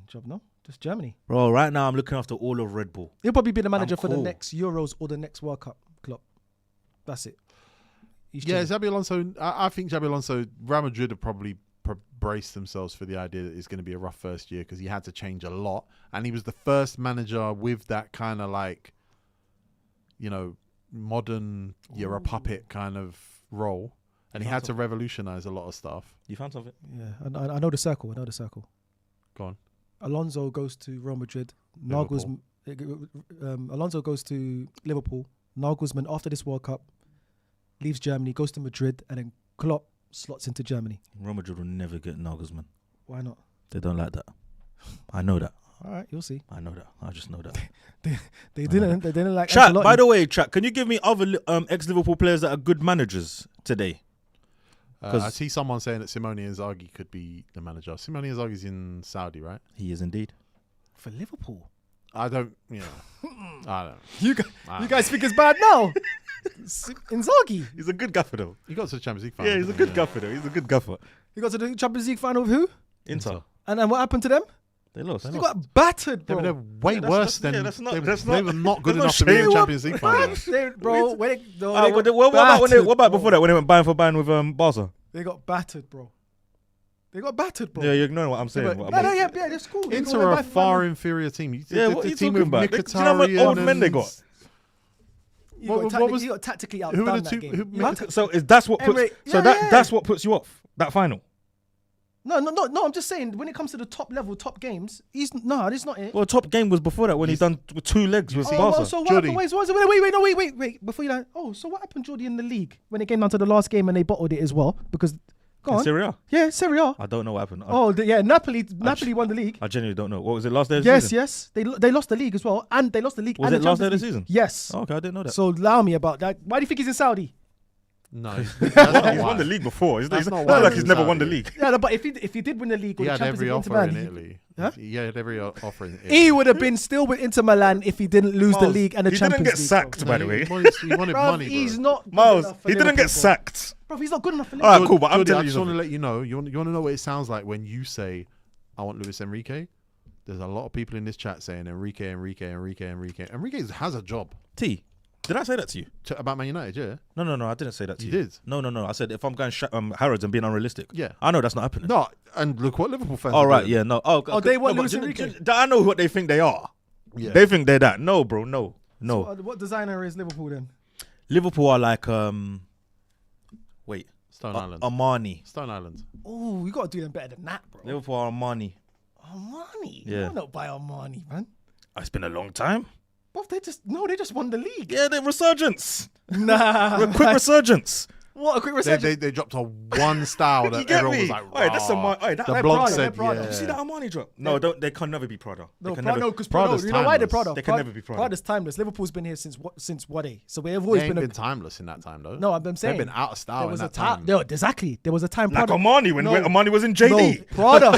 job, no? Just Germany.
Bro, right now I'm looking after all of Red Bull.
He'll probably be the manager for the
cool.
next Euros or the next World Cup. Klopp. That's it. He's
Yeah,
chilling.
Xabi Alonso. I think Xabi Alonso, Real Madrid have probably braced themselves for the idea that it's going to be a rough first year because he had to change a lot, and he was the first manager with that kind of like, you know, modern you're a puppet kind of role, and he had to revolutionize a lot of stuff.
You found something?
Yeah, I know the circle.
Go on.
Alonso goes to Real Madrid.
Liverpool.
Alonso goes to Liverpool. Nagelsmann, after this World Cup, leaves Germany, goes to Madrid, and then Klopp slots into Germany.
Real Madrid will never get Nagelsmann.
Why not?
They don't like that. I know that.
All right, you'll see.
I know that. I just know that.
They didn't like
Chat,
Ancelotti.
by the way, chat, can you give me other ex-Liverpool players that are good managers today?
I see someone saying that Simone Inzaghi could be the manager. Simone Inzaghi's in Saudi, right?
He is indeed.
for Liverpool.
I don't, you know. I don't know.
You guys think it's bad now? Inzaghi.
He's a good gaffer, though.
He got to the Champions League final.
Yeah, he's a good gaffer, though. He's a good gaffer.
He got to the Champions League final with who?
Inter.
And then what happened to them?
They lost.
They got battered,
They
bro.
were way
Yeah, that's-
worse
that's-
than
yeah, that's not-
they,
that's
they
not-
were not good
that's
enough
not
to be in
shame.
the Champions League final.
Bro, when they, no,
Ah,
they got
what about
battered,
before that when they went buying for buying with Barca?
They got battered, bro. They got battered, bro.
Yeah, you're ignoring what I'm saying.
But,
What
no,
I'm-
yeah, that's cool. They
Inter
got
are a
battered,
far
man.
inferior team.
Yeah, what are you
team
talking
with
about? Do you know how many old men they got?
You
What-
got
what was-
you got tactically
who
outdone
were the
that
two-
game.
who-
You got ta-
So is that's what puts
Yeah.
that's what puts you off that final.
No. I'm just saying when it comes to the top level, top games, this is not it.
Well, top game was before that when he done with 2 legs with
Oh,
Barca.
well, so what
Jordy.
happened? Wait. Before you like, so what happened, Jordy, in the league when it came down to the last game and they bottled it as well? Because go
In
on,
Serie A?
yeah, Serie A.
I don't know what happened.
Napoli won the league.
I genuinely don't know. What was it last day of the season?
Yes, they lost the league as well, and they lost the league.
Was
and
it last day of the
Champions League.
season?
Yes.
Oh, okay, I didn't know that.
So allow me about that. Why do you think he's in Saudi?
No,
he's won the league before. It's
That's
not
not why
like
he's
he's never
Saudi.
won the league.
Yeah, no, but if he did win the league or
he
the
had
Champions
every
League,
offer in
Inter Milan,
Italy.
Huh?
He had every offer in Italy.
he would have been still with Inter Milan if he didn't lose the
Miles,
league and the
he
Champions
didn't get
League.
sacked,
bro.
by the way.
He wanted
Bruv,
money, bro.
he's not good
Miles,
enough for
he didn't
Liverpool,
get sacked.
Bro, he's not good enough for
All right,
Liverpool.
cool, but I'm
Jordy, I
telling you
just want to
something.
let you know. You want to know what it sounds like when you say, "I want Luis Enrique." There's a lot of people in this chat saying Enrique. Enrique has a job
T, did I say that to you?
about Man United. Yeah,
No, I didn't say that to
You
you.
did.
No. I said if I'm going Harrods and being unrealistic.
Yeah.
I know that's not happening.
no, and look what Liverpool fans.
All
are
right,
doing.
yeah, no.
Oh, they want
no,
Luis
but
Enrique.
I know what they think they are.
Yeah.
They think they're that. No, bro, no.
So, what designer is Liverpool then?
Liverpool are like wait,
Stone Island.
Armani.
Stone Island.
Oh, we got to do them better than that, bro.
Liverpool are Armani.
Armani.
Yeah.
You not buy Armani, man.
It's been a long time.
But they just won the league.
Yeah, they're resurgence.
Nah.
Quick resurgence.
What a quick
They,
reception.
they dropped a one style
You
that
get
everyone
me?
was like,
Oi, that's
"Rah."
that
The
like
blog
Prada,
said,
Prada.
yeah.
You see that Armani drop? No, don't. They can never be Prada.
No,
They can
Prada,
never.
because
Prada's
you know why they're
timeless.
Prada?
They can never be Prada.
Prada's timeless. Liverpool's been here since Wade, so we've
They
always
ain't
been.
been timeless in that time, though.
No, I'm saying
They've been out of style
there
in
was a
that
time.
time.
No, exactly. There was a time.
Like
Prada,
Armani when
No.
Armani was in JD.
No, Prada.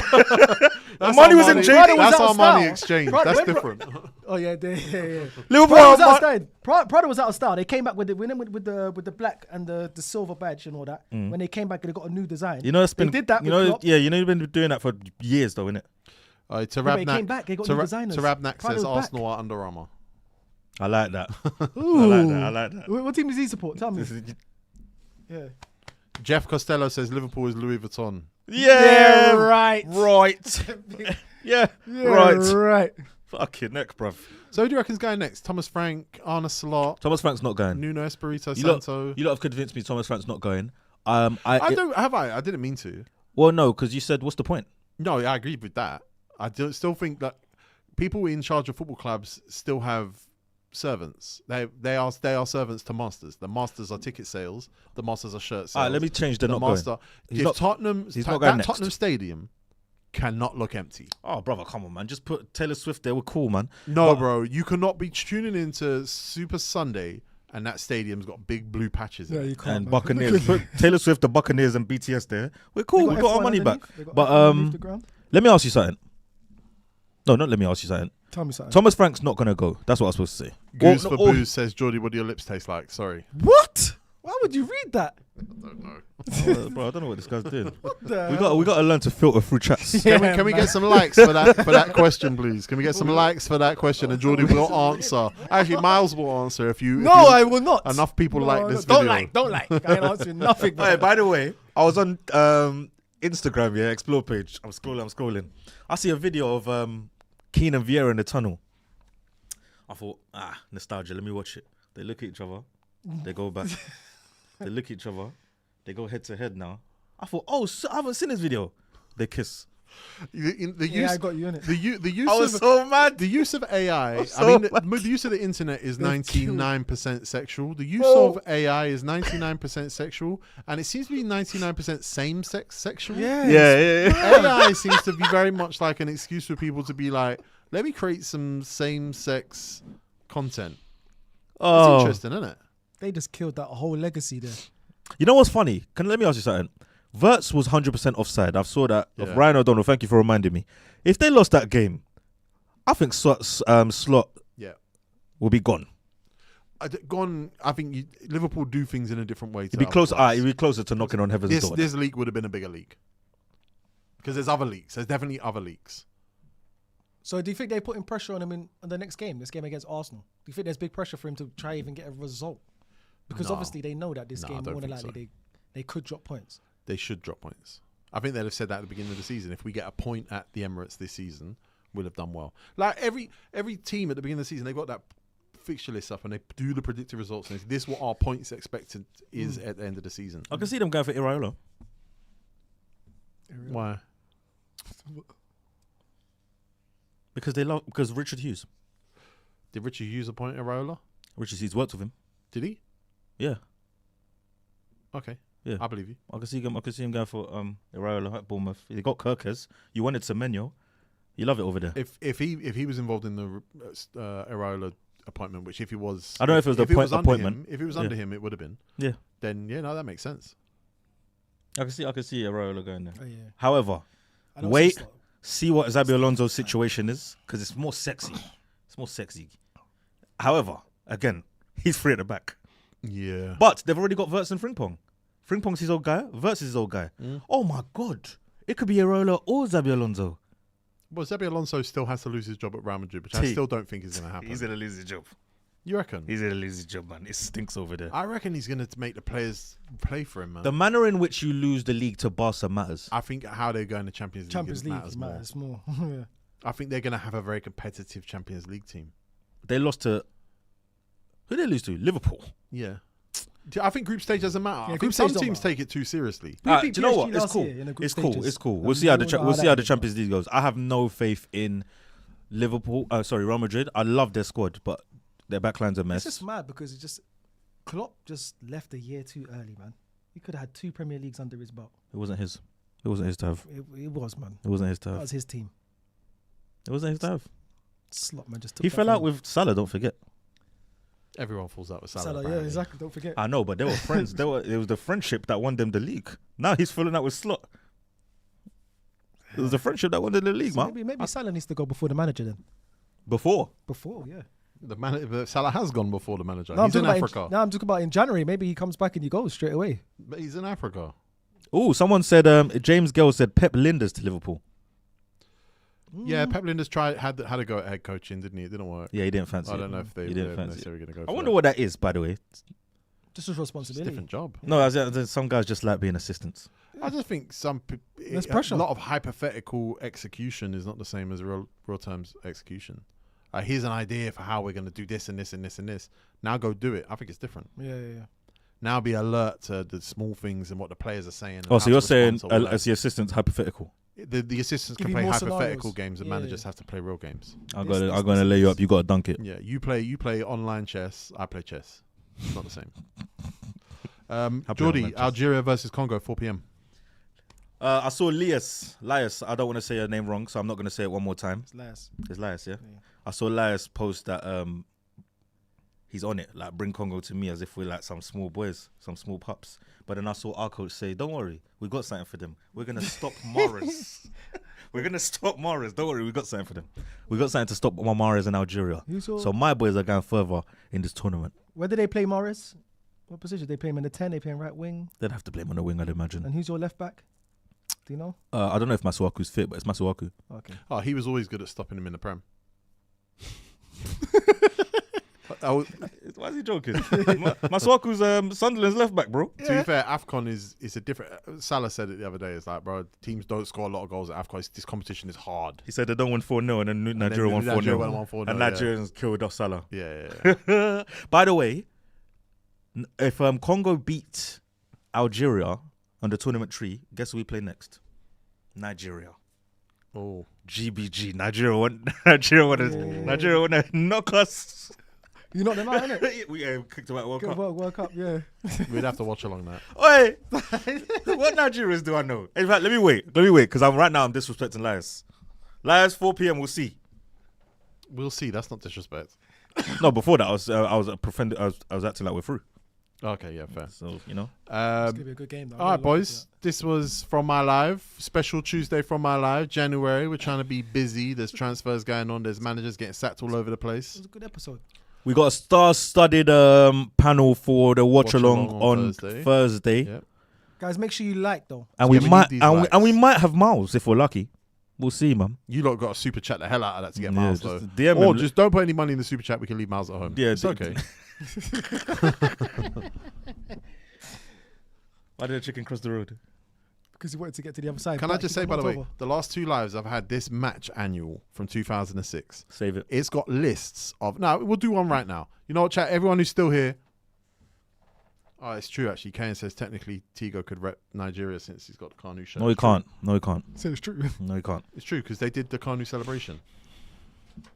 That's
Armani was in
Armani-
JD.
Prada was
That's
out of
Armani
style.
exchange.
Prada-
That's
when
different.
Oh yeah.
Liverpool.
Prada was out of
Armani-
style. Prada was out of style. They came back with the black and the silver badge and all that. When they came back, they got a new design.
You know, it's
they
been.
did that.
You
with
know,
Klopp.
yeah. You know, you've been doing that for years, though, innit?
but it came back. They got new designers.
Tarabnak
Prada
says
was back.
Arsenal are Under Armour.
I like that.
Ooh.
I like that.
What team does he support? Tell me. Yeah.
Jeff Costello says Liverpool is Louis Vuitton.
Yeah,
right.
Right. yeah,
Yeah,
right.
Right.
Fucking neck, bruv.
So who do you reckon's going next? Thomas Frank, Arne Slot,
Thomas Frank's not going.
Nuno Espirito
You lot,
Santo.
you lot have convinced me Thomas Frank's not going.
I don't have I didn't mean to.
Well, no, because you said, what's the point?
No, I agree with that. Still think that people in charge of football clubs still have servants. They are servants to masters. The masters are ticket sales. The masters are shirt sales.
All right, let me change the not
master.
going. He's
If
not-
Tottenham,
he's not going next.
Tottenham Stadium cannot look empty.
Oh, brother, come on, man. Just put Taylor Swift there. We're cool, man.
No,
But-
bro, you cannot be tuning into Super Sunday and that stadium's got big blue patches.
Yeah,
in
you
it.
can't.
And
man.
Buccaneers. Put Taylor Swift, the Buccaneers, and BTS there. We're cool.
They
We got our
F1
money back.
underneath. They got
But
F1 underneath the ground.
let me ask you something. No, not let me ask you something.
Tell me something.
Thomas Frank's not gonna go. That's what I was supposed to say.
Goose
Or-
for
or-
booze says, Jordy, what do your lips taste like? Sorry.
What? Why would you read that?
I don't know.
Bro, I don't know what this guy's doing.
The
We got to learn to filter through chats.
Can we get some likes for that question, please? Can we get some likes for that question? And Jordy will answer. Actually, Miles will answer if you.
No, I will not.
Enough people
No,
like
no,
this
don't
video.
Don't like. I ain't answering nothing.
Hey, by the way, I was on Instagram, yeah, explore page. I'm scrolling. I see a video of Keane and Vieira in the tunnel. I thought, nostalgia. Let me watch it. They look at each other. They go back. They look at each other. They go head to head now. I thought, I haven't seen this video. They kiss.
The
Yeah,
use,
I got you in it.
the use
I was
of
so mad.
the use of AI.
so
I mean,
mad.
the use of the internet is
They've killed.
99% sexual. The use
Bro.
of AI is 99% sexual, and it seems to be 99% same-sex sexual.
Yeah.
Yeah.
AI seems to be very much like an excuse for people to be like, let me create some same-sex content. It's
Oh,
interesting, isn't it?
They just killed that whole legacy there.
you know what's funny? Let me ask you something. Verts was 100% offside. I saw that.
Yeah.
Ryan O'Donnell, thank you for reminding me. If they lost that game, I think Slot
Yeah.
will be gone.
I think Liverpool do things in a different way.
He'd be close. He'd be closer to knocking on heaven's door.
This league would have been a bigger league because there's other leagues. There's definitely other leagues.
So do you think they're putting pressure on him in the next game, this game against Arsenal? Do you think there's big pressure for him to try even get a result? Because
No.
obviously they know that this
No, I
game,
don't
more than
think
likely, they could drop points.
They should drop points. I think they'd have said that at the beginning of the season. If we get a point at the Emirates this season, we'll have done well. Like every team at the beginning of the season, they've got that fixture list up and they do the predicted results. And this is what our points expected is at the end of the season.
I can see them going for Iraola.
Why?
Because Richard Hughes.
Did Richard Hughes appoint Arola?
Richard Hughes worked with him.
Did he?
Yeah.
Okay.
Yeah.
I believe you.
I can see him going for Iraola at Bournemouth. They got Kirkes. You wanted Semenyo. You love it over there.
If he was involved in the Arola appointment, which if he was,
I don't know if it was the
under
appointment.
him, if it was under him, it would have been.
Yeah.
Then yeah, no, that makes sense.
I can see Iraola going there.
Oh, yeah.
However,
I don't
wait,
see Slot.
see what Xabi Alonso's situation is because it's more sexy. It's more sexy. However, again, he's free at the back.
Yeah.
But they've already got Verts and Frimpong. Frimpong's his old guy. Verts is his old guy. Oh my God. It could be Iraola or Xabi Alonso.
Well, Xabi Alonso still has to lose his job at Real Madrid, which I
T.
still don't think is going to happen.
He's going to lose his job.
You reckon?
He's going to lose his job, man. It stinks over there.
I reckon he's going to make the players play for him, man.
The manner in which you lose the league to Barca matters.
I think how they go in the Champions League
Matters more. Yeah.
I think they're going to have a very competitive Champions League team.
They lost to... Who did they lose to? Liverpool.
Yeah. I think group stage doesn't matter.
Yeah,
I
group
think some
stage don't
teams
matter.
take it too seriously.
We
Do
beat
you know
PSG
what? It's
last
cool.
year in the group
It's cool.
stages.
It's cool.
And
We'll see how
we
the
all know
we'll see how
that
the
is.
Champions League goes. I have no faith in Liverpool. Real Madrid. I love their squad, but their backline's a
It's
mess.
just mad because Klopp just left a year too early, man. He could have had 2 Premier Leagues under his belt.
It wasn't his. It wasn't his to have.
It was, man.
It wasn't his to
That
have.
was his team.
It wasn't his to have.
Slot, man, just took
He
that
fell
from
out
him.
with Salah. Don't forget.
Everyone falls out with Salah.
Salah, yeah,
apparently.
exactly. Don't forget.
I know, but they were friends. It was the friendship that won them the league. Now he's falling out with Slot. It was the friendship that won them the league,
So
man.
maybe Salah needs to go before the manager then.
Before.
Before, yeah.
The Salah has gone before the manager.
No,
He's in
I'm
Africa.
talking about in January. Maybe he comes back and he goes straight away.
But he's in Africa.
Oh, someone said James Gill said Pep Linders to Liverpool.
Yeah, Pep Linders had to go at head coaching, didn't he? It didn't work.
Yeah, he didn't fancy
I
it.
don't know if
He
they're
didn't fancy
necessarily going to go
I
for
wonder
that.
what that is, by the way.
Just his
It's a
responsibility.
different job.
No, as some guys just like being assistants.
I just think
There's pressure.
a lot of hypothetical execution is not the same as real terms execution. Here's an idea for how we're going to do this and this and this and this. Now go do it. I think it's different.
Yeah.
Now be alert to the small things and what the players are saying. and
Oh,
how
so
to
you're
respond
saying
to all that.
as the assistant's hypothetical.
The assistants
Give
can
you
play
more
hypothetical
scenarios.
games, and
Yeah,
managers
yeah.
have to play real games.
I'm
This-
gonna lay you up. You gotta dunk it.
Yeah, you play online chess. I play chess. It's not the same.
play online
Jordy,
chess.
Algeria versus Congo, 4 p.m.
I saw Lias. I don't want to say her name wrong, so I'm not gonna say it one more time.
It's last.
It's Lias, yeah?
Yeah.
I saw Lias post that he's on it, like bring Congo to me as if we're like some small boys, some small pups. But then I saw our coach say, "Don't worry, we got something for them. We're gonna stop Mares. We're gonna stop Mares. Don't worry, we got something for them. We got something to stop Mares in Algeria. So my boys are going further in this tournament.
Where do they play Morris? What position? They play him in the 10. They play him right wing.
They'd have to play him on the wing, I'd imagine.
And who's your left back? Do you know?
I don't know if Masuaku's fit, but it's Masuaku.
Okay.
Oh, he was always good at stopping him in the Prem.
Why is he joking? Masuaku's Sunderland's left back, bro.
To be fair, AFCON is a different. Salah said it the other day. It's like, bro, teams don't score a lot of goals at AFCON. This competition is hard.
He said they don't win 4-0 and then Nigeria won 4-0.
Nigeria won 4-0,
And
yeah.
Nigerians killed off Salah.
Yeah.
By the way, if Congo beat Algeria on the tournament tree, guess who we play next? Nigeria.
Oh,
GBG. Nigeria want to knock us.
You know them out, innit?
We kicked them out World
Good
Cup.
World Cup, yeah.
we'd have to watch along that.
Oi, what Nigerians do I know? In fact, let me wait, because I'm disrespecting Lias. Lias, 4 p.m. We'll see.
We'll see. That's not disrespect.
No, before that, I was acting like we're through.
Okay, yeah, fair.
So you know,
It's going to be a good game, though.
All right, boys. This was From My Live. Special Tuesday From My Live. January. We're trying to be busy. There's transfers going on. There's managers getting sacked all over the
It
place.
was a good episode.
we got a star-studded panel for the watch along on Thursday.
Yep.
Guys, make sure you like, though.
And
Yeah,
we
we
might
need these
and we
likes.
might have Miles if we're lucky. We'll see, man.
You lot got to super chat the hell out of that to get Miles, though.
just DM
Or
him.
just don't put any money in the super chat. We can leave Miles at home.
Yeah,
it's okay.
Why did the chicken cross the road?
Because he wanted to get to the other side.
Can I
But
just
he
say, by the
got
way,
over.
the last 2 lives I've had this match annual from 2006.
Save it.
It's got lists of. No, we'll do one right now. You know what, chat? Everyone who's still here. Oh, it's true, actually. Kane says technically Tego could rep Nigeria since he's got the Kanu shirt.
No, he
It's true.
can't. No, he can't.
So it's true.
No, he can't.
It's true, because they did the Kanu celebration.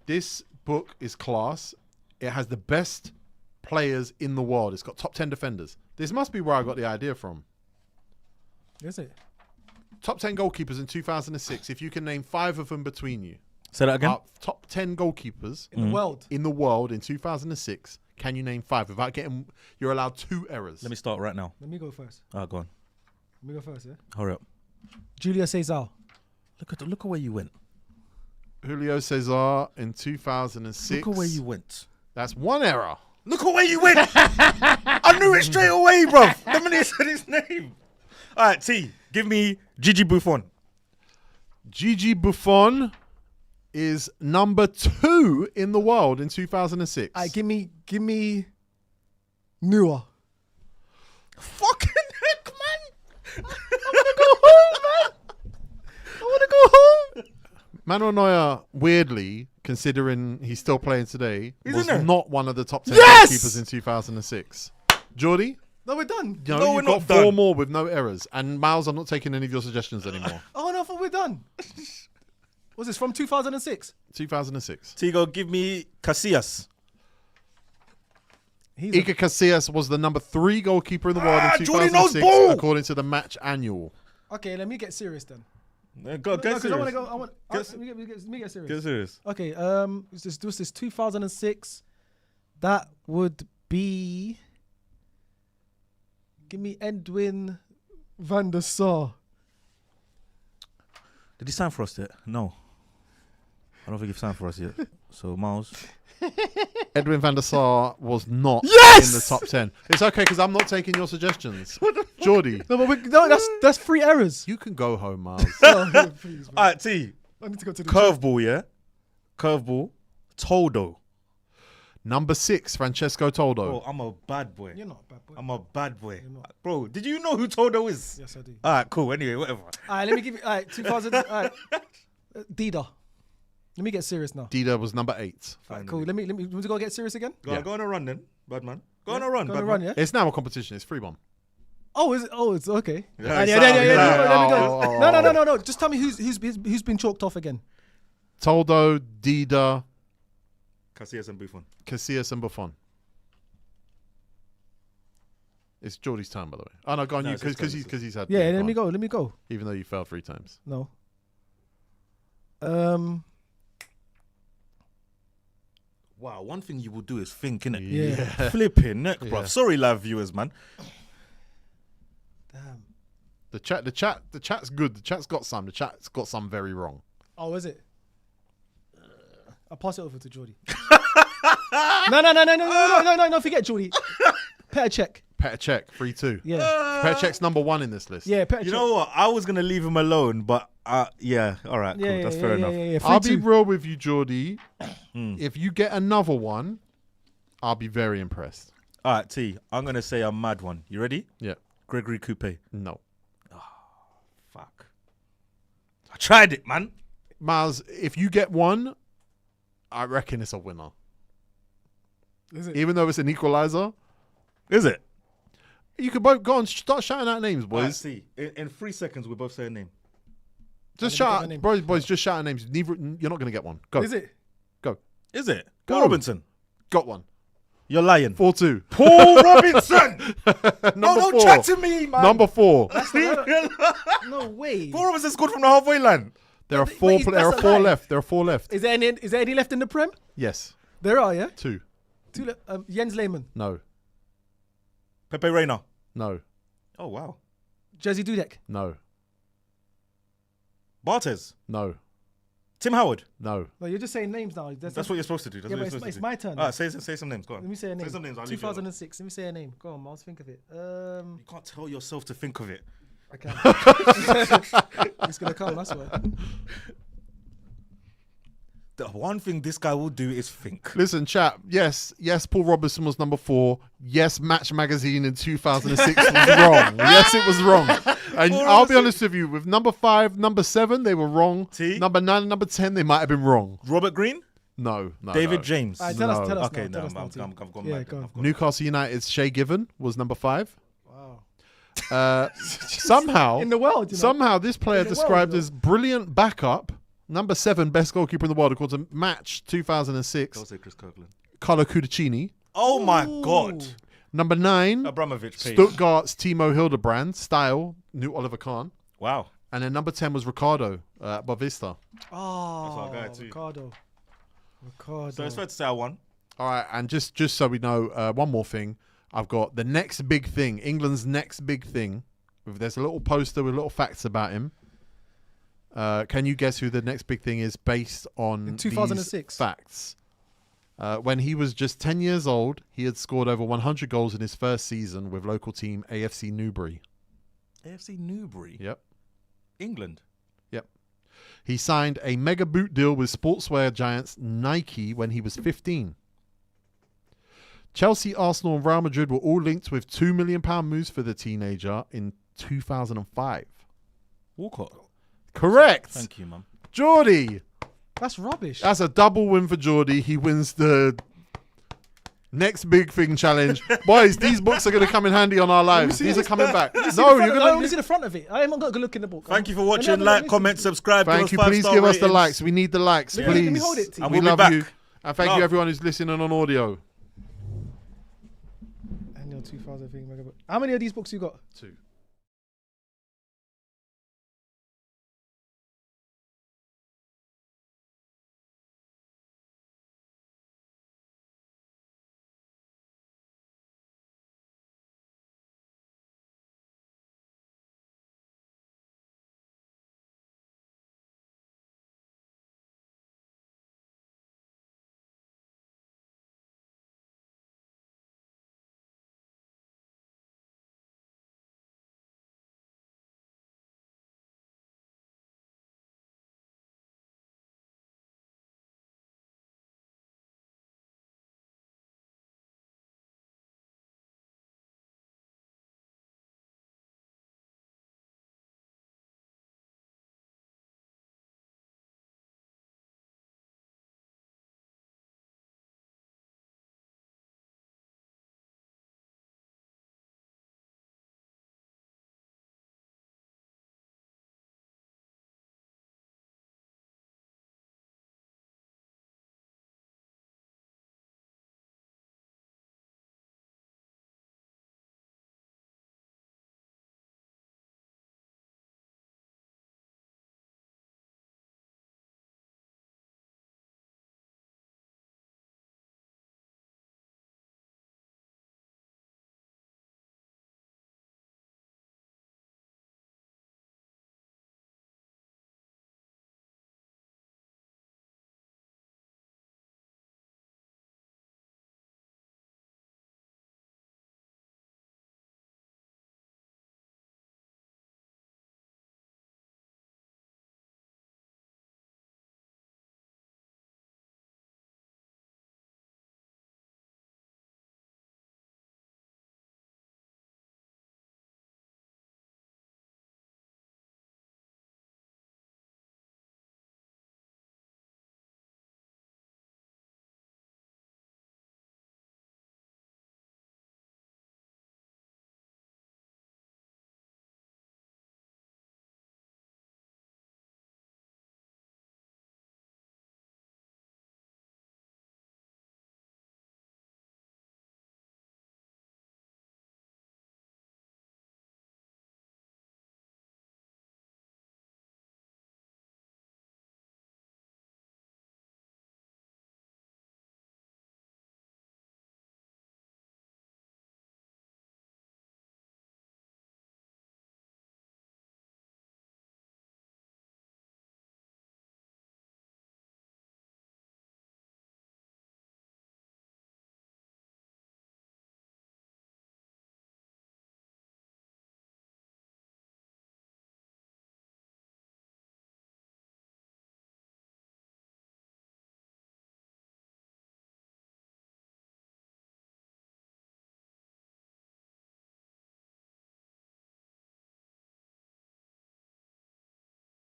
This book is class. It has the best players in the world. It's got top 10 defenders. This must be where I got the idea from.
Is it?
Top 10 goalkeepers in 2006. If you can name 5 of them between you.
Say that again.
Top 10 goalkeepers
In the world.
in the world in 2006. Can you name 5 without getting? You're allowed 2 errors.
Let me start right now.
Let me go first.
Go on.
Let me go first, yeah?
Hurry up.
Julia Cesar.
Look at where you went.
Julio Cesar in 2006.
Look at where you went.
That's 1 error.
Look at where you went. I knew it straight away, bro. The minute he said his name. All right, T. Give me Gigi Buffon.
Gigi Buffon is number 2 in the world in 2006.
Give me Nua.
Fucking heck, man.
I want to go home.
Manuel Neuer, weirdly, considering he's still playing today,
He's
was
in there.
not one of the top 10
Yes!
goalkeepers in 2006. Jordy,
No, we're done.
you know,
No,
you've
we're
got
not
4
done.
more with no errors. And Miles, I'm not taking any of your suggestions anymore.
Oh, no, I thought we're done. Was this from 2006?
2006.
Tigo, give me Casillas.
Iker Casillas was the number 3 goalkeeper in the world in
Jordy knows
2006,
ball!
according to the Match Annual.
Okay, let me get serious then.
Go, get serious.
I want to go. Let me get serious.
Get serious.
Okay, this is 2006. That would be. Give me Edwin van der Sar.
Did he sign for us yet? No. I don't think he signed for us yet. So, Miles.
Edwin van der Sar was not
Yes!
in the top 10. It's okay because I'm not taking your suggestions. Jordy,
No, but that's 3 errors.
you can go home, Miles.
Oh, please, man.
All right, T.
I need to go to the
Curveball, yeah? Curveball. Toldo.
Number 6, Francesco Toldo.
Bro, I'm a bad boy.
You're not a bad boy.
I'm a bad boy.
You're not.
Bro, did you know who Toldo is?
Yes, I do.
All right, cool. Anyway, whatever.
All right, let me give you. All right, 2000. All right, Dida. Let me get serious now.
Dida was number 8.
All right, cool. Let me go get serious again.
Go on a run then, bad man. Go on a run,
Go
bad
on a run,
man.
yeah.
It's now a competition. It's 3-1.
Oh, is it? Oh, it's okay.
Yeah,
Let
it's
me
out.
go. No. Just tell me who's been chalked off again.
Toldo, Dida,
Casillas and Buffon.
Casillas and Buffon. It's Jordy's time, by the way. Oh, no, go on,
No,
you,
it's his
because
turn,
he's had...
Yeah,
go
let me
on.
go. Let me go.
Even though you failed 3 times.
No.
Wow, one thing you will do is think, innit?
Yeah.
Flipping neck, bruv.
Yeah.
Sorry, live viewers, man.
Damn.
The chat's good. The chat's got some. The chat's got some very wrong.
Oh, is it? I'll pass it over to Jordy. No. Forget Jordy. Petr Cech.
Petr Cech, 3-2.
Yeah.
Petr Cech's number 1 in this list.
Yeah, Petr Cech.
You know what? I was going to leave him alone, but yeah. All right, cool. That's fair enough.
Yeah,
I'll be
3-2.
real with you, Jordy. If you get another one, I'll be very impressed.
All right, T. I'm going to say a mad one. You ready?
Yeah.
Gregory Coupe.
No.
Fuck. I tried it, man.
Miles, if you get one, I reckon it's a winner.
Is it?
Even though it's an equalizer,
Is it?
you can both go on, start shouting out names,
All right,
boys.
see. In 3 seconds, we both say a name.
Just
Let me get
shout
my name.
boys, just shout out names. Neither, you're not going to get one. Go.
Is it?
Is it?
Go.
Paul Robinson.
Got one.
You're lying.
4-2.
Paul Robinson.
Number
don't
4.
chat to me, man.
Number 4.
No way.
Paul Robinson scored from the halfway line.
There are
Wait,
4
that's a lie.
left. There are 4 left.
Is there any left in the Prem?
Yes.
There are, yeah.
2.
Jens Lehmann,
No.
Pepe Reina.
No.
Oh, wow.
Jerzy Dudek,
No.
Barthez.
No.
Tim Howard.
No.
No, you're just saying names now.
That's what you're supposed to do. That's
Yeah,
what
but
you're supposed
it's
to do.
my turn.
All right, say some names. Go on.
Let me say a name.
Say some names. I'll leave you alone.
2006. Let me say a name. Go on, Miles. Think of it.
You can't tell yourself to think of it.
Okay. It's gonna come. That's why.
The one thing this guy will do is think.
Listen, chat. Yes, Paul Robinson was number 4. Yes, Match Magazine in 2006 was wrong. Yes, it was wrong. And
Paul
I'll be
Robinson.
honest with you, with number 5, number 7, they were wrong.
T?
Number 9 and number 10, they might have been wrong.
Robert Green.
No.
David
no.
James.
All right, tell us. Tell us.
Okay,
now,
no,
tell us now,
I'm
T.
gone
Yeah,
mad.
go on.
I've gone
Newcastle United's Shay Given was number 5.
Wow.
Somehow,
In the world, you know.
somehow this player
In the world,
described
though.
as brilliant backup, number 7 best goalkeeper in the world according to Match 2006,
Don't say Chris Kirkland.
Carlo Cudicini.
Oh my
Ooh.
God.
Number 9,
Abramovich page.
Stuttgart's Timo Hildebrand, style, new Oliver Kahn.
Wow.
And then number 10 was Ricardo Bavista.
Oh,
our guy too.
Ricardo.
So it's fair to say I won.
All right, and just so we know, one more thing. I've got the next big thing, England's next big thing. There's a little poster with little facts about him. Can you guess who the next big thing is based on
In 2006?
these facts? When he was just 10 years old, he had scored over 100 goals in his first season with local team AFC Newbury.
AFC Newbury.
Yep.
England.
Yep. He signed a mega boot deal with sportswear giants Nike when he was 15. Chelsea, Arsenal, and Real Madrid were all linked with £2 million moves for the teenager in 2005.
Walcott.
Correct.
Thank you, man.
Jordy.
That's rubbish.
That's a double win for Jordy. He wins the next big thing challenge. Boys, these books are going to come in handy on our lives. These are coming back. No, you're
I
going
only
to...
see the front of it. I haven't got a good look in the book.
Thank you for
Let me
watching.
have a
Like,
look.
comment, subscribe.
Thank you. Please give us the likes. We need the likes,
Let me
please.
hold it, T.
And
We
we'll be
love
back.
you. And thank you
Love.
everyone who's listening on audio.
2000 thing. How many of these books you got?
2.